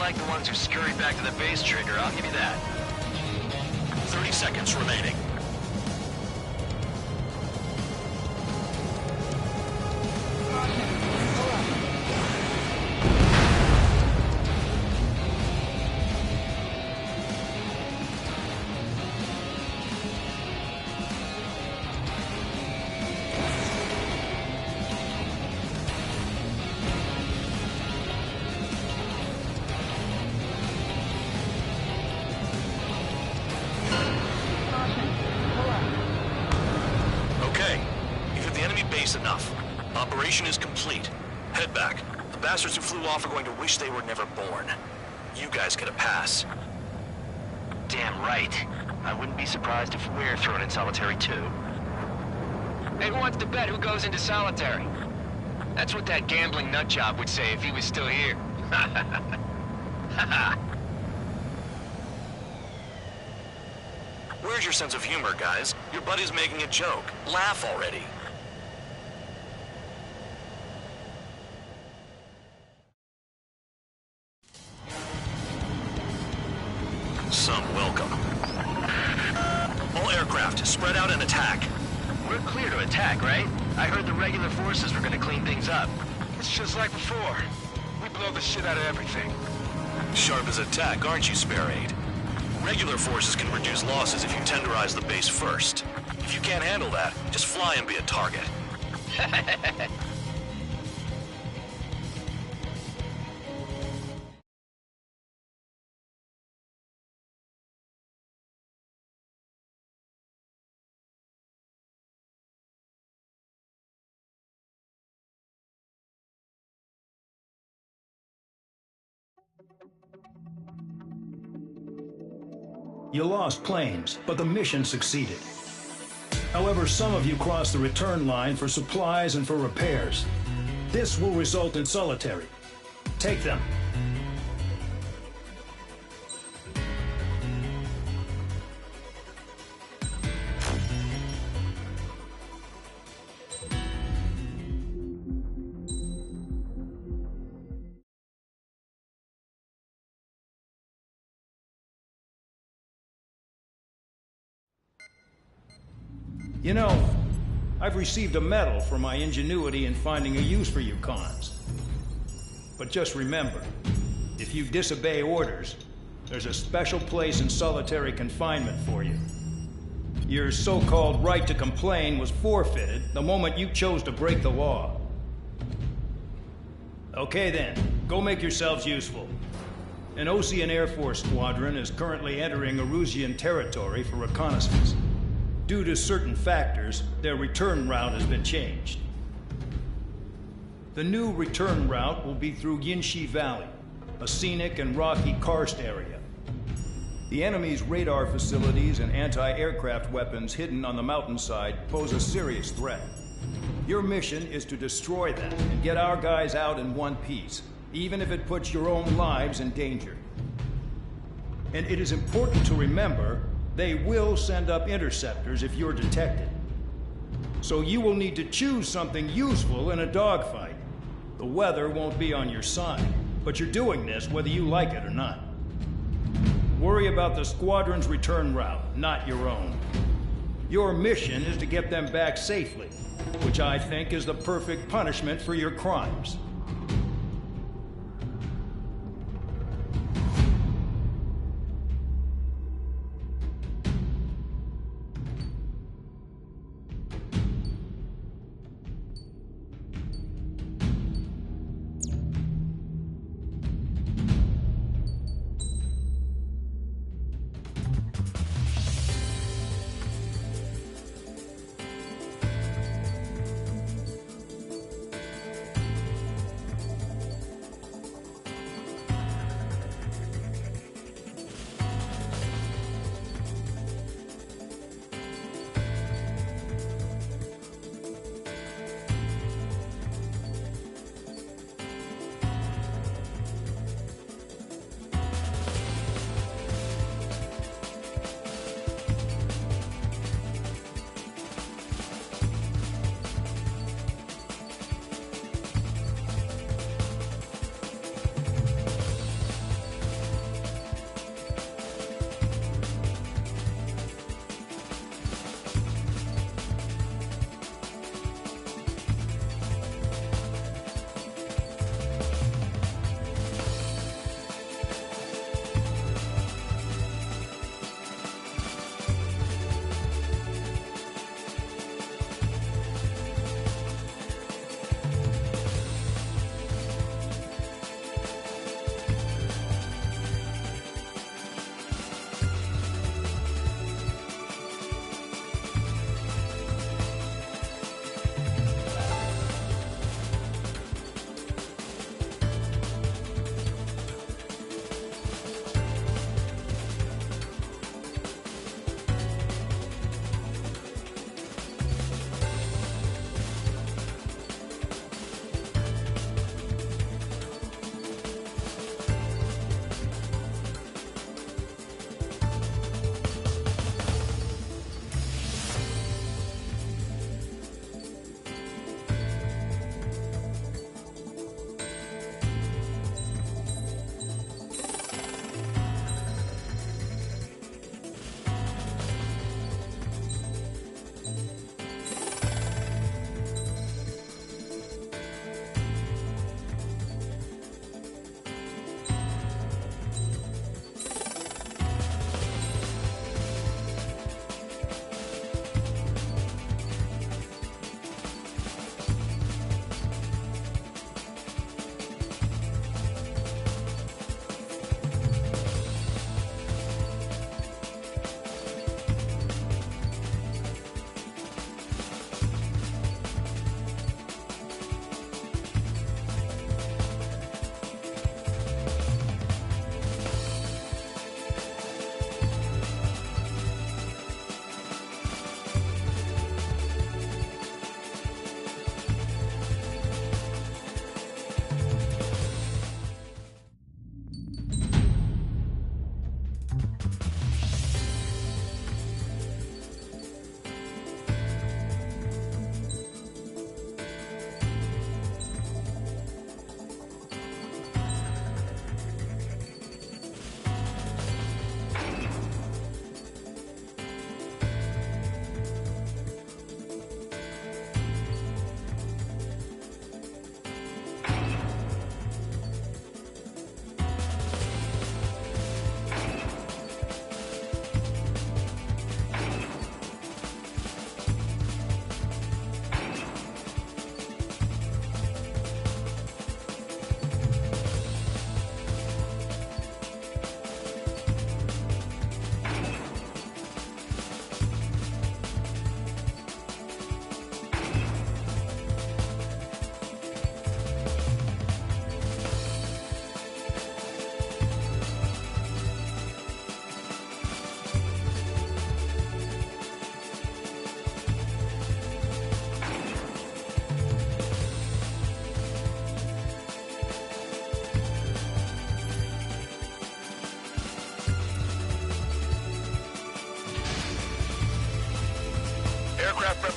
like the ones who scurried back to the base, Trigger, I'll give you that. 30 seconds remaining. Enough. Operation is complete. Head back. The bastards who flew off are going to wish they were never born. You guys get a pass. Damn right. I wouldn't be surprised if we're thrown in solitary too. Hey, who wants to bet who goes into solitary? That's what that gambling nutjob would say if he was still here. Where's your sense of humor, guys? Your buddy's making a joke. Laugh already. Some welcome. All aircraft, spread out and attack. We're clear to attack, right? I heard the regular forces were gonna clean things up. It's just like before. We blow the shit out of everything. Sharp as a tack, aren't you, Spare Aid? Regular forces can reduce losses if you tenderize the base first. If you can't handle that, just fly and be a target. You lost planes, but the mission succeeded. However, some of you crossed the return line for supplies and for repairs. This will result in solitary. Take them. You know, I've received a medal for my ingenuity in finding a use for you cons. But just remember, if you disobey orders, there's a special place in solitary confinement for you. Your so-called right to complain was forfeited the moment you chose to break the law. Okay then, go make yourselves useful. An Osean Air Force squadron is currently entering Erusian territory for reconnaissance. Due to certain factors, their return route has been changed. The new return route will be through Yinshi Valley, a scenic and rocky karst area. The enemy's radar facilities and anti-aircraft weapons hidden on the mountainside pose a serious threat. Your mission is to destroy them and get our guys out in one piece, even if it puts your own lives in danger. And it is important to remember they will send up interceptors if you're detected. So you will need to choose something useful in a dogfight. The weather won't be on your side, but you're doing this whether you like it or not. Worry about the squadron's return route, not your own. Your mission is to get them back safely, which I think is the perfect punishment for your crimes.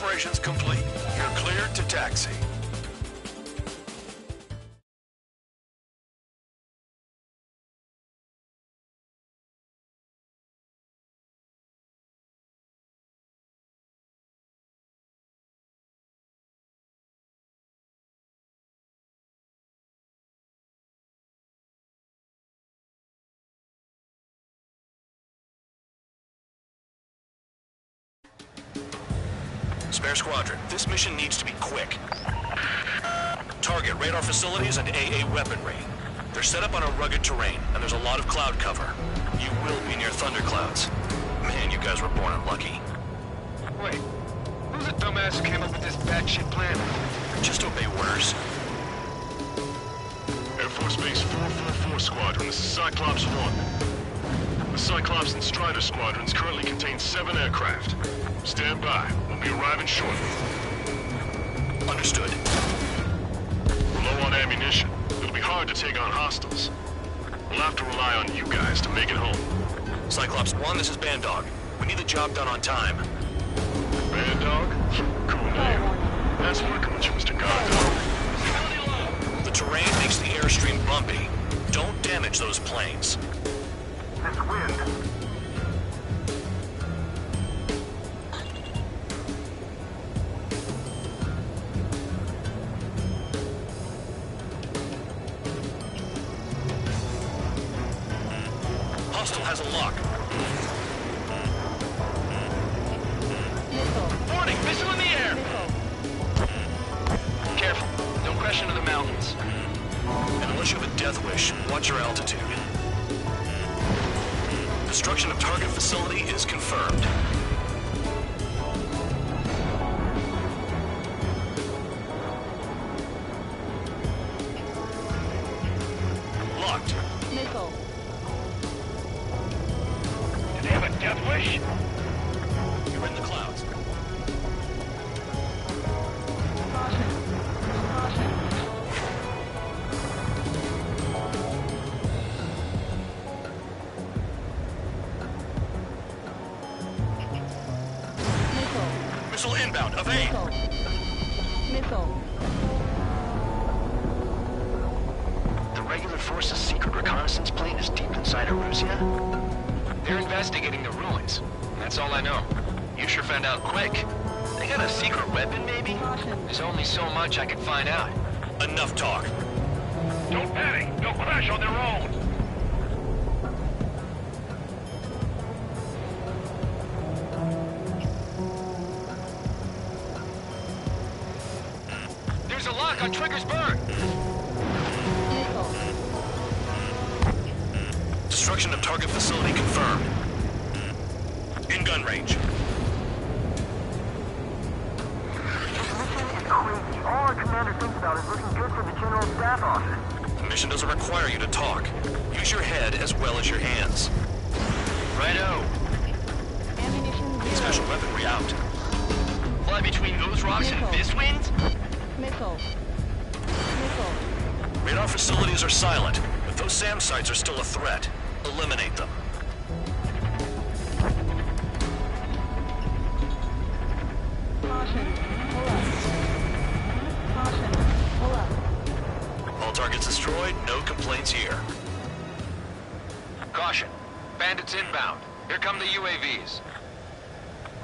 Operations complete. You're cleared to taxi. Spare Squadron, this mission needs to be quick. Target radar facilities and AA weaponry. They're set up on a rugged terrain, and there's a lot of cloud cover. You will be near thunderclouds. Man, you guys were born unlucky. Wait, who's the dumbass who came up with this batshit plan? Just obey orders. Air Force Base 444 Squadron, this is Cyclops 1. The Cyclops and Strider squadrons currently contain 7 aircraft. Stand by. We'll be arriving shortly. Understood. We're low on ammunition. It'll be hard to take on hostiles. We'll have to rely on you guys to make it home. Cyclops 1, this is Bandog. We need the job done on time. Bandog? Cool name. That's working with you, Mr. Gargo. The terrain makes the airstream bumpy. Don't damage those planes. This wind. Hostile has a lock. Warning! Missile in the air! Careful. Don't crash into the mountains. And unless you have a death wish, watch your altitude. Destruction of target facility is confirmed. Locked. Missile. Do they have a death wish? You're in the clouds. Missile inbound. Evade. Missile. The regular force's secret reconnaissance plane is deep inside Erusea? They're investigating the ruins. That's all I know. You sure found out quick. They got a secret weapon, maybe? There's only so much I can find out. Enough talk. Don't panic! They'll crash on their own! There's a lock on Trigger's bird! Destruction of target facility confirmed. In gun range. Crazy. All our commander thinks about is looking good for the General Staff Office. The mission doesn't require you to talk. Use your head as well as your hands. Righto. Ammunition zero. Special weaponry out. Fly between those rocks and this wind? Missile. Missile. Radar facilities are silent, but those SAM sites are still a threat. Eliminate them. Caution. Pull up. Caution. Pull up. All targets destroyed, no complaints here. Caution. Bandits inbound. Here come the UAVs.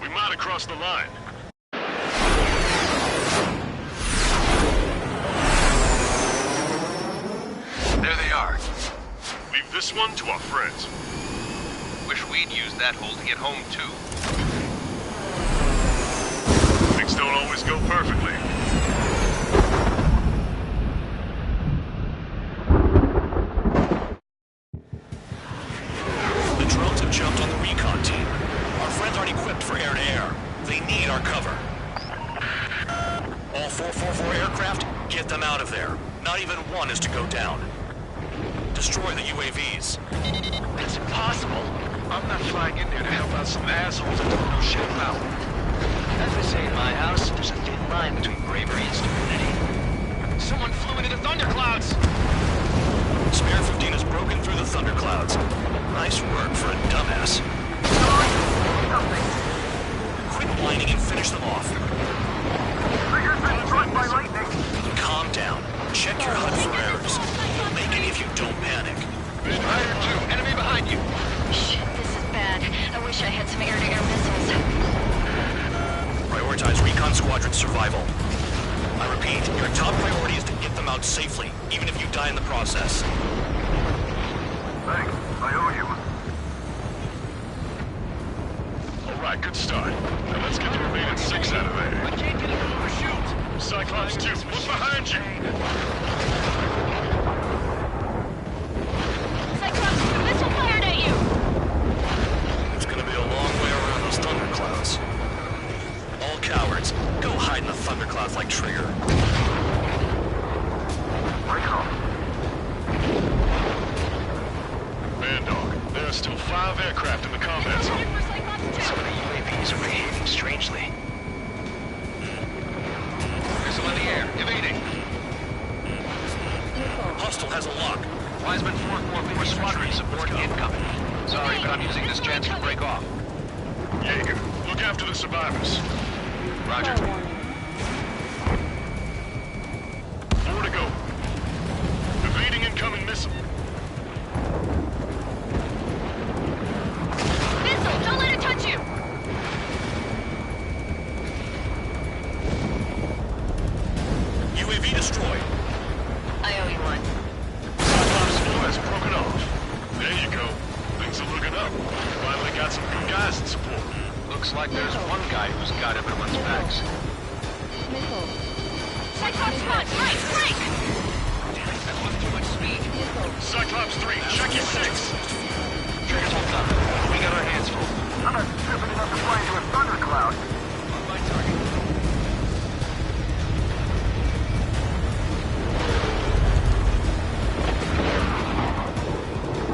We might have crossed the line. There they are. Leave this one to our friends. Wish we'd used that hole to get home, too. Things don't always go perfectly. The drones have jumped on the recon team. Our friends aren't equipped for air-to-air. They need our cover. All 444 aircraft, get them out of there. Not even one is to go down. Destroy the UAVs. That's impossible. I'm not flying in there to help out some assholes that don't know shit about. As they say in my house, there's a thin line between bravery and stupidity. Someone flew into the thunderclouds! Spare 15 has broken through the thunderclouds. Nice work for a dumbass. Quit whining and finish them off. Recon Squadron's survival. I repeat, your top priority is to get them out safely, even if you die in the process. Thanks. I owe you. All right, good start. Now let's get the remaining 6 out of there. I can't get him to shoot. Cyclops 2, look behind you. Cyclops, the missile fired at you! It's gonna be a long way around those thunderclouds. All cowards, go hide in the thunderclouds like Trigger. Bandog, there are still 5 aircraft in the combat zone. Some of the UAVs are behaving strangely. Missile in the air, evading. Hostile has a lock. Wiseman 444 Squadron support incoming. Sorry, but I'm using this chance to break off. Jaeger, look after the survivors. Roger. 4 to go. Evading incoming missile. Missile, don't let it touch you! UAV destroyed. I owe you one. Cyclops 4 has broken off. There you go. Things are looking up. Finally got some good guys in support. Looks like there's one guy who's got everyone's backs. Missile. Cyclops 1, break, break! That was too much speed. Cyclops 3, check your 6. Trigger's hold up. We got our hands full. I'm not stupid enough to fly into a thundercloud. On my target.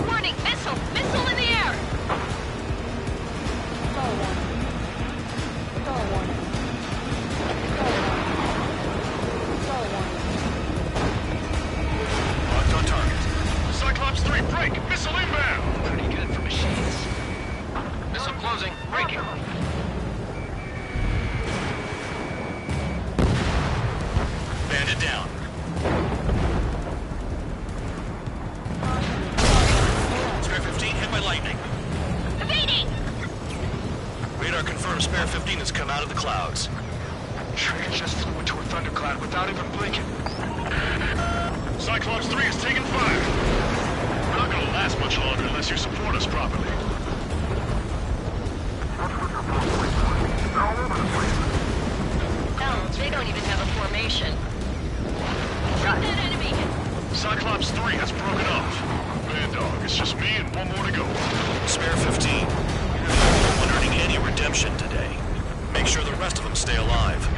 Warning, missile! Missile in the air! Star warning. Star warning. Star warning. Locked on target. Cyclops 3, break! Missile inbound! Pretty good for machines. Missile closing, breaking. Bandit down. Spare 15 hit by lightning. Evading! Radar confirms Spare 15 has come out of the clouds. Trigger just flew into a thundercloud without even blinking. Cyclops 3 is taking fire. We're not gonna last much longer unless you support us properly. Oh, they don't even have a formation. Shoot that enemy! Cyclops 3 has broken off. Bandog, it's just me and one more to go. Spare 15. You're the only one earning any redemption today. Make sure the rest of them stay alive.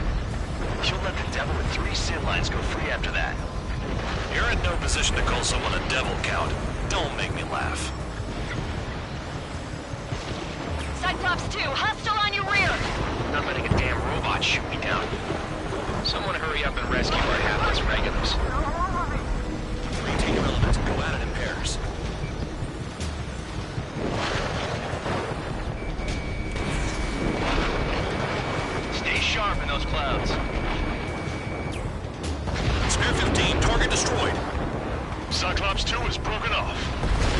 You'll let the devil with 3 SID lines go free after that. You're in no position to call someone a devil, Count. Don't make me laugh. Cyclops 2, hostile on your rear! Not letting a damn robot shoot me down. Someone hurry up and rescue our hapless regulars. Maintain your element and go at it in pairs. Stay sharp in those clouds. Spare 15, target destroyed. Cyclops 2 is broken off.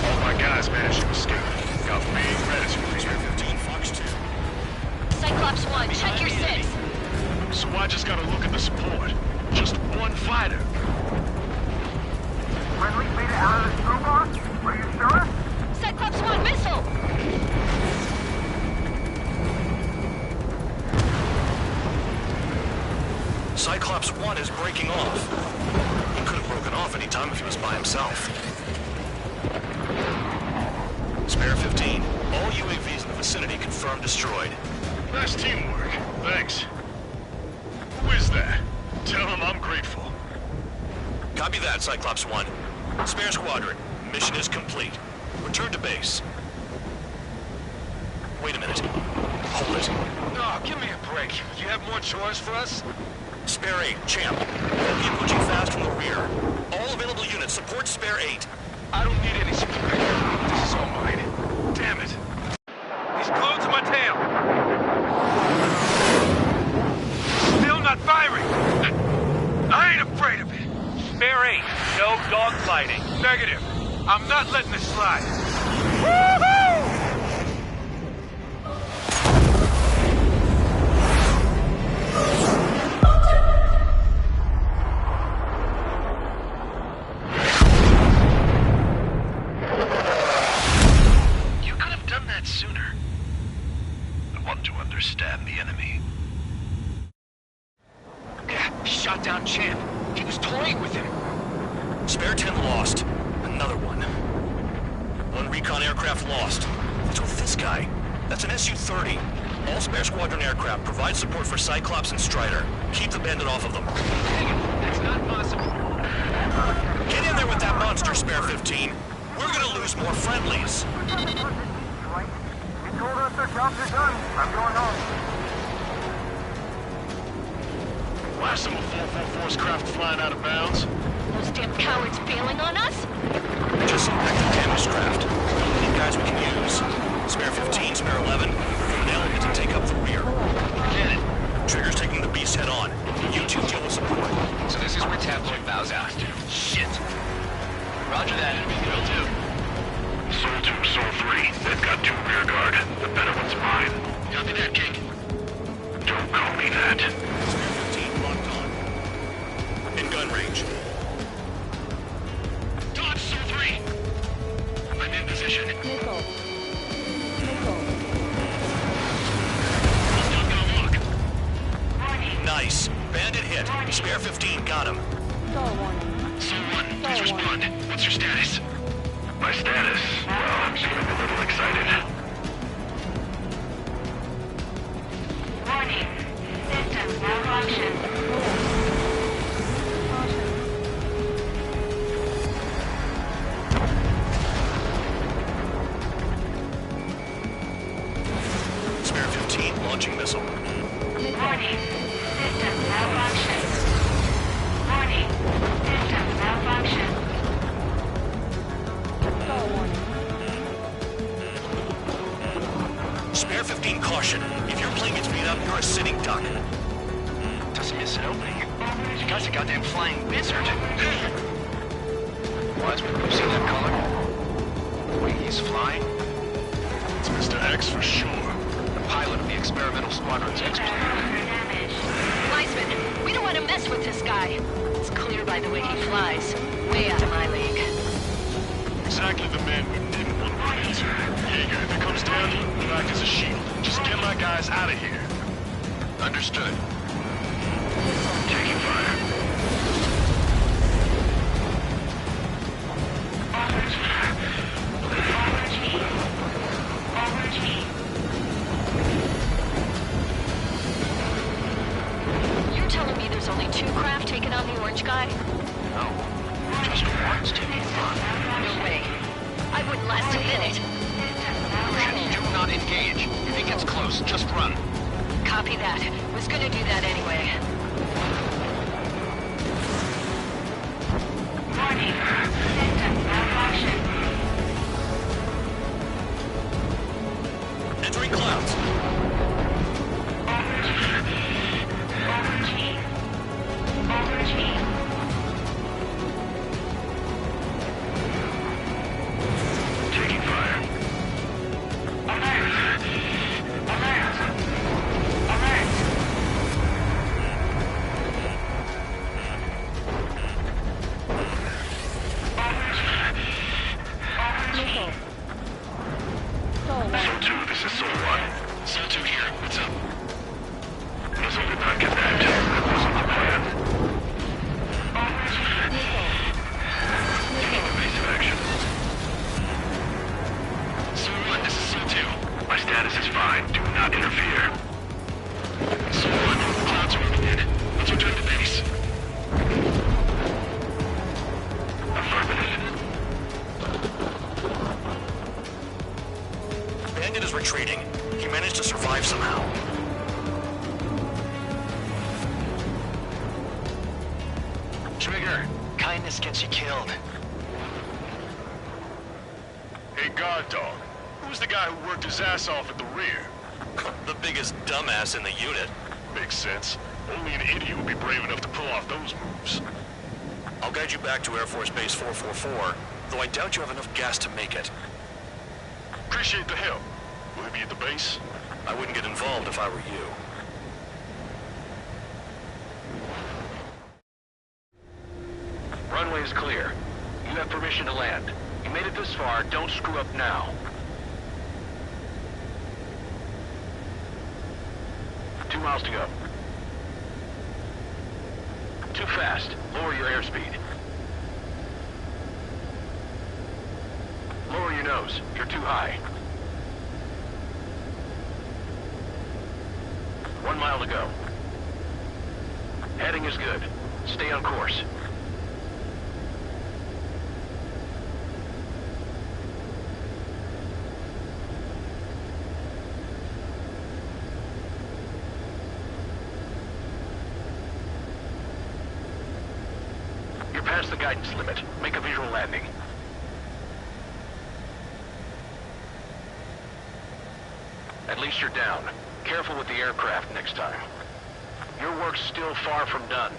All my guys managed to escape. Got big medicine for Spare you. 15, Fox 2. Cyclops 1, check your 6! So I just gotta look at the support. Just one fighter. Friendly made it out of the screwball? Are you sure? Cyclops 1, missile! Cyclops 1 is breaking off. He could have broken off any time if he was by himself. Spare 15. All UAVs in the vicinity confirmed destroyed. Nice teamwork. Thanks. Who is that? Tell him I'm grateful. Copy that, Cyclops 1. Spare Squadron. Mission is complete. Return to base. Wait a minute. Hold it. No, give me a break. You have more chores for us? Spare 8, Champ. They'll be approaching fast from the rear. All available units support Spare 8. I don't need any support. This is all mine. Damn it. He's glued to my tail. Still not firing. I ain't afraid of it. Spare 8, no dogfighting. Negative. I'm not letting this slide. Woohoo! Shot down Champ. He was toying with him. Spare 10 lost. Another one. One recon aircraft lost. What's with this guy? That's an Su-30. All spare squadron aircraft provide support for Cyclops and Strider. Keep the bandit off of them. That's not possible. Get in there with that monster, Spare 15. We're gonna lose more friendlies. You told us their jobs are done. I'm going home. Why are some of 444's craft flying out of bounds? Those damn cowards bailing on us? Just some active damage craft. Any guys we can use. Spare 15, Spare 11, from an element to take up the rear. Get it. Trigger's taking the beast head on. You two deal with support. So this is where Tabloid bows out. Shit. Roger that, enemy kill too. Soul 2, Soul 3. They've got 2 rear guard. The better one's mine. Copy that, King. Don't call me that. Spare 15 locked on. In gun range. Dodge, Soul 3. I'm in position. Missile. Nice. Bandit hit. Spare 15 got him. Star warning. Soul 1, please respond. What's your status? My status? Well, I'm getting a little excited. Warning. Systems malfunction. Spare 15 launching missile. Warning. Systems malfunction. Warning. Systems malfunction. Star warning. Spare 15 caution. If your plane gets beat up, you're a sitting duck. Doesn't miss an opening. You guy's a goddamn flying wizard. Wiseman, you see that color? The way he's flying? It's Mr. X for sure. The pilot of the experimental squadron's X-plane. Wiseman, we don't want to mess with this guy. It's clear by the way he flies. Way out of my league. Exactly the man we didn't want to run into. Jaeger, if it comes down, we'll act as a shield. Just get my guys out of here. Understood. Taking fire. You're telling me there's only 2 craft taking on the orange guy? No. Just one's taking it on. No way. I wouldn't last a minute. Do not engage. If he gets close, just run. Copy that. Was gonna do that anyway. Warning. Systems malfunction. Entering clouds. Taking fire. Missile. Star Soul warning. 2, this is Soul 1. Soul 2 here. What's up? Missile did not connect. That wasn't the plan. Evasive action. Soul 1, this is Soul 2. My status is fine. Do not interfere. Soul 1, clouds are moving in. Let's return to base. Affirmative. Bandit is retreating. He managed to survive somehow. Trigger, kindness gets you killed. Hey, guard dog. Who's the guy who worked his ass off at the rear? The biggest dumbass in the unit. Makes sense. Only an idiot would be brave enough to pull off those moves. I'll guide you back to Air Force Base 444, though I doubt you have enough gas to make it. Appreciate the help. Will he be at the base? I wouldn't get involved if I were you. Runway is clear. You have permission to land. You made it this far, don't screw up now. 2 miles to go. Too fast. Lower your airspeed. Lower your nose. You're too high. 1 mile to go. Heading is good. Stay on course. You're past the guidance limit. Make a visual landing. At least you're down. Careful with the aircraft next time. Your work's still far from done.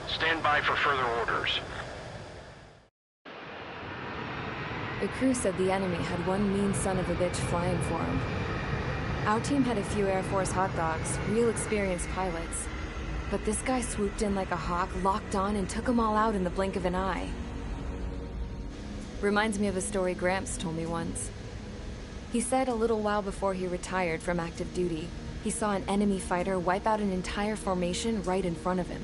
Stand by for further orders. The crew said the enemy had one mean son of a bitch flying for him. Our team had a few Air Force hot dogs, real experienced pilots. But this guy swooped in like a hawk, locked on, and took them all out in the blink of an eye. Reminds me of a story Gramps told me once. He said a little while before he retired from active duty, he saw an enemy fighter wipe out an entire formation right in front of him.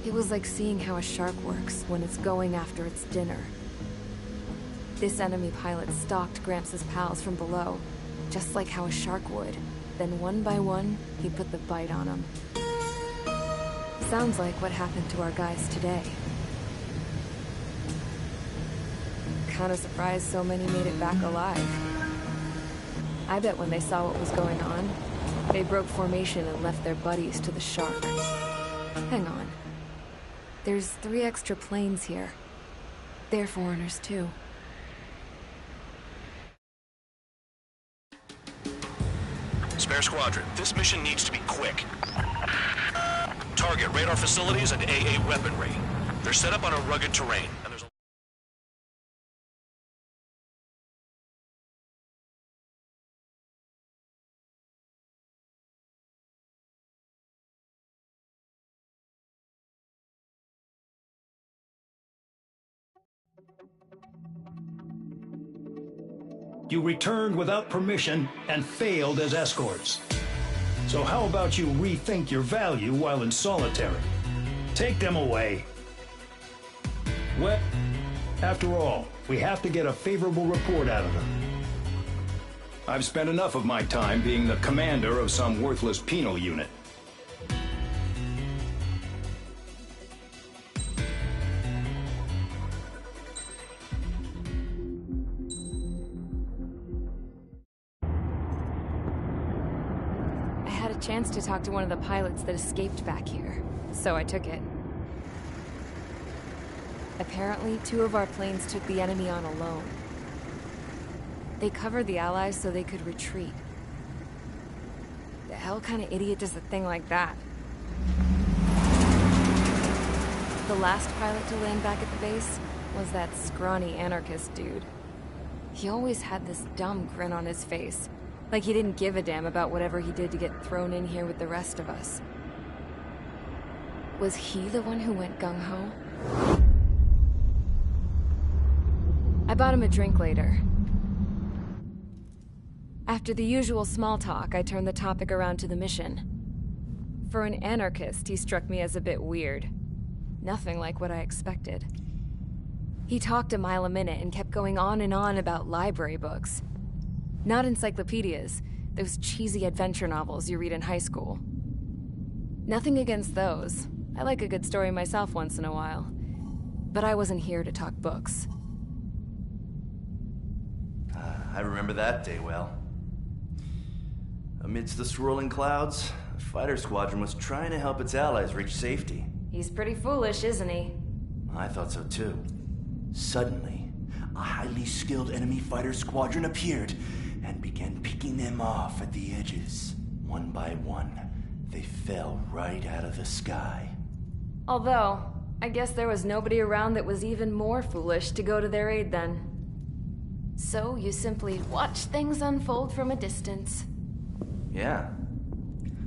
It was like seeing how a shark works when it's going after its dinner. This enemy pilot stalked Gramps' pals from below, just like how a shark would. Then one by one, he put the bite on them. Sounds like what happened to our guys today. Kinda surprised so many made it back alive. I bet when they saw what was going on, they broke formation and left their buddies to the shark. Hang on. There's 3 extra planes here. They're foreigners too. Spare Squadron, this mission needs to be quick. Target radar facilities and AA weaponry. They're set up on a rugged terrain, and there's a... You returned without permission and failed as escorts. So how about you rethink your value while in solitary? Take them away. Well, after all, we have to get a favorable report out of them. I've spent enough of my time being the commander of some worthless penal unit. Chance to talk to one of the pilots that escaped back here, so I took it. Apparently, 2 of our planes took the enemy on alone. They covered the Allies so they could retreat. The hell kind of idiot does a thing like that? The last pilot to land back at the base was that scrawny anarchist dude. He always had this dumb grin on his face. Like he didn't give a damn about whatever he did to get thrown in here with the rest of us. Was he the one who went gung-ho? I bought him a drink later. After the usual small talk, I turned the topic around to the mission. For an anarchist, he struck me as a bit weird. Nothing like what I expected. He talked a mile a minute and kept going on and on about library books. Not encyclopedias, those cheesy adventure novels you read in high school. Nothing against those. I like a good story myself once in a while. But I wasn't here to talk books. I remember that day well. Amidst the swirling clouds, the fighter squadron was trying to help its allies reach safety. He's pretty foolish, isn't he? I thought so too. Suddenly, a highly skilled enemy fighter squadron appeared and began picking them off at the edges. One by one, they fell right out of the sky. Although, I guess there was nobody around that was even more foolish to go to their aid then. So you simply watch things unfold from a distance. Yeah.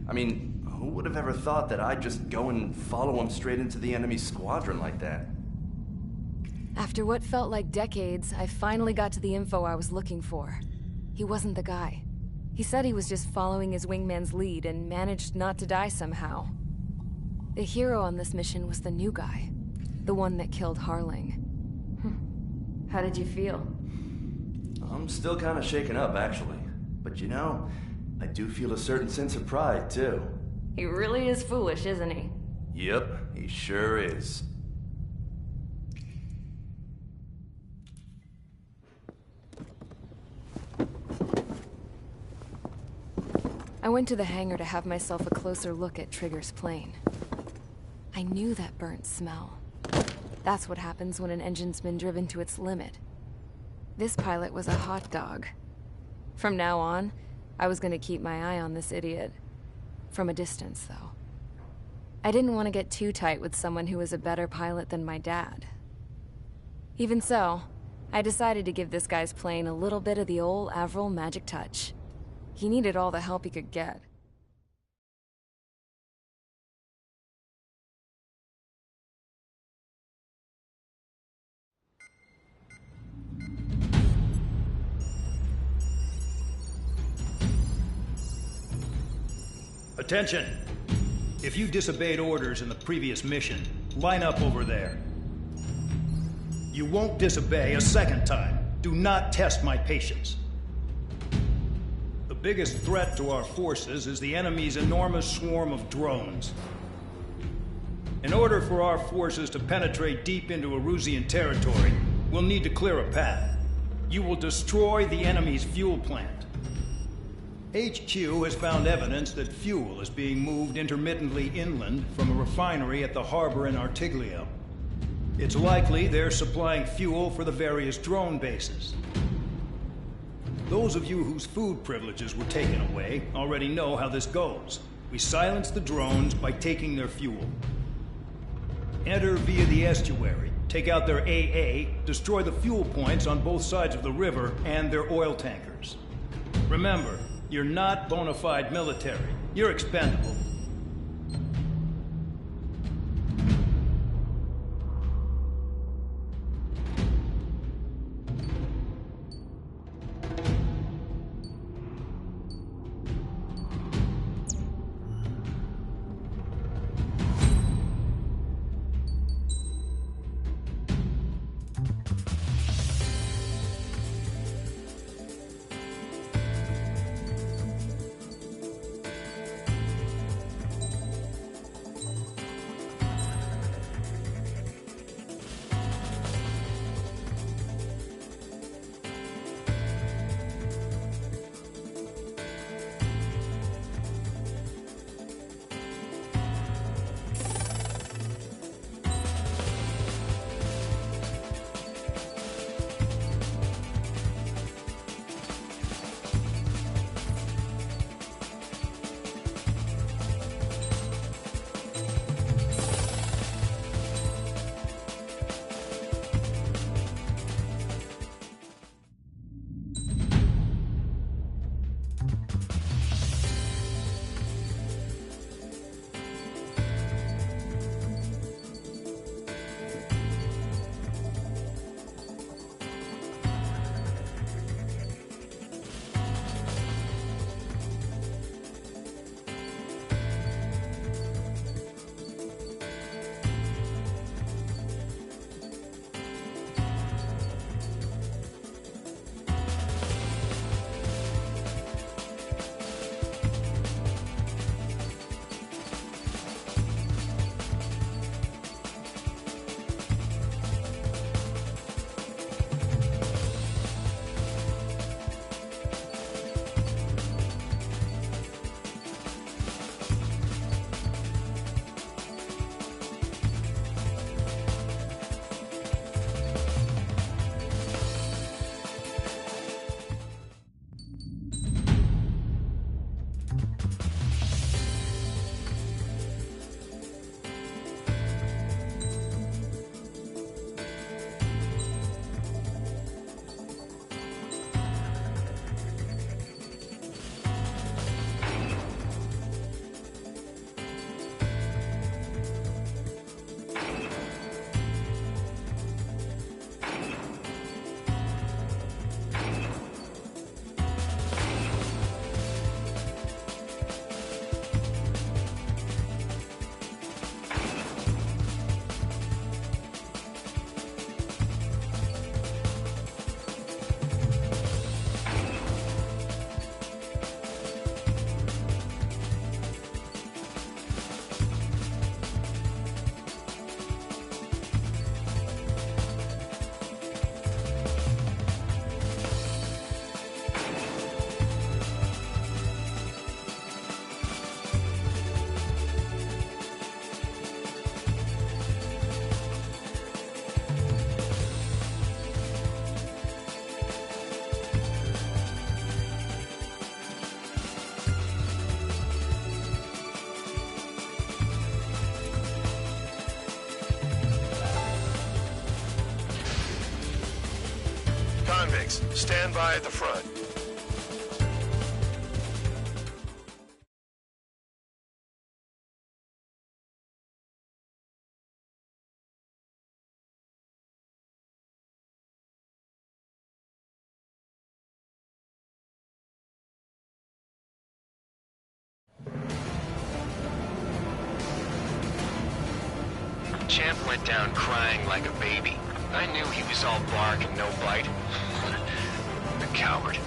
I mean, who would have ever thought that I'd just go and follow them straight into the enemy squadron like that? After what felt like decades, I finally got to the info I was looking for. He wasn't the guy. He said he was just following his wingman's lead and managed not to die somehow. The hero on this mission was the new guy. The one that killed Harling. How did you feel? I'm still kind of shaken up, actually. But you know, I do feel a certain sense of pride, too. He really is foolish, isn't he? Yep, he sure is. I went to the hangar to have myself a closer look at Trigger's plane. I knew that burnt smell. That's what happens when an engine's been driven to its limit. This pilot was a hot dog. From now on, I was going to keep my eye on this idiot. From a distance, though. I didn't want to get too tight with someone who was a better pilot than my dad. Even so, I decided to give this guy's plane a little bit of the old Avril magic touch. He needed all the help he could get. Attention! If you disobeyed orders in the previous mission, line up over there. You won't disobey a second time. Do not test my patience. The biggest threat to our forces is the enemy's enormous swarm of drones. In order for our forces to penetrate deep into Erusian territory, we'll need to clear a path. You will destroy the enemy's fuel plant. HQ has found evidence that fuel is being moved intermittently inland from a refinery at the harbor in Artiglio. It's likely they're supplying fuel for the various drone bases. Those of you whose food privileges were taken away already know how this goes. We silence the drones by taking their fuel. Enter via the estuary, take out their AA, destroy the fuel points on both sides of the river and their oil tankers. Remember, you're not bona fide military. You're expendable. Biggs, stand by at the front. Champ went down crying like a baby. I knew he was all bark and no bite. The coward.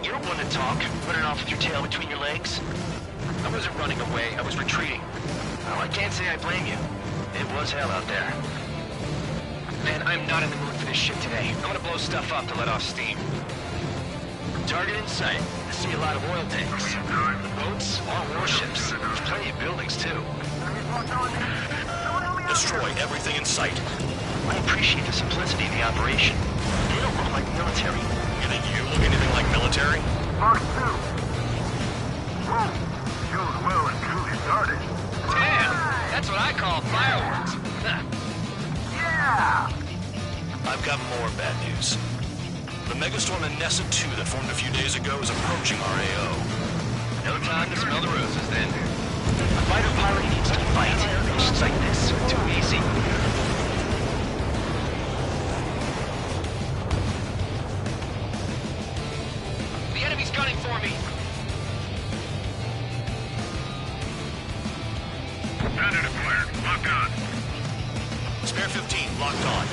You don't want to talk, running off with your tail between your legs. I wasn't running away, I was retreating. Well, I can't say I blame you. It was hell out there. Man, I'm not in the mood for this shit today. I'm gonna blow stuff up to let off steam. Target in sight. I see a lot of oil tanks. Boats, all warships. There's plenty of buildings, too. Destroy everything in sight. I appreciate the simplicity of the operation. They don't look like military. You think you look anything like military? Mark 2. Whoa. Shows well and truly started. Damn! That's what I call fireworks. Yeah! I've got more bad news. The megastorm in Nessa 2 that formed a few days ago is approaching our AO. No time to smell the roses, then. A fighter pilot needs to fight. Missions like this are too easy. The enemy's gunning for me. Bandit acquired. Lock on. Spare 15, locked on.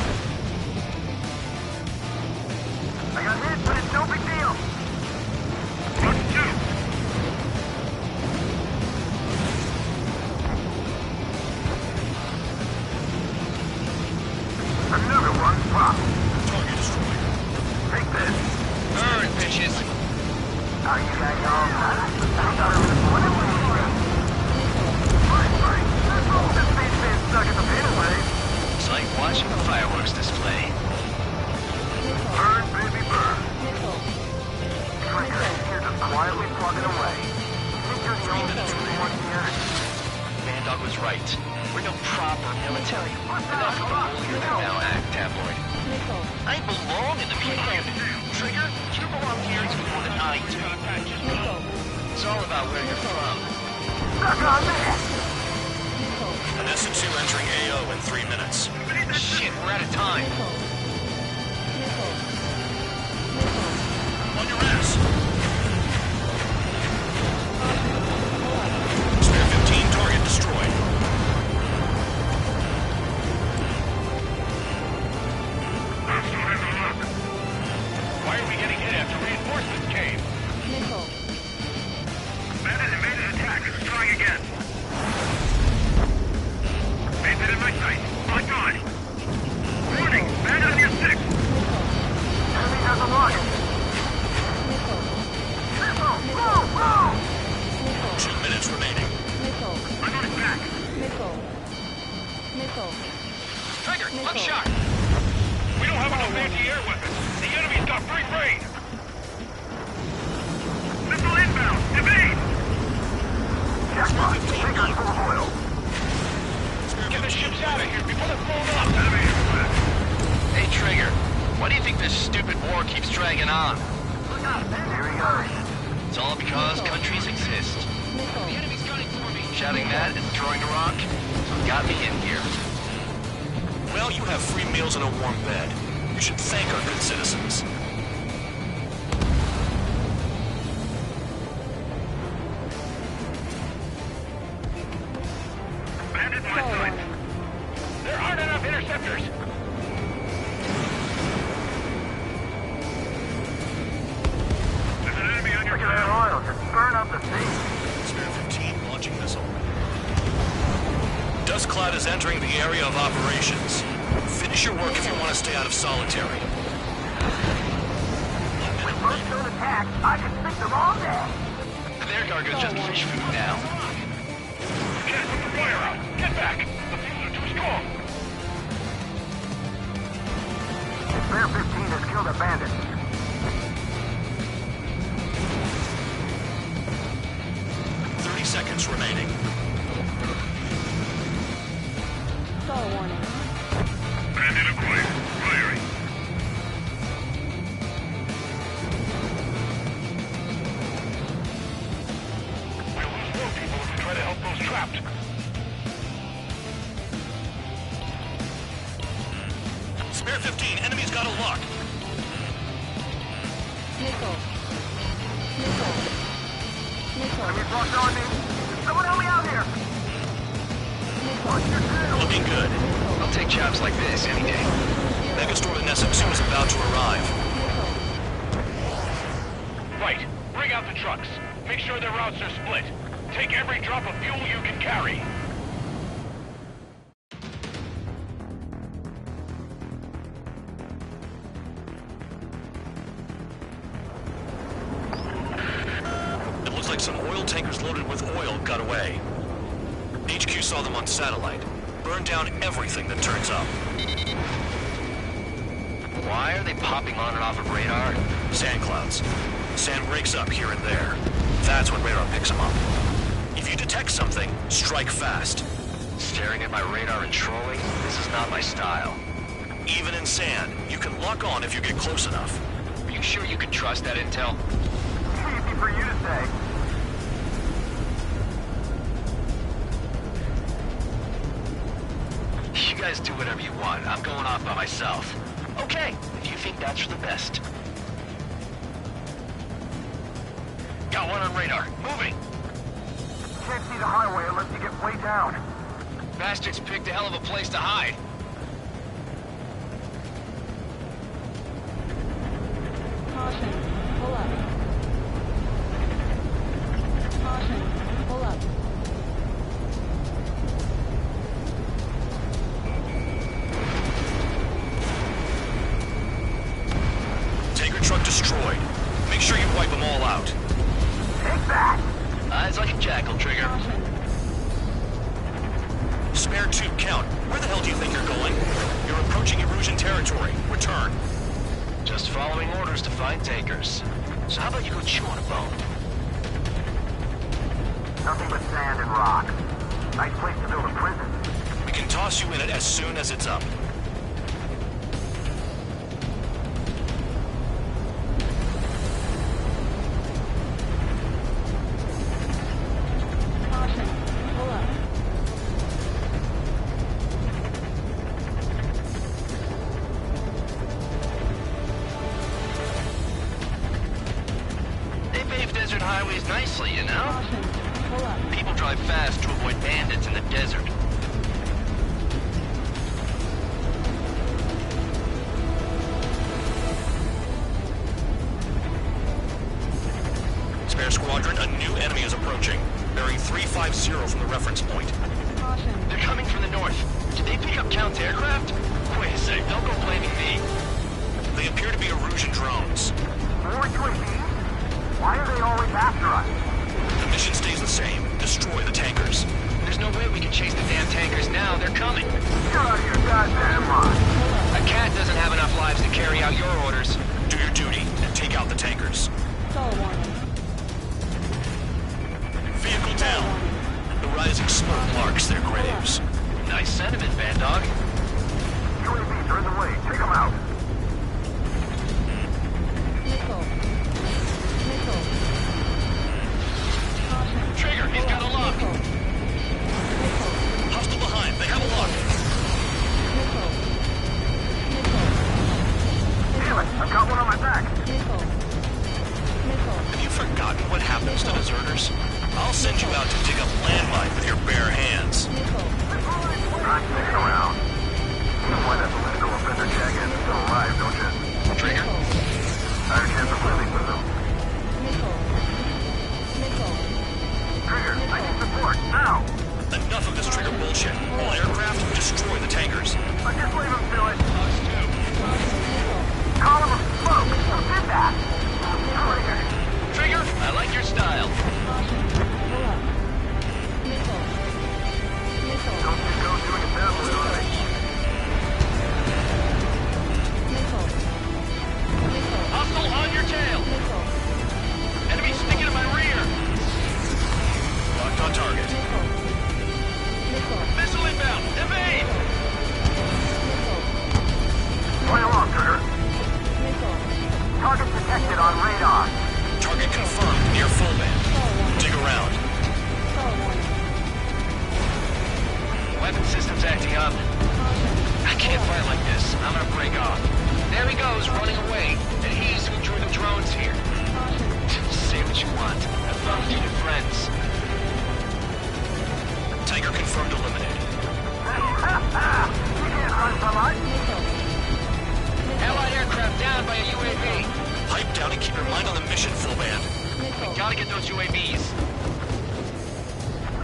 I got hit, but it's no big deal. Mark 2. Another one pop. Target destroyed. Take this. Burn, bitches. Are you guys all done? I thought it was one of these. Right. This thing's been stuck at the pin away. It's like watching a fireworks display. Burn, baby, burn. Trigger, you're just quietly plugging away. You think you're the only one here? Bandog was right. We're no proper military. Enough of the holier-than-thou-act tabloid. I belong in the media. Trigger, you belong here even more than I do. It's all about where you're from. Suck on this! Nessa 2 entering AO in 3 minutes. Shit, we're out of time. On your ass! Spare 15, target destroyed. Why are we getting hit after reinforcements came? Bandit invaded attack. Trying again. Bandit in my sight. Locked on. Warning! Bandit on your 6. Enemy has a lock. Missile! 2 minutes remaining. I'm on his back. Trigger, I'm shot. We don't have enough anti-air weapons. The enemy's got free reign. Missile inbound. Evade! Jackpot. Trigger full of oil. Get the ships out of here before they're blown up. Enemy everywhere. Hey, Trigger, why do you think this stupid war keeps dragging on? Here he goes. It's all because countries exist. The enemy's gunning for me. Shouting that and throwing a rock got me in here. Well, you have free meals and a warm bed. You should thank our good citizens. Bandit my sight. There aren't enough interceptors. There's an enemy on your tail. Look at that oil. Just burn up the sea. Spare 15, launching missile. Dust Cloud is entering the area of operations. Finish your work if you want to stay out of solitary. When first don't attack, I can stick them all day. Their cargo's just fish food now. Can't put the fire out. Get back. The fuels are too strong. Spare 15 has killed a bandit. Seconds remaining. Star warning. Bandit acquired. Firing. Spare 15, enemy's got a lock. Missile. Missile. Missile. Enemy's locked on me. Someone help me out here. Looking good. I'll take jobs like this any day. Megastore to SM2 is about to arrive. Right. Bring out the trucks. Make sure their routes are split. Take every drop of fuel you can carry. It looks like some oil tankers loaded with oil got away. HQ saw them on satellite. Burned down everything that turns up. Why are they popping on and off of radar? Sand clouds. Sand breaks up here and there. That's when radar picks them up. If you detect something, strike fast. Staring at my radar and trolling? This is not my style. Even in sand, you can lock on if you get close enough. Are you sure you can trust that intel? Easy for you to say. You guys do whatever you want. I'm going off by myself. Okay, if you think that's for the best. Got one on radar. Moving. Can't see the highway unless you get way down. Bastards picked a hell of a place to hide. Caution. Pull up. Caution. Pull up. Tanker truck destroyed. Make sure you wipe them all out. Take that! Eyes like a jackal, Trigger. Spare 2, count. Where the hell do you think you're going? You're approaching Erusian territory. Return. Just following orders to find tankers. So how about you go chew on a bone? Nothing but sand and rock. Nice place to build a prison. We can toss you in it as soon as it's up. Caution. Pull up. They pave desert highways nicely, you know? Caution. Pull up. People drive fast to avoid bandits in the desert. Spare squadron, a new enemy is approaching. Bearing 350 from the reference point. Caution. They're coming from the north. Did they pick up counter-aircraft? Wait a sec, don't go blaming me. They appear to be Erusian drones. More UAVs? Why are they always after us? The mission stays the same. Destroy the tankers. There's no way we can chase the damn tankers now. They're coming. You're out of your goddamn mind. A cat doesn't have enough lives to carry out your orders. Do your duty and take out the tankers. Stall warning. Vehicle down. The rising smoke marks their graves. Nice sentiment, Bad Dog. UAVs are in the way. Take them out. Missile. Missile. Caution. Trigger, he's got a lock. Missile. Hostile behind. They have a lock. Missile. Missile. Damn it, I've got one on my back. Missile. Missile. Have you forgotten what happens to deserters? I'll send you out to dig up landmine with your bare hands. Missile. I'm sticking around. You know why that political offender jackass is still alive, don't you? Trigger. I had a chance of living with him. Missile. Missile. Trigger, I need support, now! Enough of this Trigger bullshit. All aircraft, destroy the tankers. I just leave him to it. Column of smoke! Who did that? Trigger. Trigger, I like your style. Pull up. Missile. Missile. Don't you go doing a battle on me. Missile. Missile. Hostile on your tail. Missile. Enemy sticking in my rear. Locked on target. Missile. Missile. Missile inbound. Evade. Missile. Play along, Trigger. Missile. Target detected on radar. Target confirmed near full band. Stall warning. Dig around. Stall warning. Weapon systems acting up. Caution. I can't fight like this. I'm gonna break off. There he goes, running away. And he's who drew the drones here. Say what you want. Have fun with your new friends. Tanker confirmed eliminated. Allied aircraft down by a UAV. Pipe down and keep your mind on the mission, full band. We gotta get those UAVs.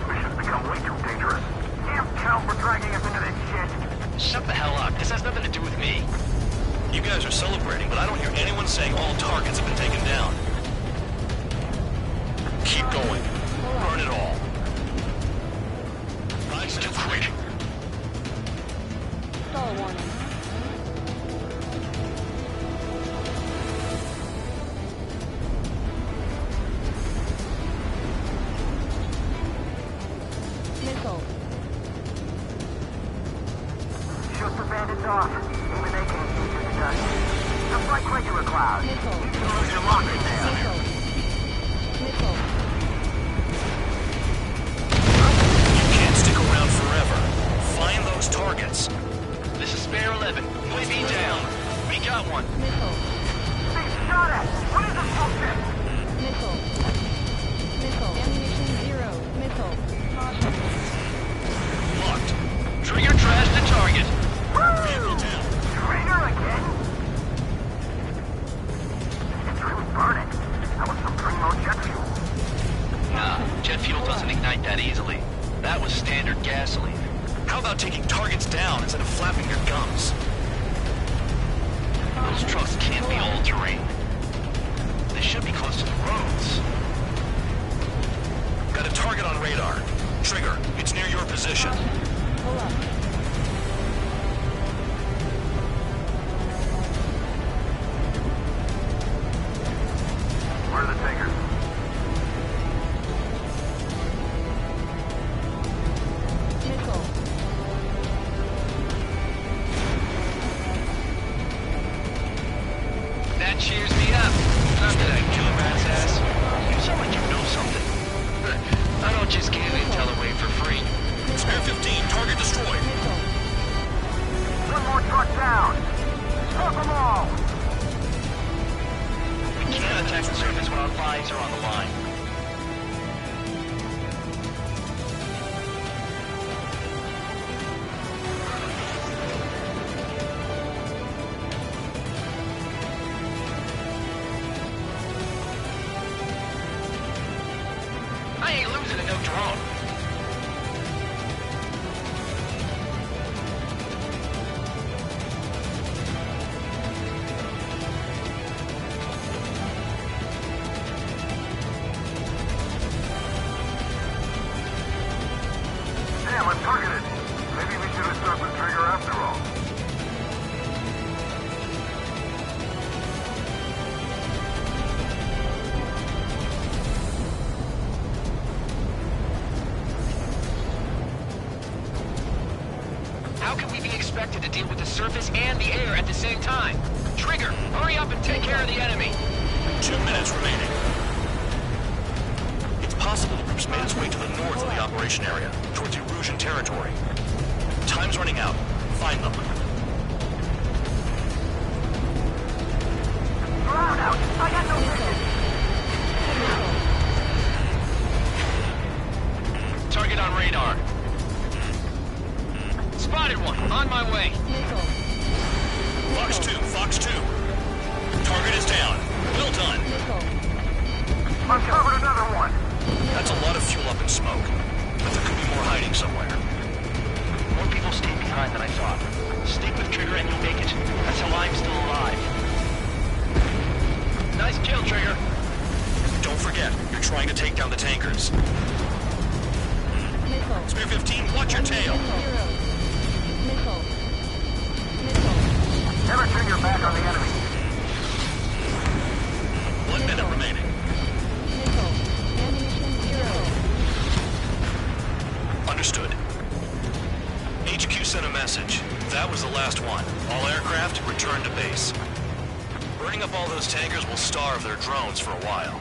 Mission's become way too dangerous. Damn count for dragging us into this shit. Shut the hell up. This has nothing to do with me. You guys are celebrating, but I don't hear anyone saying all targets have been taken down. Keep going. Burn it all. Nice, too quick. Stall warning. Missile. Shoot the bandits off. Even they can't see through the dust. Just like regular clouds. Missile. You can lose your lock in there. Missile. Missile. You can't stick around forever. Find those targets. This is Spare 11. UAV down. We got one. Missile. They shot at! What is this bullshit? Missile. Missile. Ammunition 0. Missile. Caution. Locked. Trigger trashed the target. Vehicle down. Trigger again? It's really burning. That was some primo jet fuel. Nah, jet fuel doesn't ignite that easily. That was standard gasoline. How about taking targets down instead of flapping your gums? Those trucks can't be all-terrain. They should be close to the roads. Got a target on radar. Trigger, it's near your position. Pull up. Where are the tankers? Missile. That cheers me up. After that killer rat's ass. You sound like you know something. I don't just give intel away for free. Spare 15, target destroyed. Missile. One more truck down. Stop them all. We can't attack the surface when our lives are on the line. I ain't losing to no drone. Damn, I'm targeted. Maybe we should have stuck with Trigger after all. How can we be expected to deal with the surface and the air at the same time? Trigger, hurry up and take care of the enemy. 2 minutes remaining. It's possible the group's made its way to the north of the operation area, towards Erusian territory. Time's running out. Find them. Ground out. I got no vision. Target on radar. Spotted one. On my way. Missile. Fox 2, Fox 2. Target is down. Well done. Missile. Uncovered another one. That's a lot of fuel up in smoke. But there could be more hiding somewhere. More people stayed behind than I thought. Stick with Trigger and you'll make it. That's how I'm still alive. Nice kill, Trigger. Don't forget, you're trying to take down the tankers. Missile. Spear 15, watch your tail. Missile. Missile. Missile. Never turn your back on the enemy. 1 minute remaining. Missile. Ammunition 0. Understood. HQ sent a message. That was the last one. All aircraft, return to base. Burning up all those tankers will starve their drones for a while.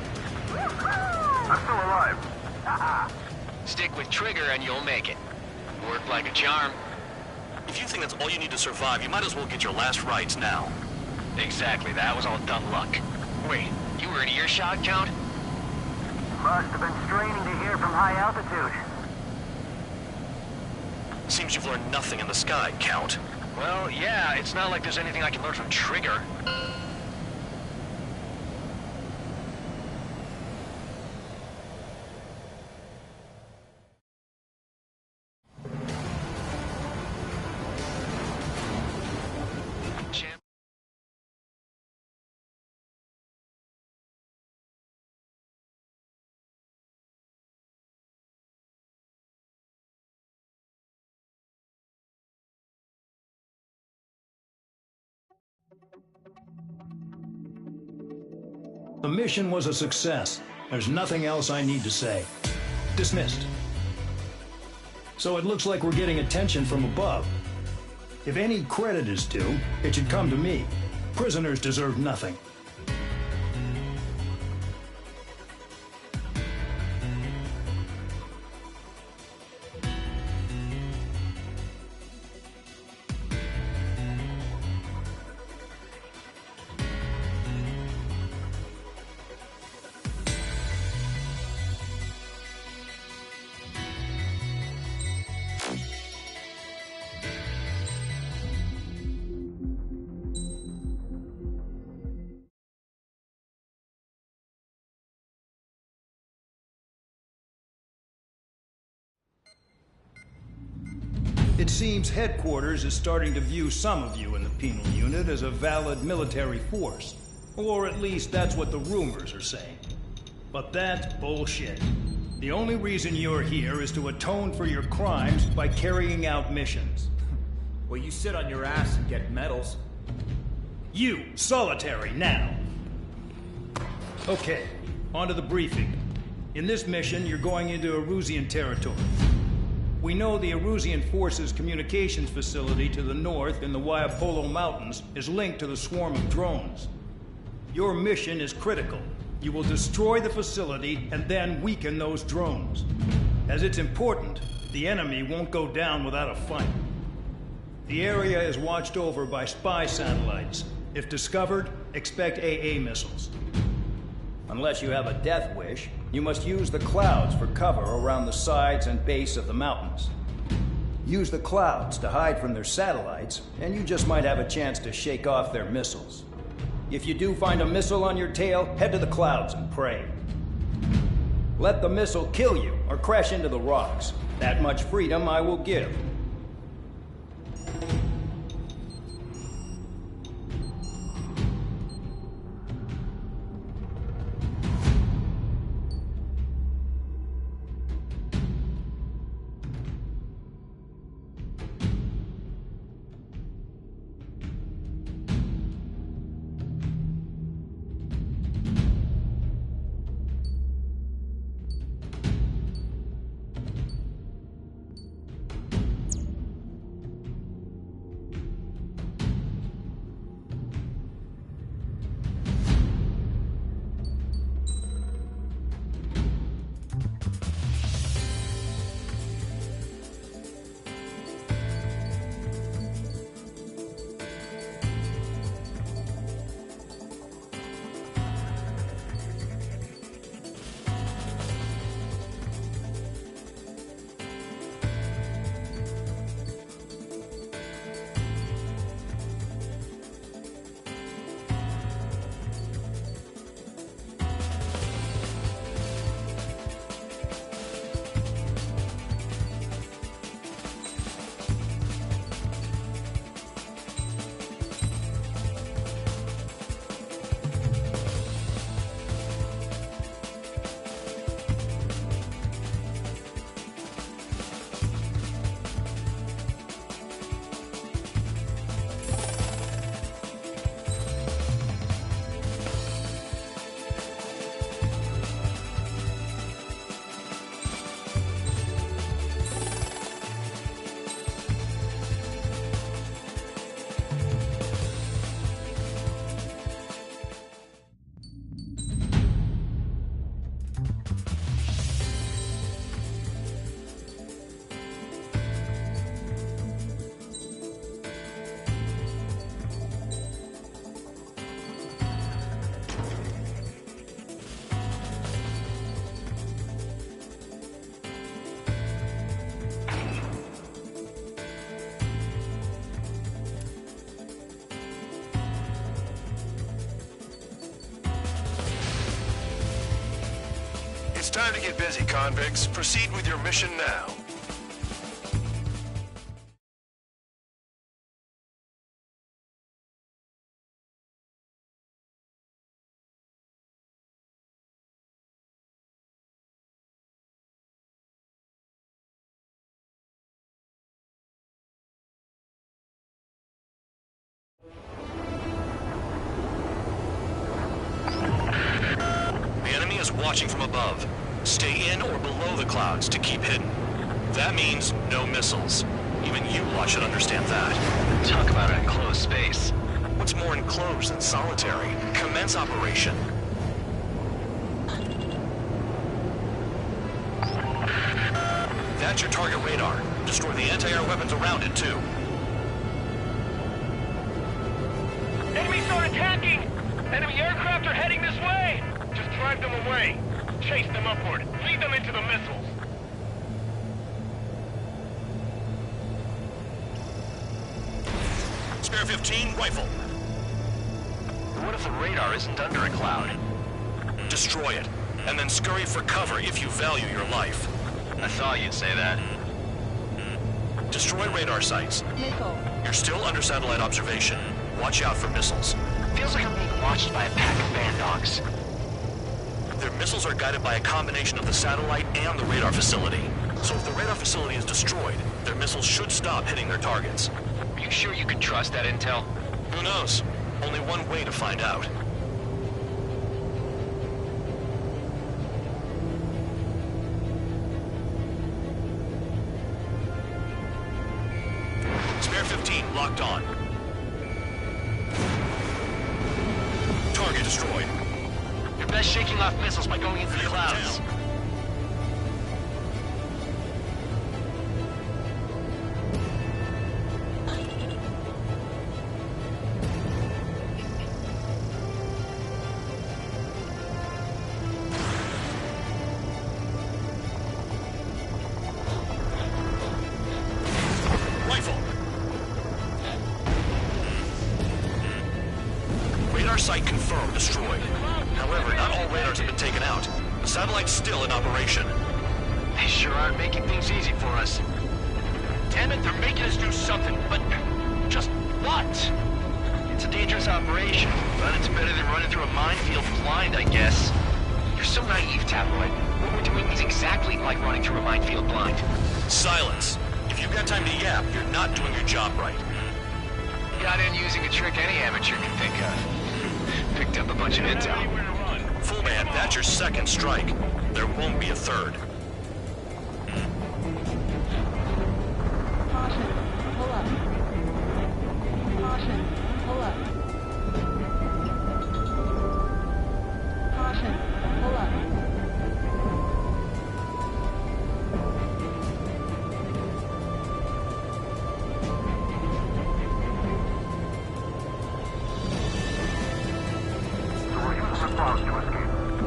I'm still alive. Stick with Trigger and you'll make it. Worked like a charm. If you think that's all you need to survive, you might as well get your last rites now. Exactly, that was all dumb luck. Wait, you were in earshot, Count? Must have been straining to hear from high altitude. Seems you've learned nothing in the sky, Count. Well, yeah, it's not like there's anything I can learn from Trigger. The mission was a success. There's nothing else I need to say. Dismissed. So it looks like we're getting attention from above. If any credit is due, it should come to me. Prisoners deserve nothing. It seems headquarters is starting to view some of you in the penal unit as a valid military force. Or at least that's what the rumors are saying. But that's bullshit. The only reason you're here is to atone for your crimes by carrying out missions. Well, you sit on your ass and get medals. You, Solitary, now. Okay, on to the briefing. In this mission, you're going into Erusian territory. We know the Erusian Forces communications facility to the north in the Waiapolo Mountains is linked to the swarm of drones. Your mission is critical. You will destroy the facility and then weaken those drones. As it's important, the enemy won't go down without a fight. The area is watched over by spy satellites. If discovered, expect AA missiles. Unless you have a death wish, you must use the clouds for cover around the sides and base of the mountains. Use the clouds to hide from their satellites, and you just might have a chance to shake off their missiles. If you do find a missile on your tail, head to the clouds and pray. Let the missile kill you or crash into the rocks. That much freedom I will give. to get busy, convicts. Proceed with your mission now. Watching from above. Stay in or below the clouds to keep hidden. That means no missiles. Even you lot should understand that. Talk about an enclosed space. What's more enclosed than solitary? Commence operation. That's your target radar. Destroy the anti-air weapons around it, too. Enemies are attacking! Enemy aircraft are heading this way! Just drive them away. Chase them upward. Lead them into the missiles. Spare 15, rifle. What if the radar isn't under a cloud? Destroy it, and then scurry for cover if you value your life. I thought you'd say that. Destroy radar sites. Missile. You're still under satellite observation. Watch out for missiles. Feels like I'm being watched by a pack of band dogs. Their missiles are guided by a combination of the satellite and the radar facility. So if the radar facility is destroyed, their missiles should stop hitting their targets. Are you sure you can trust that intel? Who knows? Only one way to find out. Spare 15, locked on. Target destroyed. You're best shaking off missiles by going into the clouds. Rifle. Radar site confirmed destroyed. However, not all radars have been taken out. The satellite's still in operation. They sure aren't making things easy for us. Damn it, they're making us do something, but just what? It's a dangerous operation, but it's better than running through a minefield blind, I guess. You're so naive, Tabloid. What we're doing is exactly like running through a minefield blind. Silence. If you've got time to yap, you're not doing your job right. Got in using a trick any amateur can think of. Picked up a bunch of intel. Full man, that's your second strike. There won't be a third. Caution. Pull up. Caution. Pull up. Caution. Pull up.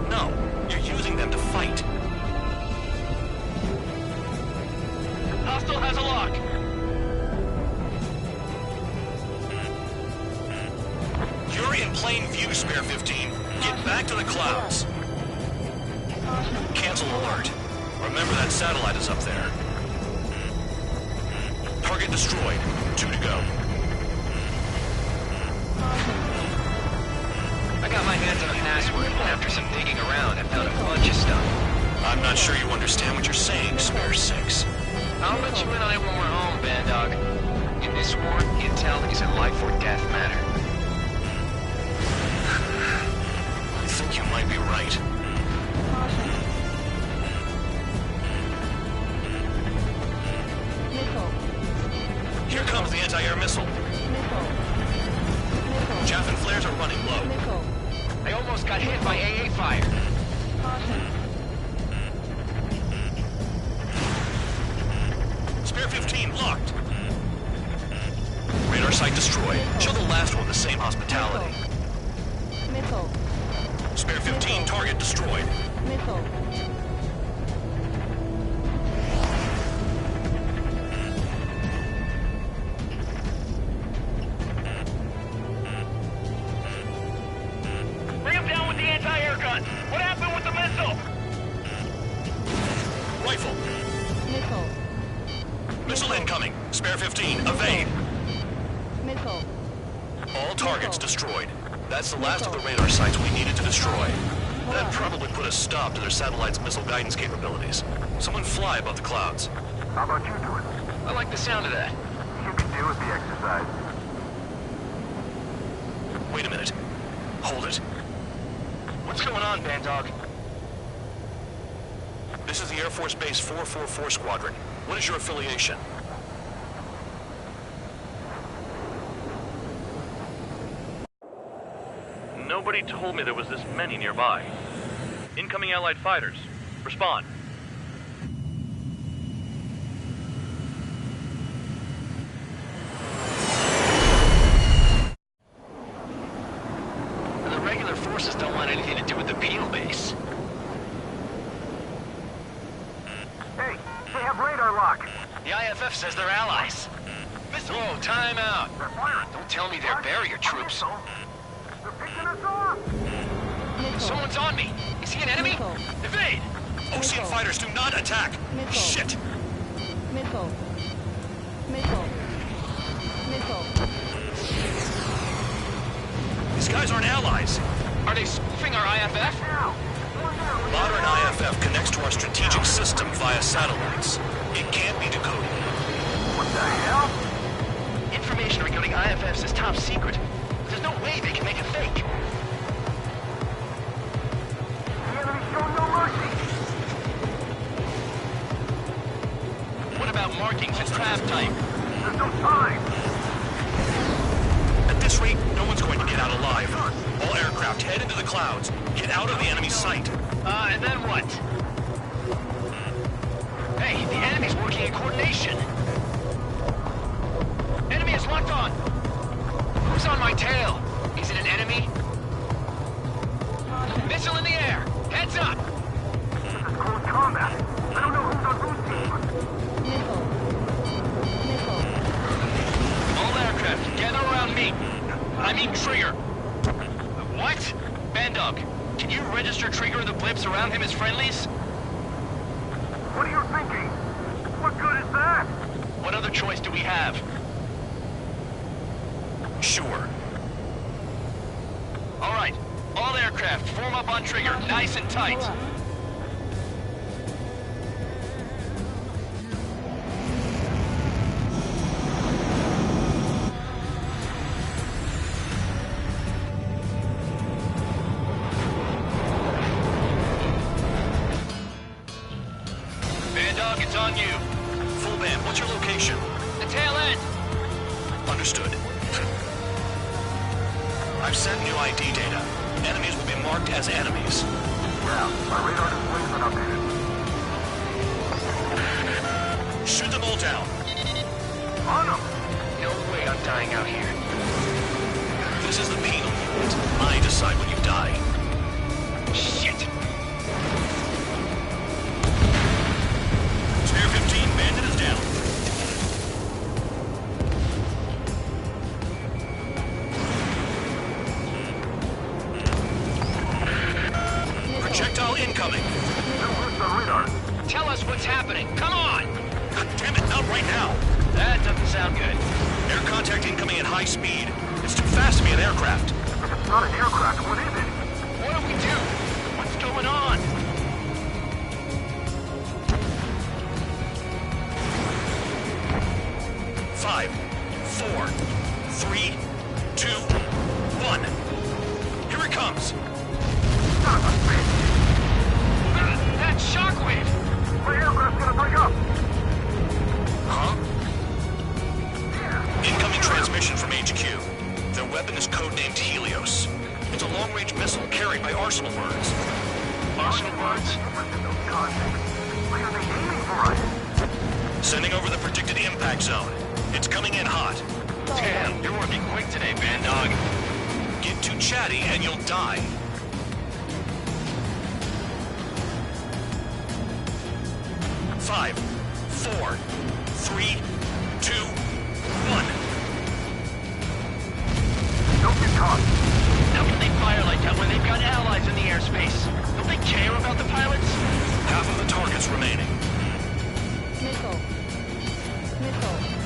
No, you're using them to fight. Hostile has a lock. You're in plain view, Spare 15. Get back to the clouds. Cancel alert. Remember that satellite is up there. Target destroyed. 2 to go. I got my hands on a password, and after some digging around, I found a bunch of stuff. I'm not sure you understand what you're saying, Spare 6. I'll let you in on it when we're home, Bandog. In this war, intel is a life or death matter. I think you might be right. Missile. Here comes the anti-air missile. Missile. Chaff and flares are running low. Missile. I almost got hit by AA fire. Caution. Spare 15 locked. Radar site destroyed. Show the last one the same hospitality. Missile. Spare 15 target destroyed. Missile. Bring him down with the anti-air gun. What happened with the missile? Spare 15, evade! Missile. All targets destroyed. That's the last of the radar sites we needed to destroy. That probably put a stop to their satellite's missile guidance capabilities. Someone fly above the clouds. How about you do it? I like the sound of that. You can do with the exercise. Wait a minute. Hold it. What's going on, Bandog? This is the Air Force Base 444 Squadron. What is your affiliation? Nobody told me there was this many nearby. Incoming Allied fighters. Respond. The regular forces don't want anything to do with the Peel base. Hey, they have radar lock. The IFF says they're allies. Whoa, time out. Don't tell me they're barrier troops. Someone's on me. Is he an enemy? Evade! Ocean fighters do not attack! Shit! Missile. Missile. Missile. These guys aren't allies! Are they spoofing our IFF? Modern IFF connects to our strategic system via satellites. It can't be decoded. What the hell? Information regarding IFFs is top secret. There's no way they can make it fake. The enemy showing no mercy. What about markings and trap type? There's no time. At this rate, no one's going to get out alive. All aircraft head into the clouds. Get out of the enemy's sight. And then what? Hey, the enemy's working in coordination. Enemy is locked on. Who's on my tail? Is it an enemy? Missile in the air. Heads up. This is close combat. I don't know who's on whose team. Missile. Missile. All aircraft, gather around me. I mean Trigger. What? Bandog, can you register Trigger and the blips around him as friendlies? What are you thinking? What good is that? What other choice do we have? Sure. All right. All aircraft, form up on Trigger, nice and tight. Bandog, it's on you. Full band, what's your location? The tail end. Understood. I've sent new ID data. Enemies will be marked as enemies. Well, our radar display's been updated. Shoot them all down. On them! No way I'm dying out here. This is the penal unit. I decide when you die. Shit! Spare 15, bandit is down. Projectile incoming. Tell us what's happening. Come on! God damn it, not right now. That doesn't sound good. Air contact incoming at high speed. It's too fast to be an aircraft. If it's not an aircraft, what is it? What do we do? What's going on? Five, 4, 3, 2, 1. Here it comes. That shockwave! My aircraft's gonna break up! Huh? Incoming transmission from HQ. Their weapon is codenamed Helios. It's a long-range missile carried by Arsenal birds. Arsenal birds? Why are they aiming for us? Sending over the predicted impact zone. It's coming in hot. Damn, you're working quick today, Bandog. Get too chatty and you'll die. Five, 4, 3, 2, 1. Don't get caught. How can they fire like that when they've got allies in the airspace? Don't they care about the pilots? Half of the targets remaining. Missile. Missile.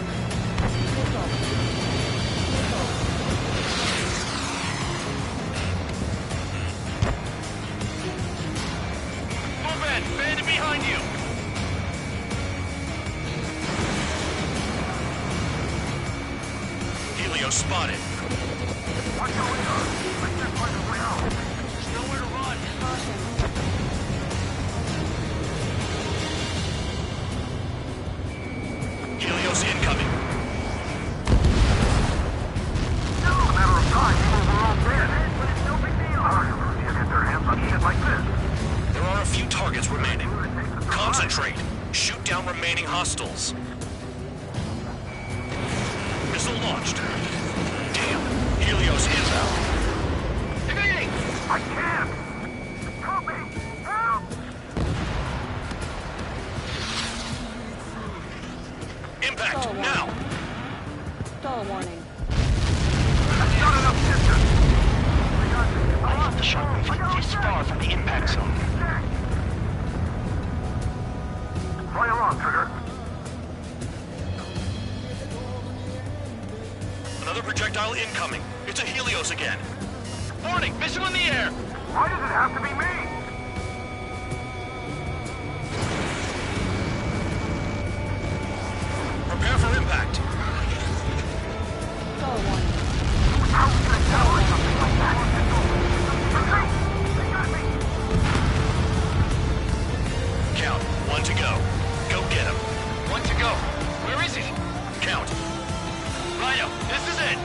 Helios spotted. What's going on? I can't find a way out. There's nowhere to run. Helios incoming. It's a matter of time before we're all dead. But it's no big deal. You get their hands on shit like this. There are a few targets remaining. Concentrate. Shoot down remaining hostiles. Missile launched. Damn. Helios inbound. Evading! I can't! Help me! Help! Impact, Stall now! warning. Stall warning. That's not enough distance! I thought the shockwave this far from the impact zone. Play along, Trigger. Another projectile incoming. It's a Helios again. Warning, missile in the air! Why does it have to be me? Prepare for impact. Stall warning. How can I tell or something like that? They got me! Count. 1 to go. Go get him. 1 to go. Where is he? Count. Rhino, this is it.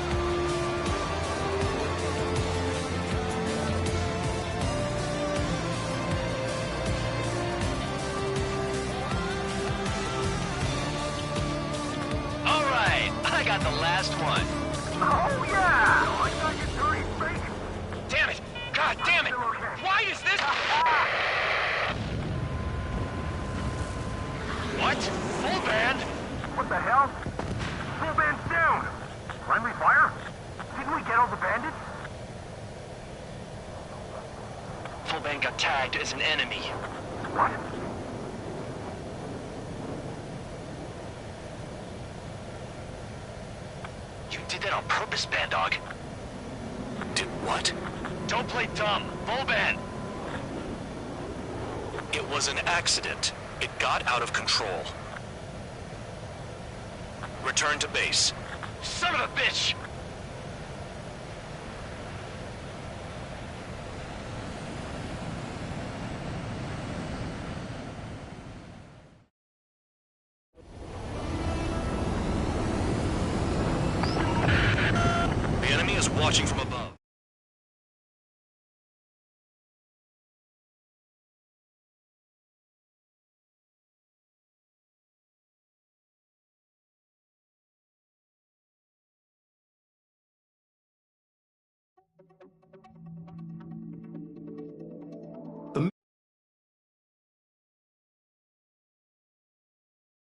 All right, I got the last one. Oh, yeah! I got you dirty fake! Damn it! God damn it! Why is this? What? Full band? What the hell? Full band's down! Friendly fire? Didn't we get all the bandits? Full band got tagged as an enemy. What? You did that on purpose, Band Dog. Did what? Don't play dumb. Full band. It was an accident. It got out of control. Return to base. Son of a bitch! The enemy is watching from above.